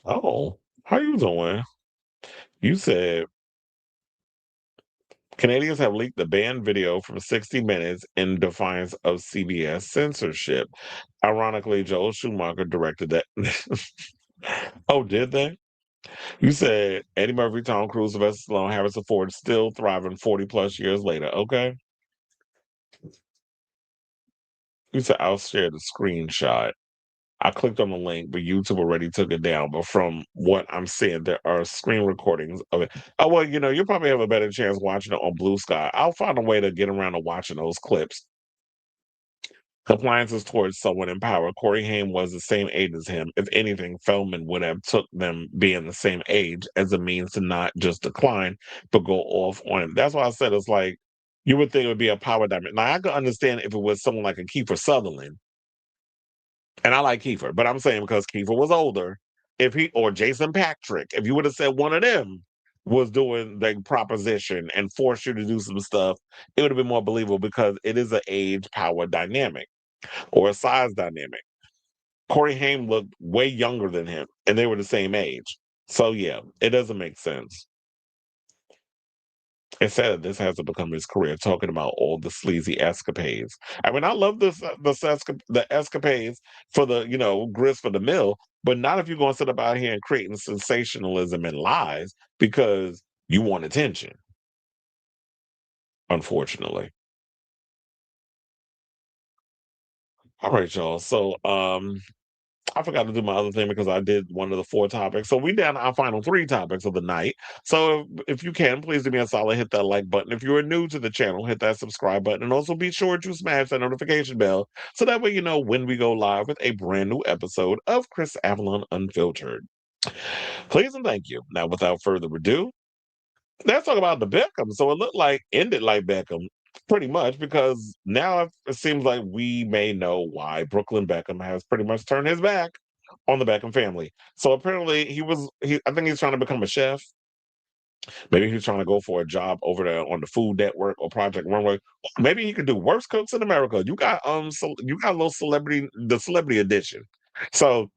Oh, how you doing? You said Canadians have leaked the banned video from 60 Minutes in defiance of CBS censorship. Ironically, Joel Schumacher directed that. Oh, did they? You said Eddie Murphy, Tom Cruise, Sylvester Stallone, Harrison Ford still thriving 40 plus years later. Okay. You said I'll share the screenshot. I clicked on the link, but YouTube already took it down. But from what I'm seeing, there are screen recordings of it. Oh, well, you probably have a better chance watching it on Blue Sky. I'll find a way to get around to watching those clips. Appliances towards someone in power. Corey Haim was the same age as him. If anything, Feldman would have took them being the same age as a means to not just decline, but go off on him. That's why I said it's like you would think it would be a power dynamic. Now I could understand if it was someone like a Kiefer Sutherland, and I like Kiefer, but I'm saying because Kiefer was older, if he or Jason Patrick, if you would have said one of them was doing the proposition and forced you to do some stuff, it would have been more believable because it is an age power dynamic or a size dynamic. Corey Haim looked way younger than him, and they were the same age. So yeah, it doesn't make sense. It's sad that this has to become his career, talking about all the sleazy escapades. I mean, I love the escapades for the grist for the mill, but not if you're going to sit up out here and creating sensationalism and lies because you want attention. Unfortunately. All right, y'all. So I forgot to do my other thing because I did one of the 4 topics. So we down to our final 3 topics of the night. So if you can, please do me a solid, hit that like button. If you are new to the channel, hit that subscribe button. And also be sure to smash that notification bell so that way you know when we go live with a brand new episode of Chris Avalon Unfiltered. Please and thank you. Now, without further ado, let's talk about the Beckham. So it looked like ended like Beckham, pretty much, because now it seems like we may know why Brooklyn Beckham has pretty much turned his back on the Beckham family. So apparently I think he's trying to become a chef. Maybe he's trying to go for a job over there on the Food Network or Project Runway. Maybe he could do Worst Cooks in America. You got you got a little celebrity edition. So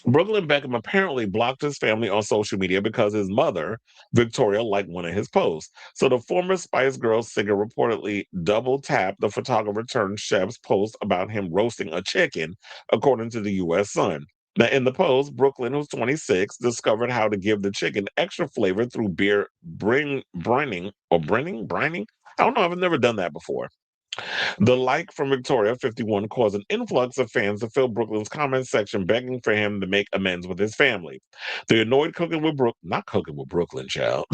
Brooklyn Beckham apparently blocked his family on social media because his mother, Victoria, liked one of his posts. So the former Spice Girls singer reportedly double tapped the photographer turned chef's post about him roasting a chicken, according to the U.S. Sun. Now, in the post, Brooklyn, who's 26, discovered how to give the chicken extra flavor through beer brining. I don't know. I've never done that before. The like from Victoria, 51, caused an influx of fans to fill Brooklyn's comment section, begging for him to make amends with his family. The annoyed not cooking with Brooklyn, child.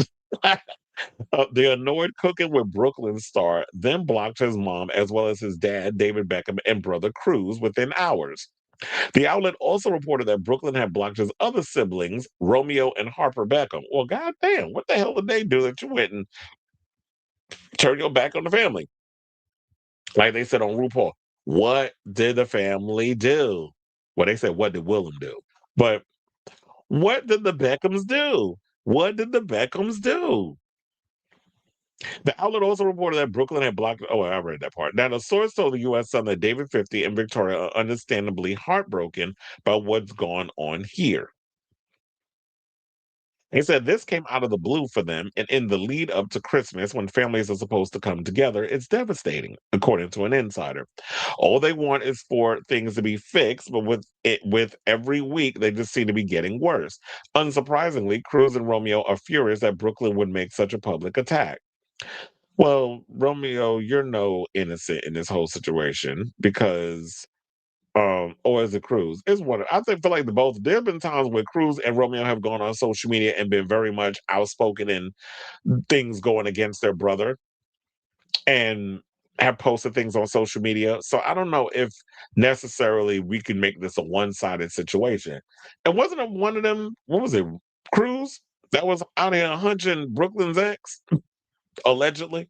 The annoyed cooking with Brooklyn star then blocked his mom as well as his dad, David Beckham, and brother Cruz within hours. The outlet also reported that Brooklyn had blocked his other siblings, Romeo and Harper Beckham. Well, goddamn, what the hell did they do that you went and turned your back on the family? Like they said on RuPaul, what did the family do? Well, they said, what did Willem do? But what did the Beckhams do? What did the Beckhams do? The outlet also reported that Brooklyn had blocked. Oh, I read that part. Now, the source told the U.S. Sun that David 50 and Victoria are understandably heartbroken by what's gone on here. He said this came out of the blue for them, and in the lead up to Christmas, when families are supposed to come together, it's devastating, according to an insider. All they want is for things to be fixed, but with every week, they just seem to be getting worse. Unsurprisingly, Cruz and Romeo are furious that Brooklyn would make such a public attack. Well, Romeo, you're no innocent in this whole situation because or is it Cruz? It's one. I think for like the both. There have been times where Cruz and Romeo have gone on social media and been very much outspoken in things going against their brother, and have posted things on social media. So I don't know if necessarily we can make this a one-sided situation. And wasn't it one of them? What was it? Cruz that was out here hunching Brooklyn's ex, allegedly.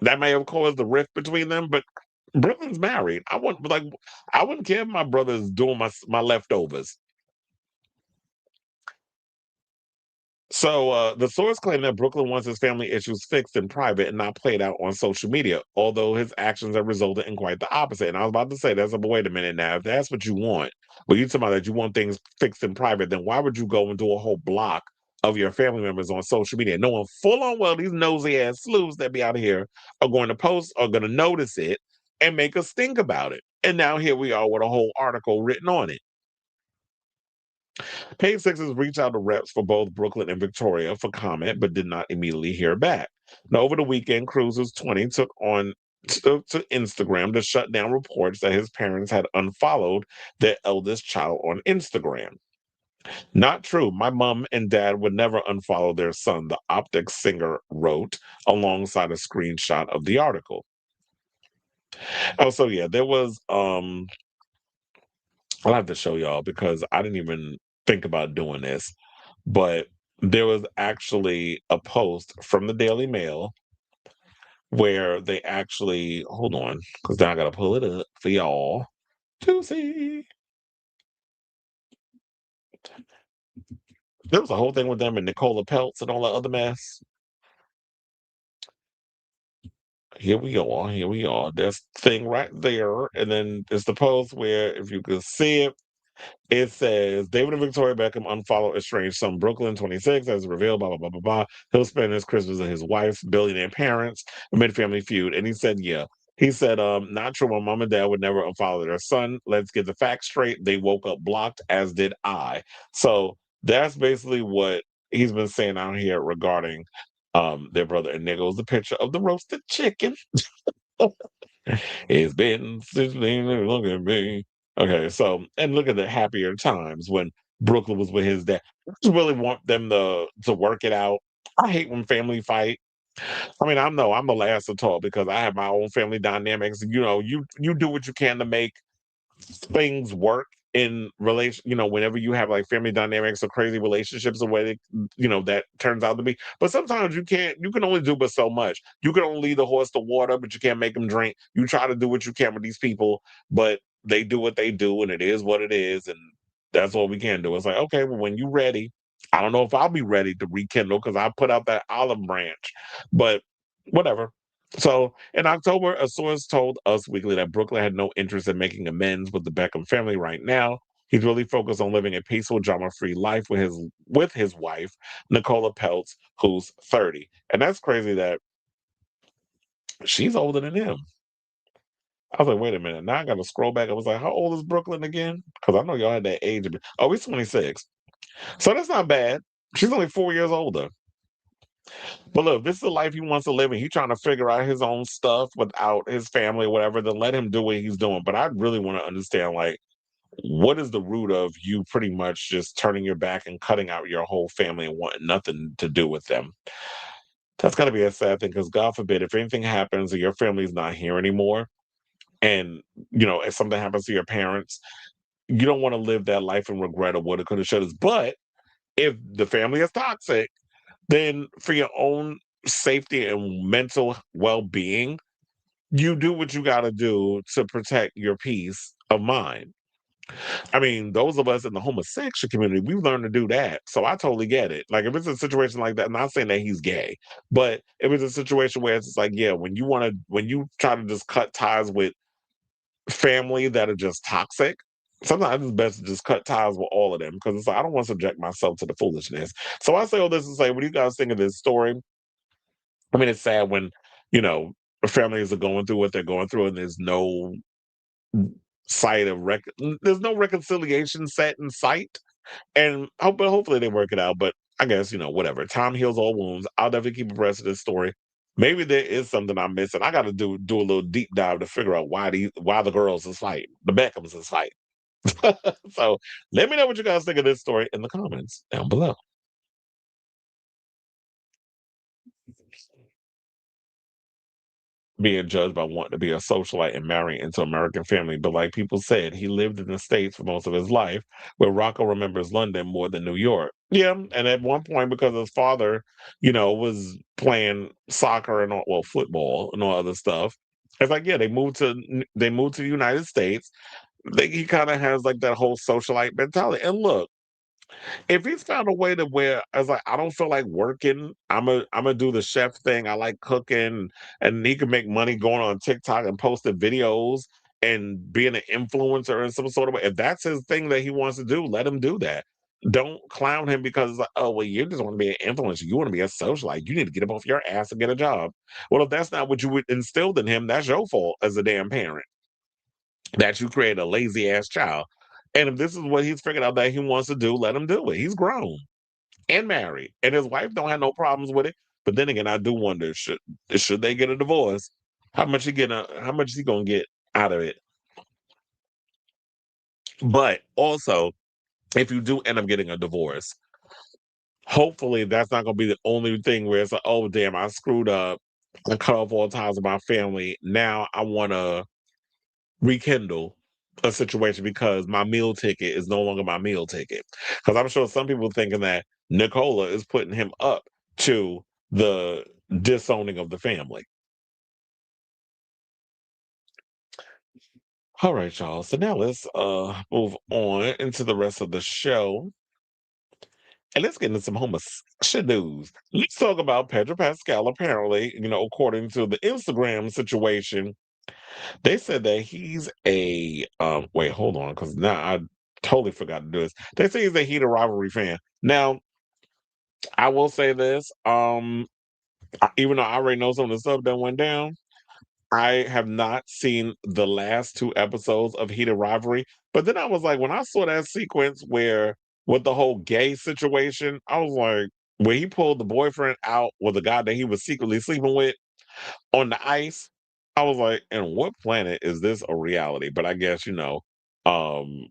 That may have caused the rift between them, but Brooklyn's married. I wouldn't care if my brother's doing my leftovers. So the source claimed that Brooklyn wants his family issues fixed in private and not played out on social media, although his actions have resulted in quite the opposite. And I was about to say, wait a minute now. If that's what you want, but you talking about that you want things fixed in private, then why would you go and do a whole block of your family members on social media, knowing full on well these nosy ass sleuths that be out here are going to post, are going to notice it and make us think about it. And now here we are with a whole article written on it. Page Sixes reached out to reps for both Brooklyn and Victoria for comment, but did not immediately hear back. Now, over the weekend, Cruz, who's 20, took to Instagram to shut down reports that his parents had unfollowed their eldest child on Instagram. Not true. My mom and dad would never unfollow their son, the Optics singer wrote alongside a screenshot of the article. Oh, so yeah, there was I'll have to show y'all because I didn't even think about doing this, but there was actually a post from the Daily Mail where they actually hold on because now I gotta pull it up for y'all to see. There was a whole thing with them and Nicola Peltz and all that other mess. Here we are. Here we are. There's thing right there, and then there's the post where if you can see it, it says David and Victoria Beckham unfollow estranged son Brooklyn 26 as revealed, blah, blah, blah, blah, blah. He'll spend his Christmas with his wife's billionaire parents amid family feud. And he said, yeah. He said, not true. My mom and dad would never unfollow their son. Let's get the facts straight. They woke up blocked, as did I. So that's basically what he's been saying out here regarding their brother. And there goes the picture of the roasted chicken. It's been 16, look at me. Okay, so and look at the happier times when Brooklyn was with his dad. I just really want them to work it out. I hate when family fight. I mean, I'm the last to talk because I have my own family dynamics. You know, you do what you can to make things work in relation, whenever you have like family dynamics or crazy relationships or way that turns out to be. But sometimes you can only do but so much. You can only lead the horse to water, but you can't make them drink. You try to do what you can with these people, but they do what they do and it is what it is. And that's all we can do. It's like, okay, well, when you're ready, I don't know if I'll be ready to rekindle because I put out that olive branch, but whatever. So in October, a source told Us Weekly that Brooklyn had no interest in making amends with the Beckham family right now. He's really focused on living a peaceful, drama-free life with his wife, Nicola Peltz, who's 30. And that's crazy that she's older than him. I was like, wait a minute. Now I got to scroll back. I was like, how old is Brooklyn again? Because I know y'all had that age. Oh, he's 26. So that's not bad. She's only 4 years older. But look, this is the life he wants to live in. He's trying to figure out his own stuff without his family or whatever, then let him do what he's doing. But I really want to understand, like, what is the root of you pretty much just turning your back and cutting out your whole family and wanting nothing to do with them? That's got to be a sad thing because, God forbid, if anything happens and your family's not here anymore, and, if something happens to your parents, you don't want to live that life in regret of what it could have, should have. But if the family is toxic, then for your own safety and mental well-being, you do what you got to do to protect your peace of mind. I mean, those of us in the homosexual community, we've learned to do that. So I totally get it. Like if it's a situation like that, I'm not saying that he's gay, but if it's a situation where it's just like, yeah, when you try to just cut ties with family that are just toxic, sometimes it's best to just cut ties with all of them because it's like, I don't want to subject myself to the foolishness. So I say all this to say, what do you guys think of this story? I mean, it's sad when, you know, families are going through what they're going through and there's no sight of there's no reconciliation set in sight. And but hopefully they work it out. But I guess, whatever. Time heals all wounds. I'll definitely keep abreast of this story. Maybe there is something I'm missing. I gotta do a little deep dive to figure out why the girls is fighting. The Beckhams is fighting. So let me know what you guys think of this story in the comments down below. Being judged by wanting to be a socialite and marrying into American family. But like people said, he lived in the States for most of his life, where Rocco remembers London more than New York. Yeah, and at one point, because his father, was playing soccer and football and all other stuff, it's like, yeah, they moved to the United States. He kind of has like that whole socialite mentality. And look, if he's found a way to where I was like, I don't feel like working. I'm gonna do the chef thing. I like cooking, and he can make money going on TikTok and posting videos and being an influencer in some sort of way. If that's his thing that he wants to do, let him do that. Don't clown him because it's like, oh well, you just want to be an influencer. You want to be a socialite. You need to get up off your ass and get a job. Well, if that's not what you instilled in him, that's your fault as a damn parent that you create a lazy ass child. And if this is what he's figured out that he wants to do, let him do it. He's grown and married, and his wife don't have no problems with it. But then again, I do wonder should they get a divorce? How much is he gonna get out of it? But also, if you do end up getting a divorce, hopefully that's not gonna be the only thing where it's like, oh damn, I screwed up. I cut off all ties with my family. Now I want to rekindle a situation because my meal ticket is no longer my meal ticket. Because I'm sure some people thinking that Nicola is putting him up to the disowning of the family. All right, y'all. So now let's move on into the rest of the show. And let's get into some homosexual news. Let's talk about Pedro Pascal. Apparently, according to the Instagram situation, they said that he's a wait, hold on, because now I totally forgot to do this. They say he's a heated rivalry fan. Now, I will say this, even though I already know some of the stuff that went down, I have not seen the last 2 episodes of Heated Rivalry. But then I was like, when I saw that sequence where with the whole gay situation, I was like, when he pulled the boyfriend out with the guy that he was secretly sleeping with on the ice, I was like, and what planet is this a reality? But I guess, um,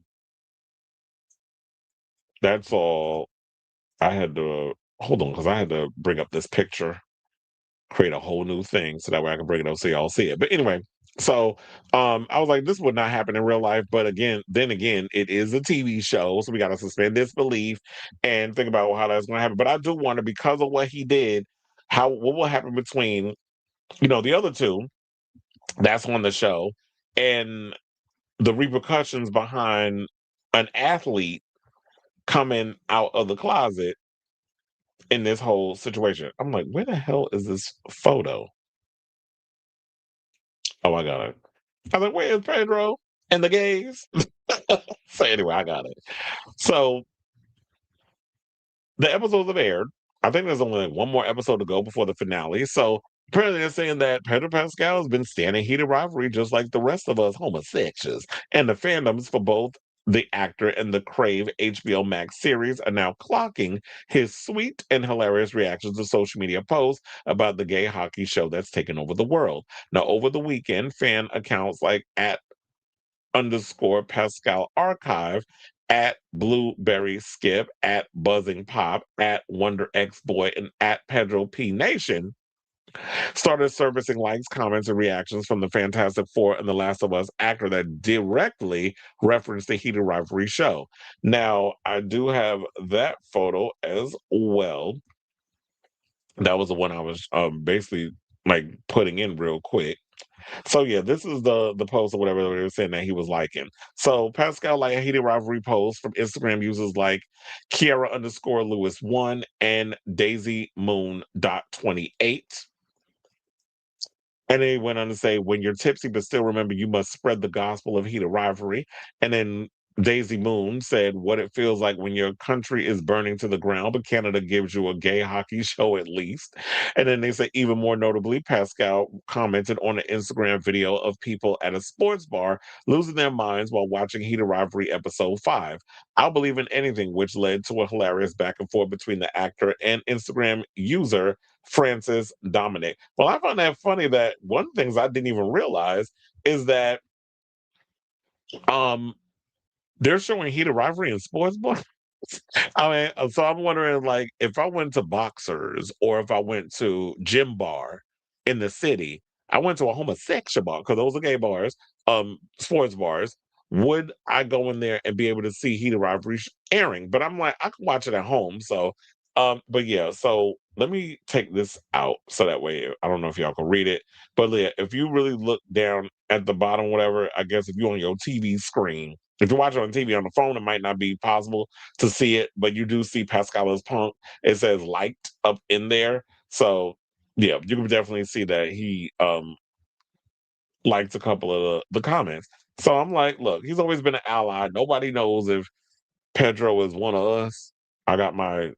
that's all I had to hold on because I had to bring up this picture, create a whole new thing so that way I can bring it up so y'all see it. But anyway, so I was like, this would not happen in real life. But then again, it is a TV show, so we gotta suspend disbelief and think about how that's gonna happen. But I do wonder because of what he did, what will happen between, the other two that's on the show and the repercussions behind an athlete coming out of the closet in this whole situation. I'm like, where the hell is this photo? Oh, I got it. I was like, where is Pedro and the gays? So anyway, I got it. So the episodes have aired. I think there's only one more episode to go before the finale. So apparently they're saying that Pedro Pascal has been standing heated rivalry just like the rest of us homosexuals. And the fandoms for both the actor and the Crave HBO Max series are now clocking his sweet and hilarious reactions to social media posts about the gay hockey show that's taken over the world. Now, over the weekend, fan accounts like @_Pascal Archive, @Blueberry Skip, @Buzzing Pop, @Wonder X Boy, and @Pedro P Nation started surfacing likes, comments, and reactions from the Fantastic Four and The Last of Us actor that directly referenced the Heated Rivalry show. Now, I do have that photo as well. That was the one I was basically like putting in real quick. So yeah, this is the post or whatever they were saying that he was liking. So Pascal like a heated rivalry post from Instagram users like Kiara_Lewis1 and Daisy Moon.28. And then he went on to say, when you're tipsy but still remember you must spread the gospel of heated rivalry. And then Daisy Moon said what it feels like when your country is burning to the ground, but Canada gives you a gay hockey show at least. And then they say, even more notably, Pascal commented on an Instagram video of people at a sports bar losing their minds while watching Heated Rivalry episode 5. I'll believe in anything, which led to a hilarious back and forth between the actor and Instagram user Francis Dominic. Well, I find that funny that one of the things I didn't even realize is that they're showing heated rivalry in sports bars. I mean, so I'm wondering, like, if I went to Boxers or if I went to Gym Bar in the city, I went to a homosexual bar because those are gay bars, sports bars. Would I go in there and be able to see heated rivalry airing? But I'm like, I can watch it at home. So, but yeah. So let me take this out so that way I don't know if y'all can read it. But yeah, if you really look down at the bottom, whatever, I guess if you're on your TV screen. If you watch it on TV on the phone, it might not be possible to see it, but you do see Pascal's punk. It says liked up in there. So yeah, you can definitely see that he liked a couple of the comments. So I'm like, look, he's always been an ally. Nobody knows if Pedro is one of us. I got my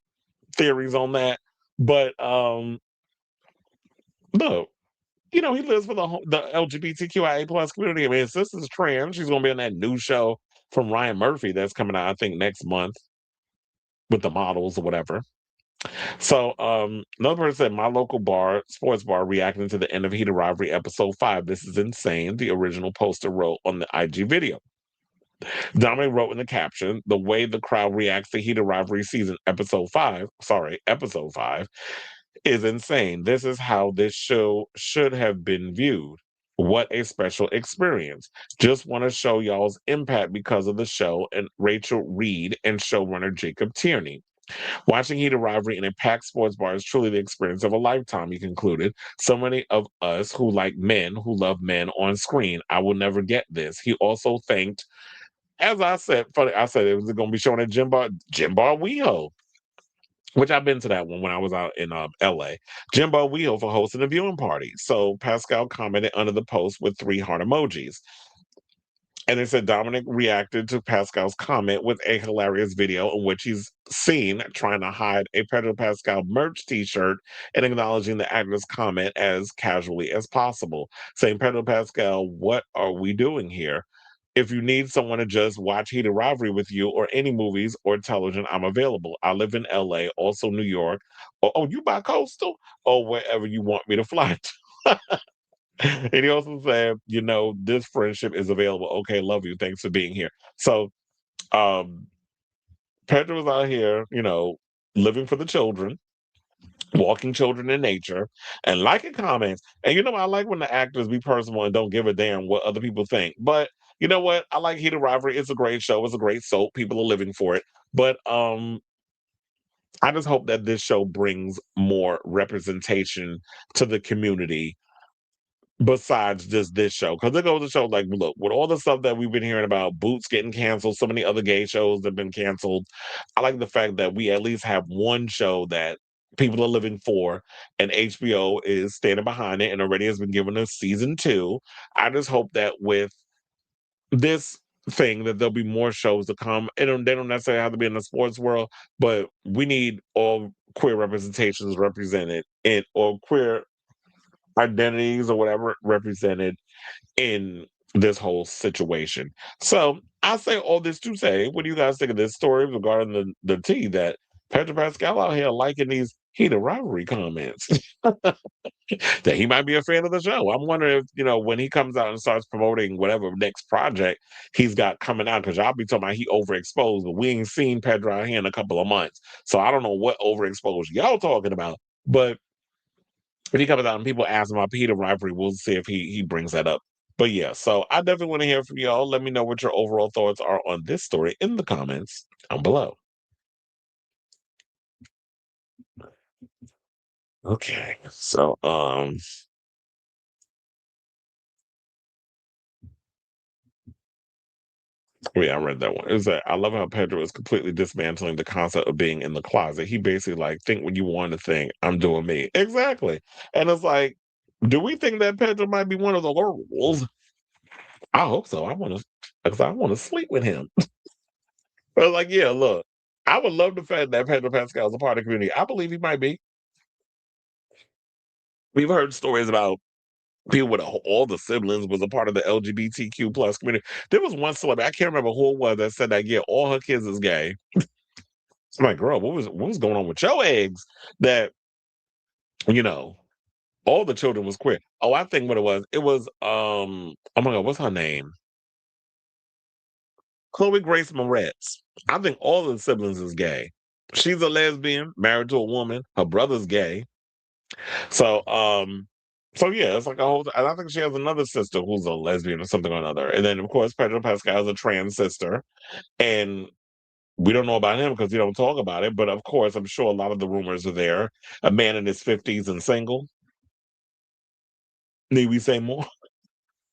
theories on that. But look, he lives for the LGBTQIA plus community. I mean, his sister's trans. She's gonna be on that new show from Ryan Murphy that's coming out, I think, next month with the models or whatever. So another person said, my local sports bar, reacting to the end of Heated Rivalry episode 5. This is insane. The original poster wrote on the IG video. Dominic wrote in the caption, the way the crowd reacts to Heated Rivalry episode 5, is insane. This is how this show should have been viewed. What a special experience. Just want to show y'all's impact because of the show and Rachel Reed and showrunner Jacob Tierney. Watching Heated Rivalry in a packed sports bar is truly the experience of a lifetime, he concluded. So many of us who like men, who love men on screen, I will never get this. He also thanked, as I said, funny, I said it was going to be shown at Gym Bar WeHo, which I've been to that one when I was out in LA. Jimbo Wheel for hosting a viewing party. So Pascal commented under the post with 3 heart emojis. And it said Dominic reacted to Pascal's comment with a hilarious video in which he's seen trying to hide a Pedro Pascal merch t-shirt and acknowledging the actor's comment as casually as possible, saying, Pedro Pascal, what are we doing here? If you need someone to just watch Heated Rivalry with you or any movies or television, I'm available. I live in LA, also New York. Oh, you bi-coastal? Or wherever you want me to fly to. And he also said, this friendship is available. Okay, love you. Thanks for being here. So Pedro was out here, living for the children, walking children in nature, and liking comments. And I like when the actors be personal and don't give a damn what other people think. But you know what? I like Heated Rivalry. It's a great show. It's a great soap. People are living for it. But I just hope that this show brings more representation to the community besides just this show. Because it goes to show, like, look, with all the stuff that we've been hearing about, Boots getting canceled, so many other gay shows that have been canceled, I like the fact that we at least have one show that people are living for, and HBO is standing behind it and already has been given us season 2. I just hope that with this thing that there'll be more shows to come. They don't necessarily have to be in the sports world, but we need all queer representations represented or queer identities or whatever represented in this whole situation. So I say all this to say, what do you guys think of this story regarding the tea that Pedro Pascal out here liking these Heated Rivalry comments? That he might be a fan of the show. I'm wondering if, when he comes out and starts promoting whatever next project he's got coming out, because y'all be talking about he overexposed, but we ain't seen Pedro out here in a couple of months. So I don't know what overexposure y'all talking about. But when he comes out and people ask him about Heated Rivalry, we'll see if he brings that up. But yeah, so I definitely want to hear from y'all. Let me know what your overall thoughts are on this story in the comments down below. Okay, so yeah, I read that one. It was I love how Pedro is completely dismantling the concept of being in the closet. He basically like, think what you want to think. I'm doing me. Exactly. And it's like, do we think that Pedro might be one of the rules? I hope so. I want to sleep with him. But like, yeah, look, I would love the fact that Pedro Pascal is a part of the community. I believe he might be. We've heard stories about people with all the siblings was a part of the LGBTQ plus community. There was one celebrity, I can't remember who it was, that said that, yeah, all her kids is gay. I'm like, girl, what was going on with your eggs? That, all the children was queer. Oh, I think what it was, oh my God, what's her name? Chloe Grace Moretz. I think all of the siblings is gay. She's a lesbian, married to a woman. Her brother's gay. So, yeah, it's like a whole. And I think she has another sister who's a lesbian or something or another. And then, of course, Pedro Pascal is a trans sister, and we don't know about him because we don't talk about it. But of course, I'm sure a lot of the rumors are there. A man in his 50s and single. Need we say more?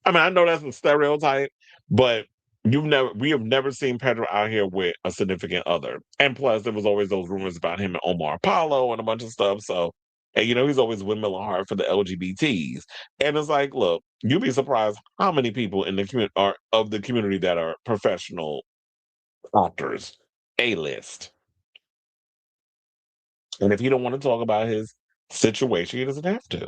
I mean, I know that's a stereotype, but we have never seen Pedro out here with a significant other. And plus, there was always those rumors about him and Omar Apollo and a bunch of stuff. So, and he's always windmilling hard for the LGBTs. And it's like, look, you'd be surprised how many people in the community are of the community that are professional actors, A-list. And if he don't want to talk about his situation, he doesn't have to.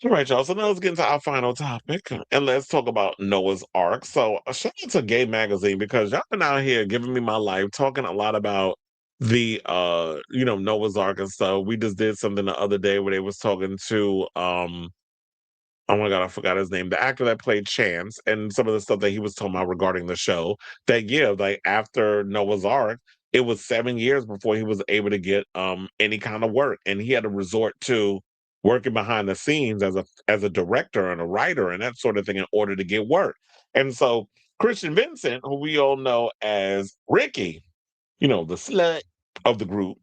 All right, y'all. So now let's get into our final topic, and let's talk about Noah's Ark. So shout out to Gay Magazine because y'all been out here giving me my life, talking a lot about the Noah's Ark and stuff. We just did something the other day where they was talking to oh my God, I forgot his name, the actor that played Chance, and some of the stuff that he was talking about regarding the show. That yeah, like after Noah's Ark, it was 7 years before he was able to get any kind of work, and he had to resort to working behind the scenes as a director and a writer and that sort of thing in order to get work. And so Christian Vincent, who we all know as Ricky, the slut of the group,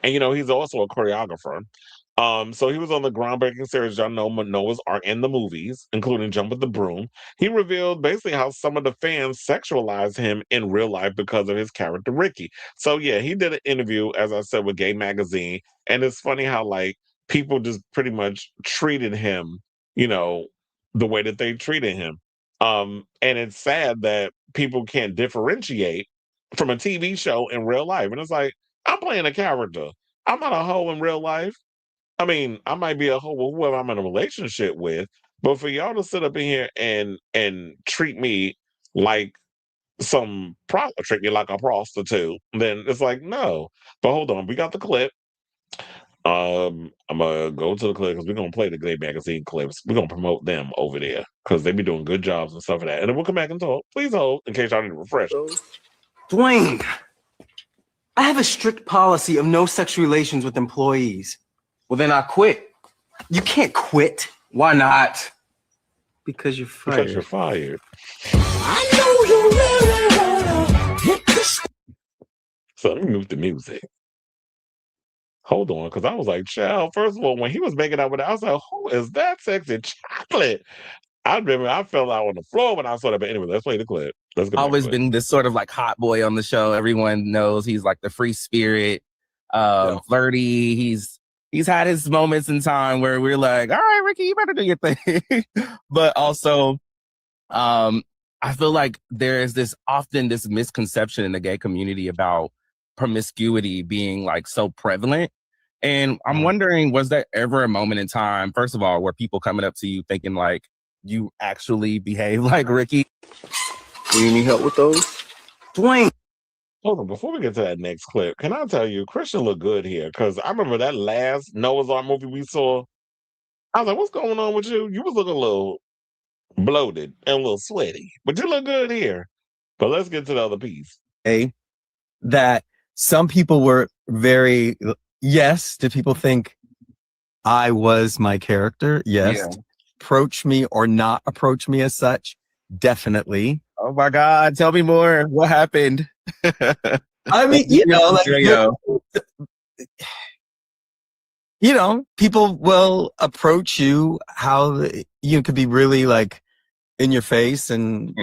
and he's also a choreographer. So he was on the groundbreaking series y'all know, Noah's Ark, in the movies, including Jump with the Broom. He revealed basically how some of the fans sexualized him in real life because of his character Ricky. So yeah, he did an interview, as I said, with Gay Magazine, and it's funny how like people just pretty much treated him, the way that they treated him. And it's sad that people can't differentiate from a TV show in real life. And it's like, I'm playing a character. I'm not a hoe in real life. I mean, I might be a hoe with whoever I'm in a relationship with, but for y'all to sit up in here and treat me like treat me like a prostitute, then it's like, no. But hold on, we got the clip. I'm gonna go to the clip because we're gonna play the Gay Magazine clips. We're gonna promote them over there because they be doing good jobs and stuff like that. And then we'll come back and talk. Please hold in case y'all need to refresh. Dwayne, I have a strict policy of no sexual relations with employees. Well, then I quit. You can't quit. Why not? Because you're fired. Because you're fired. I know you really wanna hit the... So let me move the music. Hold on, because I was like, child, first of all, when he was making out with her, I was like, who is that sexy chocolate? I remember I fell out on the floor when I saw that. But anyway, let's play the clip. Let's go. Always been this sort of like hot boy on the show. Everyone knows he's like the free spirit, flirty. He's had his moments in time where we're like, all right, Ricky, you better do your thing. But also, I feel like there is often this misconception in the gay community about promiscuity being like so prevalent. And I'm wondering, was there ever a moment in time, first of all, where people coming up to you thinking like you actually behave like Ricky? Do you need help with those? Dwayne. Hold on, before we get to that next clip, can I tell you, Christian looked good here? Because I remember that last Noah's Ark movie we saw. I was like, what's going on with you? You was looking a little bloated and a little sweaty, but you look good here. But let's get to the other piece. That some people were very, yes, did people think I was my character? Yes. Yeah. Approach me or not approach me as such? Definitely. Oh my God, tell me more. What happened? I mean, people will approach you how you could be really like in your face and,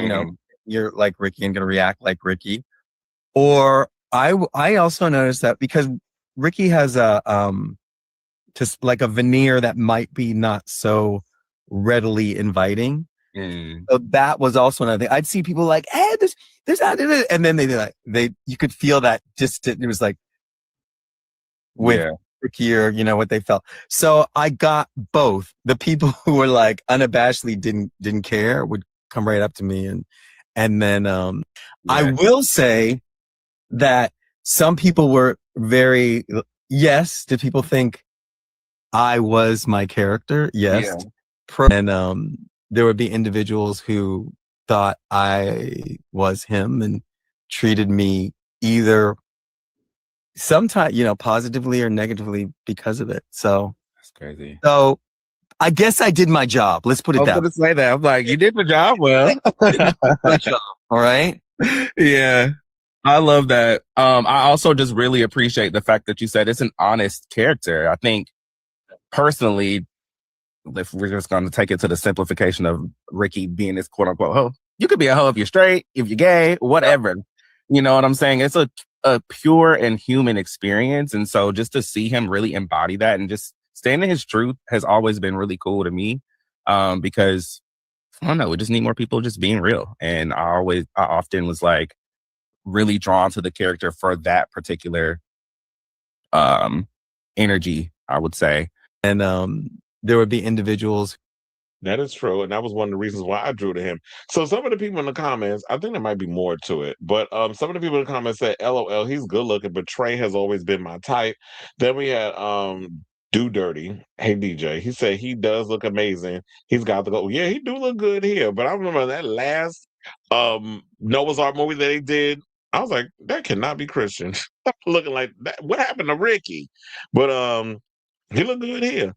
you're like Ricky and going to react like Ricky. Or I also noticed that because Ricky has just like a veneer that might be not so readily inviting. So that was also another thing. I'd see people like, hey, this, and then you could feel that distant. It was like with Ricky or what they felt. So I got both. The people who were like unabashedly didn't care would come right up to me and then I will say that some people were very, yes, did people think I was my character? Yes. And there would be individuals who thought I was him and treated me either sometimes, positively or negatively because of it. So that's crazy. So I guess I did my job. Let's put it that way. I was going to say that. I'm like, you did the job well. All right. Yeah. I love that. I also just really appreciate the fact that you said it's an honest character. I think personally, if we're just going to take it to the simplification of Ricky being this quote unquote hoe, you could be a hoe if you're straight, if you're gay, whatever. You know what I'm saying? It's a pure and human experience. And so just to see him really embody that and just stand in his truth has always been really cool to me. Because I don't know, we just need more people just being real. And I often was like really drawn to the character for that particular energy, I would say. And there would be individuals. That is true. And that was one of the reasons why I drew to him. So some of the people in the comments, I think there might be more to it, but some of the people in the comments said, LOL, he's good looking, but Trey has always been my type. Then we had Do Dirty. Hey, DJ. He said he does look amazing. He's got to go. Yeah, he do look good here. But I remember that last Noah's Ark movie that they did I was like, that cannot be Christian. Looking like that. What happened to Ricky? But he looked good here.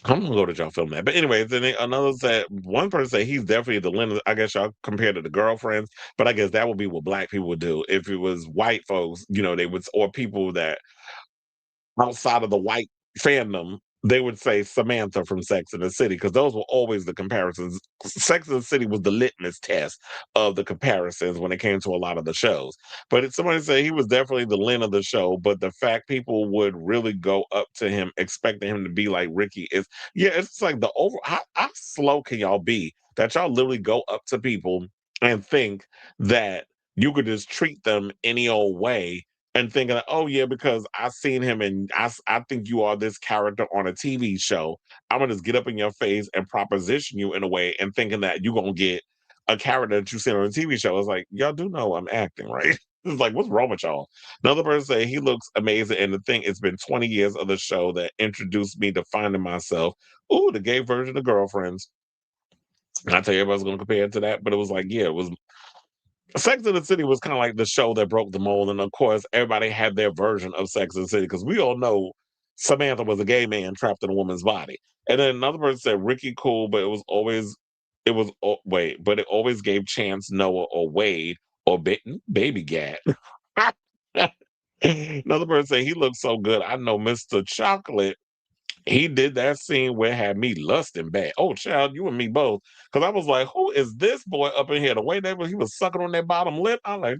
I'm gonna go to y'all film that. But anyway, then another said one person said he's definitely the Linda. I guess y'all compared to the girlfriends, but I guess that would be what black people would do. If it was white folks, they would, or people that outside of the white fandom, they would say Samantha from Sex and the City, because those were always the comparisons. Sex and the City was the litmus test of the comparisons when it came to a lot of the shows. But somebody said he was definitely the Lynn of the show, but the fact people would really go up to him expecting him to be like Ricky is, it's like the over, how slow can y'all be that y'all literally go up to people and think that you could just treat them any old way, and thinking, like, oh yeah, because I seen him and I think you are this character on a TV show. I'm gonna just get up in your face and proposition you in a way, and thinking that you're gonna get a character that you seen on a TV show. It's like, y'all do know I'm acting, right? It's like, what's wrong with y'all? Another person say he looks amazing, and the thing, it's been 20 years of the show that introduced me to finding myself. Ooh, the gay version of Girlfriends. I tell you, everybody's gonna compare it to that, but it was like, yeah, it was. Sex and the City was kind of like the show that broke the mold, and of course, everybody had their version of Sex and the City, because we all know Samantha was a gay man trapped in a woman's body. And then another person said Ricky cool, but but it always gave Chance, Noah, or Wade, or Baby Gat. Another person said he looks so good. I know Mr. Chocolate. He did that scene where it had me lusting bad. Oh, child, you and me both. Because I was like, who is this boy up in here? The way he was sucking on that bottom lip, I'm like,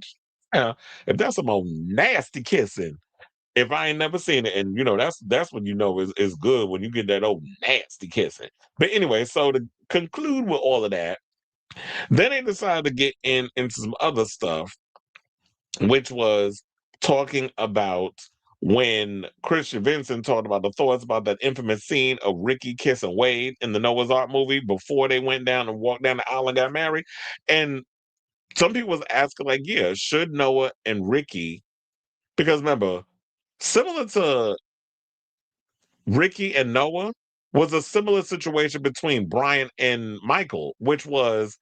yeah, if that's some old nasty kissing, if I ain't never seen it, and that's when is good, when you get that old nasty kissing. But anyway, so to conclude with all of that, then they decided to get into some other stuff, which was talking about when Christian Vincent talked about the thoughts about that infamous scene of Ricky kissing Wade in the Noah's Ark movie before they went down and walked down the aisle and got married. And some people was asking, like, yeah, should Noah and Ricky, because remember, similar to Ricky and Noah was a similar situation between Brian and Michael, which was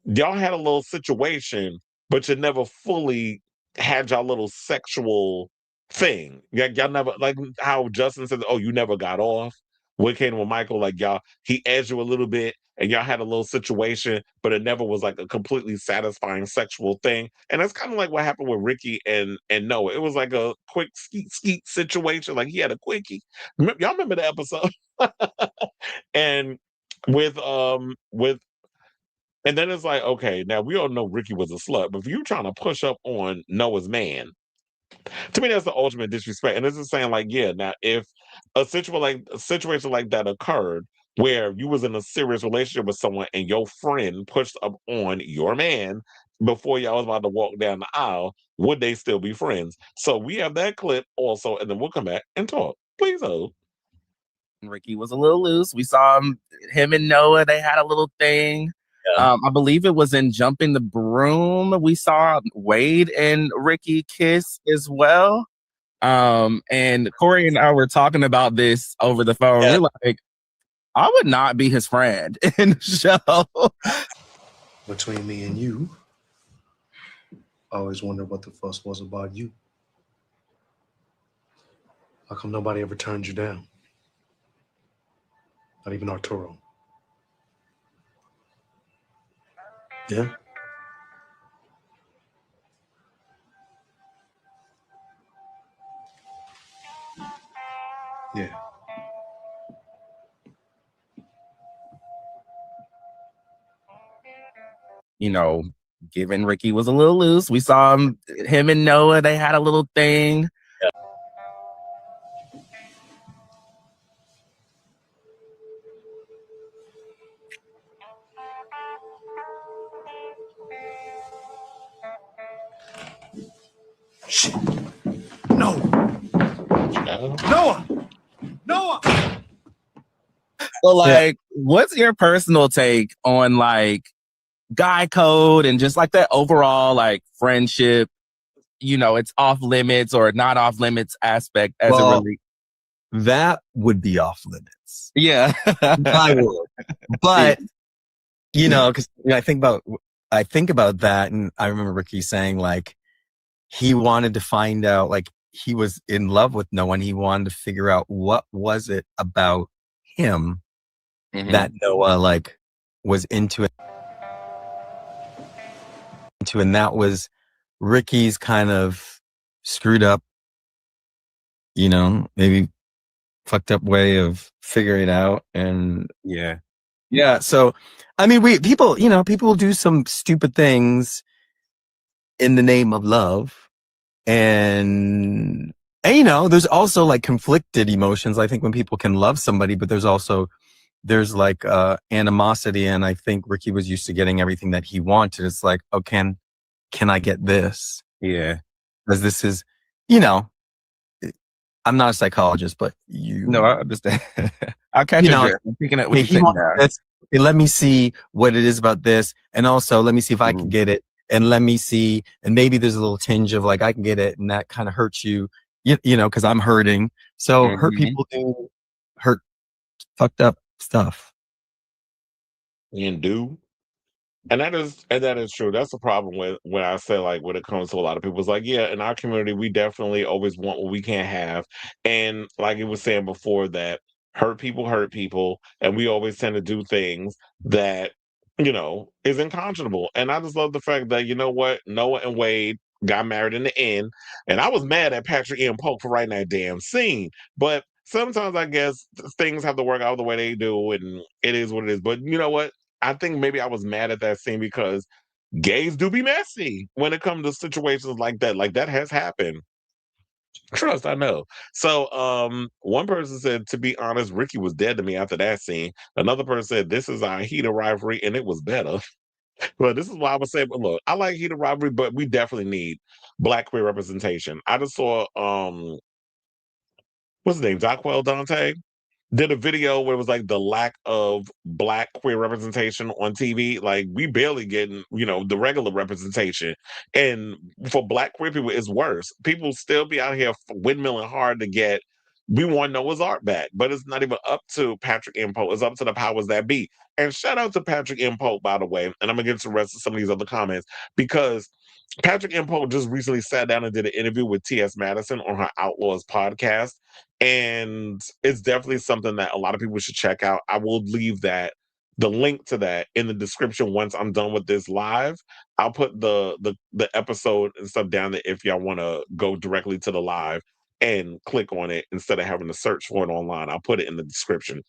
y'all had a little situation, but you never fully had y'all little sexual thing. Y'all never, like how Justin said, oh, you never got off. When it came with Michael, like he edged you a little bit and y'all had a little situation, but it never was like a completely satisfying sexual thing. And that's kind of like what happened with Ricky and Noah. It was like a quick skeet situation. Like he had a quickie. Y'all remember the episode? And and then it's like, okay, now we all know Ricky was a slut, but if you're trying to push up on Noah's man, to me that's the ultimate disrespect. And this is saying, like, yeah, now if a situation like that occurred where you was in a serious relationship with someone and your friend pushed up on your man before y'all was about to walk down the aisle, would they still be friends? So we have that clip also, and then we'll come back and talk. Please hold. Ricky was a little loose. We saw him and Noah, they had a little thing. Yeah. I believe it was in Jumping the Broom. We saw Wade and Ricky kiss as well. And Corey and I were talking about this over the phone. Yeah. We're like, I would not be his friend in the show. Between me and you, I always wondered what the fuss was about you. How come nobody ever turned you down? Not even Arturo. Yeah? Yeah. Given Ricky was a little loose, we saw him and Noah, they had a little thing. Yeah. Shit. No. Noah. So, what's your personal take on guy code and just that overall friendship? It's off limits or not off limits aspect as it really. That would be off limits. Yeah, I would. But because I think about I think about that, and I remember Ricky saying like he wanted to find out, like he was in love with Noah, and he wanted to figure out what was it about him that Noah like was into it, and that was Ricky's kind of screwed up, maybe fucked up way of figuring it out. And yeah. So, I mean, people will do some stupid things in the name of love. And there's also like conflicted emotions. I think when people can love somebody, but there's like animosity. And I think Ricky was used to getting everything that he wanted. It's like, oh, can I get this? Yeah. Because this is, I'm not a psychologist, but No, I understand. I'll catch you. Speaking of what you think now. Let me see what it is about this. And also let me see if I can get it. And let me see, and maybe there's a little tinge of like, I can get it. And that kind of hurts you, cause I'm hurting. So hurt people do hurt fucked up stuff. And do. And that is true. That's the problem with when I say like when it comes to a lot of people, it's like, yeah, in our community, we definitely always want what we can't have. And like you was saying before, that hurt people, and we always tend to do things that, is unconscionable. And I just love the fact that, you know what, Noah and Wade got married in the end. And I was mad at Patrick Ian Polk for writing that damn scene. But sometimes I guess things have to work out the way they do, and it is what it is. But you know what? I think maybe I was mad at that scene because gays do be messy when it comes to situations like that. Like that has happened. Trust, I know. So one person said, to be honest, Ricky was dead to me after that scene. Another person said, this is our heated rivalry and it was better. But this is why I would say, but look, I like heated rivalry, but we definitely need Black queer representation. I just saw what's his name? Jacquel Dante did a video where it was like the lack of Black queer representation on TV. Like we barely getting, the regular representation. And for Black queer people, it's worse. People still be out here windmilling hard to get, we want Noah's Ark back, but it's not even up to Patrick M. Pope. It's up to the powers that be. And shout out to Patrick M. Pope, by the way. And I'm gonna get to the rest of some of these other comments because Patrick M. Pope just recently sat down and did an interview with T.S. Madison on her Outlaws podcast. And it's definitely something that a lot of people should check out. I will leave the link to that in the description once I'm done with this live. I'll put the episode and stuff down there if y'all want to go directly to the live and click on it instead of having to search for it online. I'll put it in the description.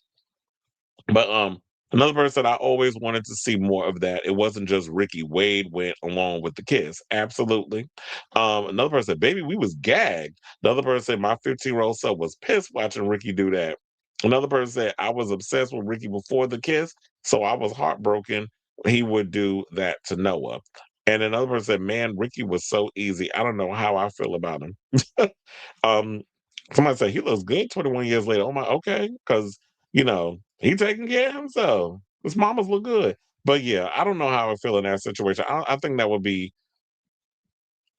But another person, I always wanted to see more of that. It wasn't just Ricky. Wade went along with the kiss. Absolutely. Another person, baby, we was gagged. Another person said, my 15-year-old son was pissed watching Ricky do that. Another person said, I was obsessed with Ricky before the kiss, so I was heartbroken he would do that to Noah. And another person said, man, Ricky was so easy. I don't know how I feel about him. Somebody said, he looks good 21 years later. Oh my, okay. Because, he taking care of himself. His mamas look good. But yeah, I don't know how I feel in that situation. I think that would be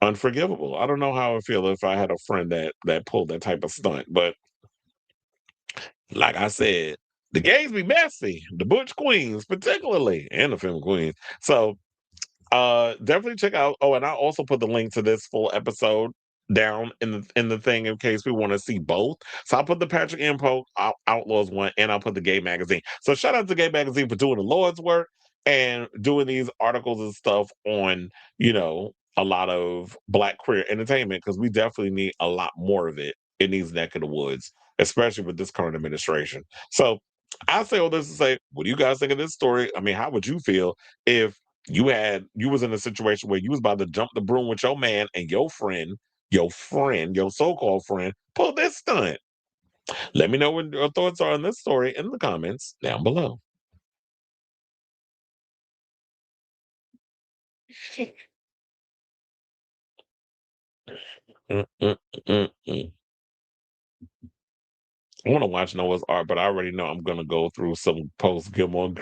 unforgivable. I don't know how I feel if I had a friend that pulled that type of stunt. But like I said, the gays be messy. The Butch Queens, particularly, and the Film Queens. So definitely check out. Oh, and I also put the link to this full episode down in the thing in case we want to see both. So I'll put the Patrick M. Pope Outlaws one, and I'll put the Gay Magazine. So shout out to Gay Magazine for doing the Lord's work and doing these articles and stuff on, a lot of Black queer entertainment, because we definitely need a lot more of it in these neck of the woods, especially with this current administration. So I say all this to say, what do you guys think of this story? I mean, how would you feel if you was in a situation where you was about to jump the broom with your man and your so-called friend, pull this stunt? Let me know what your thoughts are on this story in the comments down below. I want to watch Noah's Ark, but I already know I'm going to go through some post-Gilmore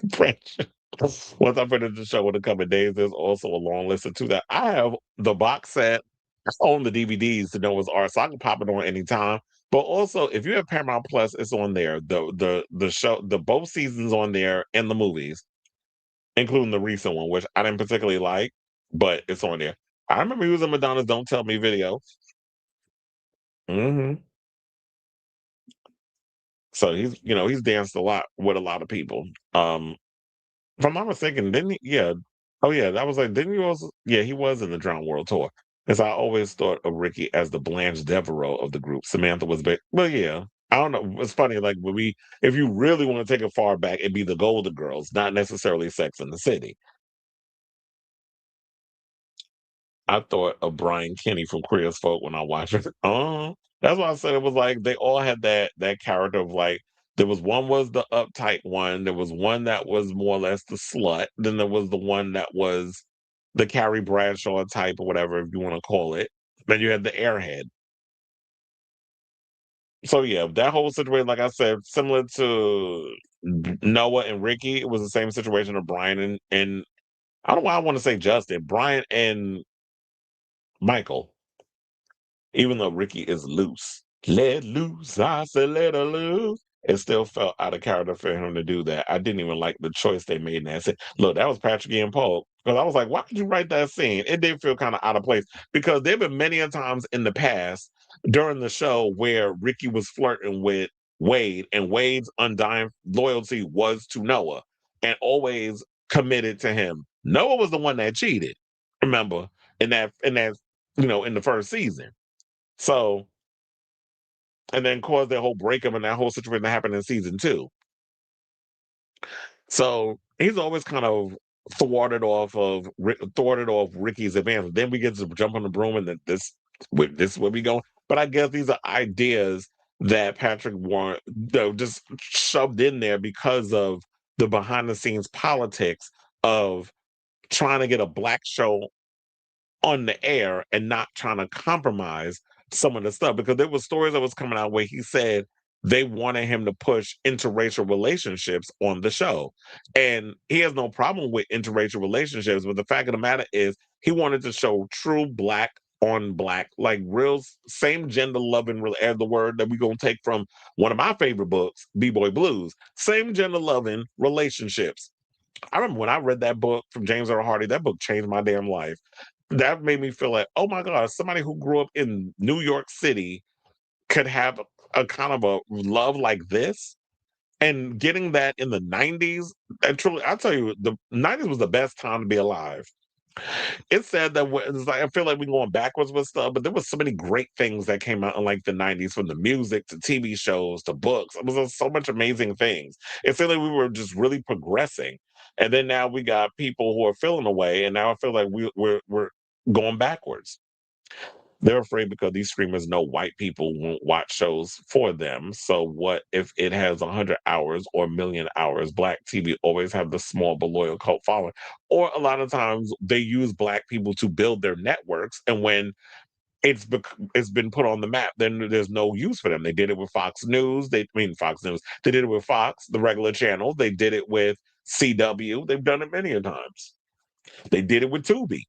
depression. Once I finish the show in the coming days, there's also a long list to that. I have the box set. I own the DVDs to Noah's Ark, so I can pop it on anytime. But also, if you have Paramount Plus, it's on there. The show, the both seasons on there, and the movies. including the recent one, which I didn't particularly like, but it's on there. I remember he was in Madonna's "Don't Tell Me" video. hmm So he's danced a lot with a lot of people. If I'm not mistaken, didn't he? Yeah. Oh yeah, that was like, didn't you also? Yeah, he was in the Drown World tour. Because I always thought of Ricky as the Blanche Devereaux of the group. Samantha was big. Well, yeah. I don't know. It's funny, like if you really want to take it far back, it'd be the Golden Girls, not necessarily Sex in the City. I thought of Brian Kenny from Queer as Folk when I watched it. That's why I said it was like they all had that character of like there was one was the uptight one, there was one that was more or less the slut, then there was the one that was the Carrie Bradshaw type or whatever if you want to call it. Then you had the airhead. So yeah, that whole situation, like I said, similar to Noah and Ricky, it was the same situation of Brian and I don't know why I want to say Justin, Brian and Michael. Even though Ricky is loose, let loose, I said let her loose. It still felt out of character for him to do that. I didn't even like the choice they made in that scene. Look, that was Patrick Ian Polk. Because I was like, why did you write that scene? It did feel kind of out of place. Because there have been many a times in the past during the show where Ricky was flirting with Wade, and Wade's undying loyalty was to Noah and always committed to him. Noah was the one that cheated, remember, in the first season. So, and then caused that whole breakup and that whole situation that happened in season 2. So he's always kind of thwarted off Ricky's advance. Then we get to jump on the broom, and then this is where we go. But I guess these are ideas that Patrick want just shoved in there because of the behind the scenes politics of trying to get a black show on the air and not trying to compromise some of the stuff, because there was stories that was coming out where he said they wanted him to push interracial relationships on the show, and he has no problem with interracial relationships, but the fact of the matter is he wanted to show true black on black, like real same gender loving, as the word that we're going to take from one of my favorite books, B-Boy Blues, same gender loving relationships. I remember when I read that book from James Earl Hardy, that book changed my damn life. That made me feel like, oh my God, somebody who grew up in New York City could have a kind of a love like this. And getting that in the 90s, and truly, I'll tell you, the 90s was the best time to be alive. It's sad that it's like I feel like we're going backwards with stuff, but there was so many great things that came out in like the 90s, from the music to TV shows to books. It was just so much amazing things. It felt like we were just really progressing. And then now we got people who are feeling away, and now I feel like we're going backwards. They're afraid because these streamers know white people won't watch shows for them. So what if it has 100 hours or a million hours? Black TV always have the small but loyal cult following. Or a lot of times they use black people to build their networks. And when it's been put on the map, then there's no use for them. They did it with Fox News. Fox News. They did it with Fox, the regular channel. They did it with CW. They've done it many a times. They did it with Tubi.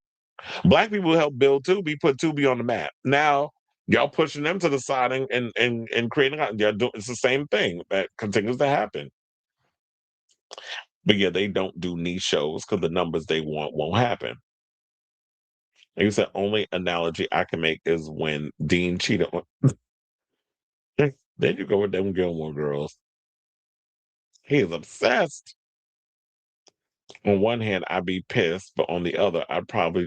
Black people helped build Tubi, put Tubi on the map. Now y'all pushing them to the side and creating. It's the same thing that continues to happen. But yeah, they don't do niche shows because the numbers they want won't happen. Like you said, only analogy I can make is when Dean cheated on. There you go with them Gilmore Girls. He is obsessed. On one hand, I'd be pissed, but on the other, I'd probably,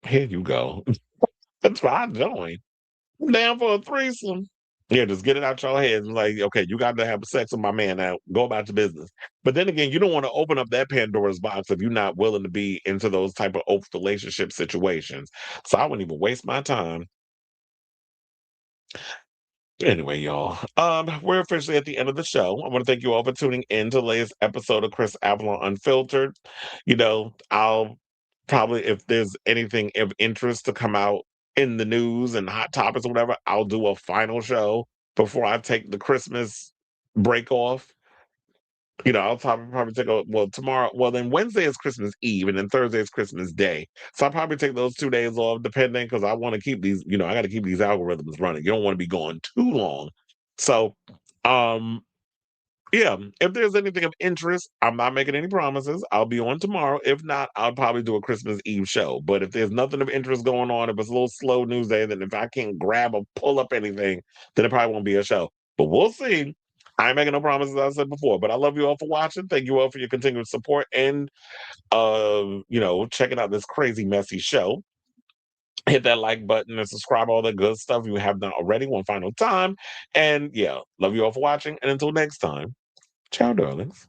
here you go. That's why I joined. I'm down for a threesome. Yeah, just get it out your head. Like, okay, you got to have sex with my man now. Go about your business. But then again, you don't want to open up that Pandora's box if you're not willing to be into those type of open relationship situations. So I wouldn't even waste my time. Anyway, y'all, we're officially at the end of the show. I want to thank you all for tuning in to the latest episode of Chris Avalon Unfiltered. I'll probably, if there's anything of interest to come out in the news and hot topics or whatever, I'll do a final show before I take the Christmas break off. I'll probably take tomorrow. Well, then Wednesday is Christmas Eve, and then Thursday is Christmas Day. So I'll probably take those 2 days off, depending, because I want to keep these. I got to keep these algorithms running. You don't want to be going too long. So, Yeah, if there's anything of interest, I'm not making any promises. I'll be on tomorrow. If not, I'll probably do a Christmas Eve show. But if there's nothing of interest going on, if it's a little slow news day, then if I can't grab or pull up anything, then it probably won't be a show. But we'll see. I ain't making no promises, as I said before. But I love you all for watching. Thank you all for your continued support and checking out this crazy, messy show. Hit that like button and subscribe, all the good stuff you have done already one final time. And yeah, love you all for watching. And until next time, ciao, darlings.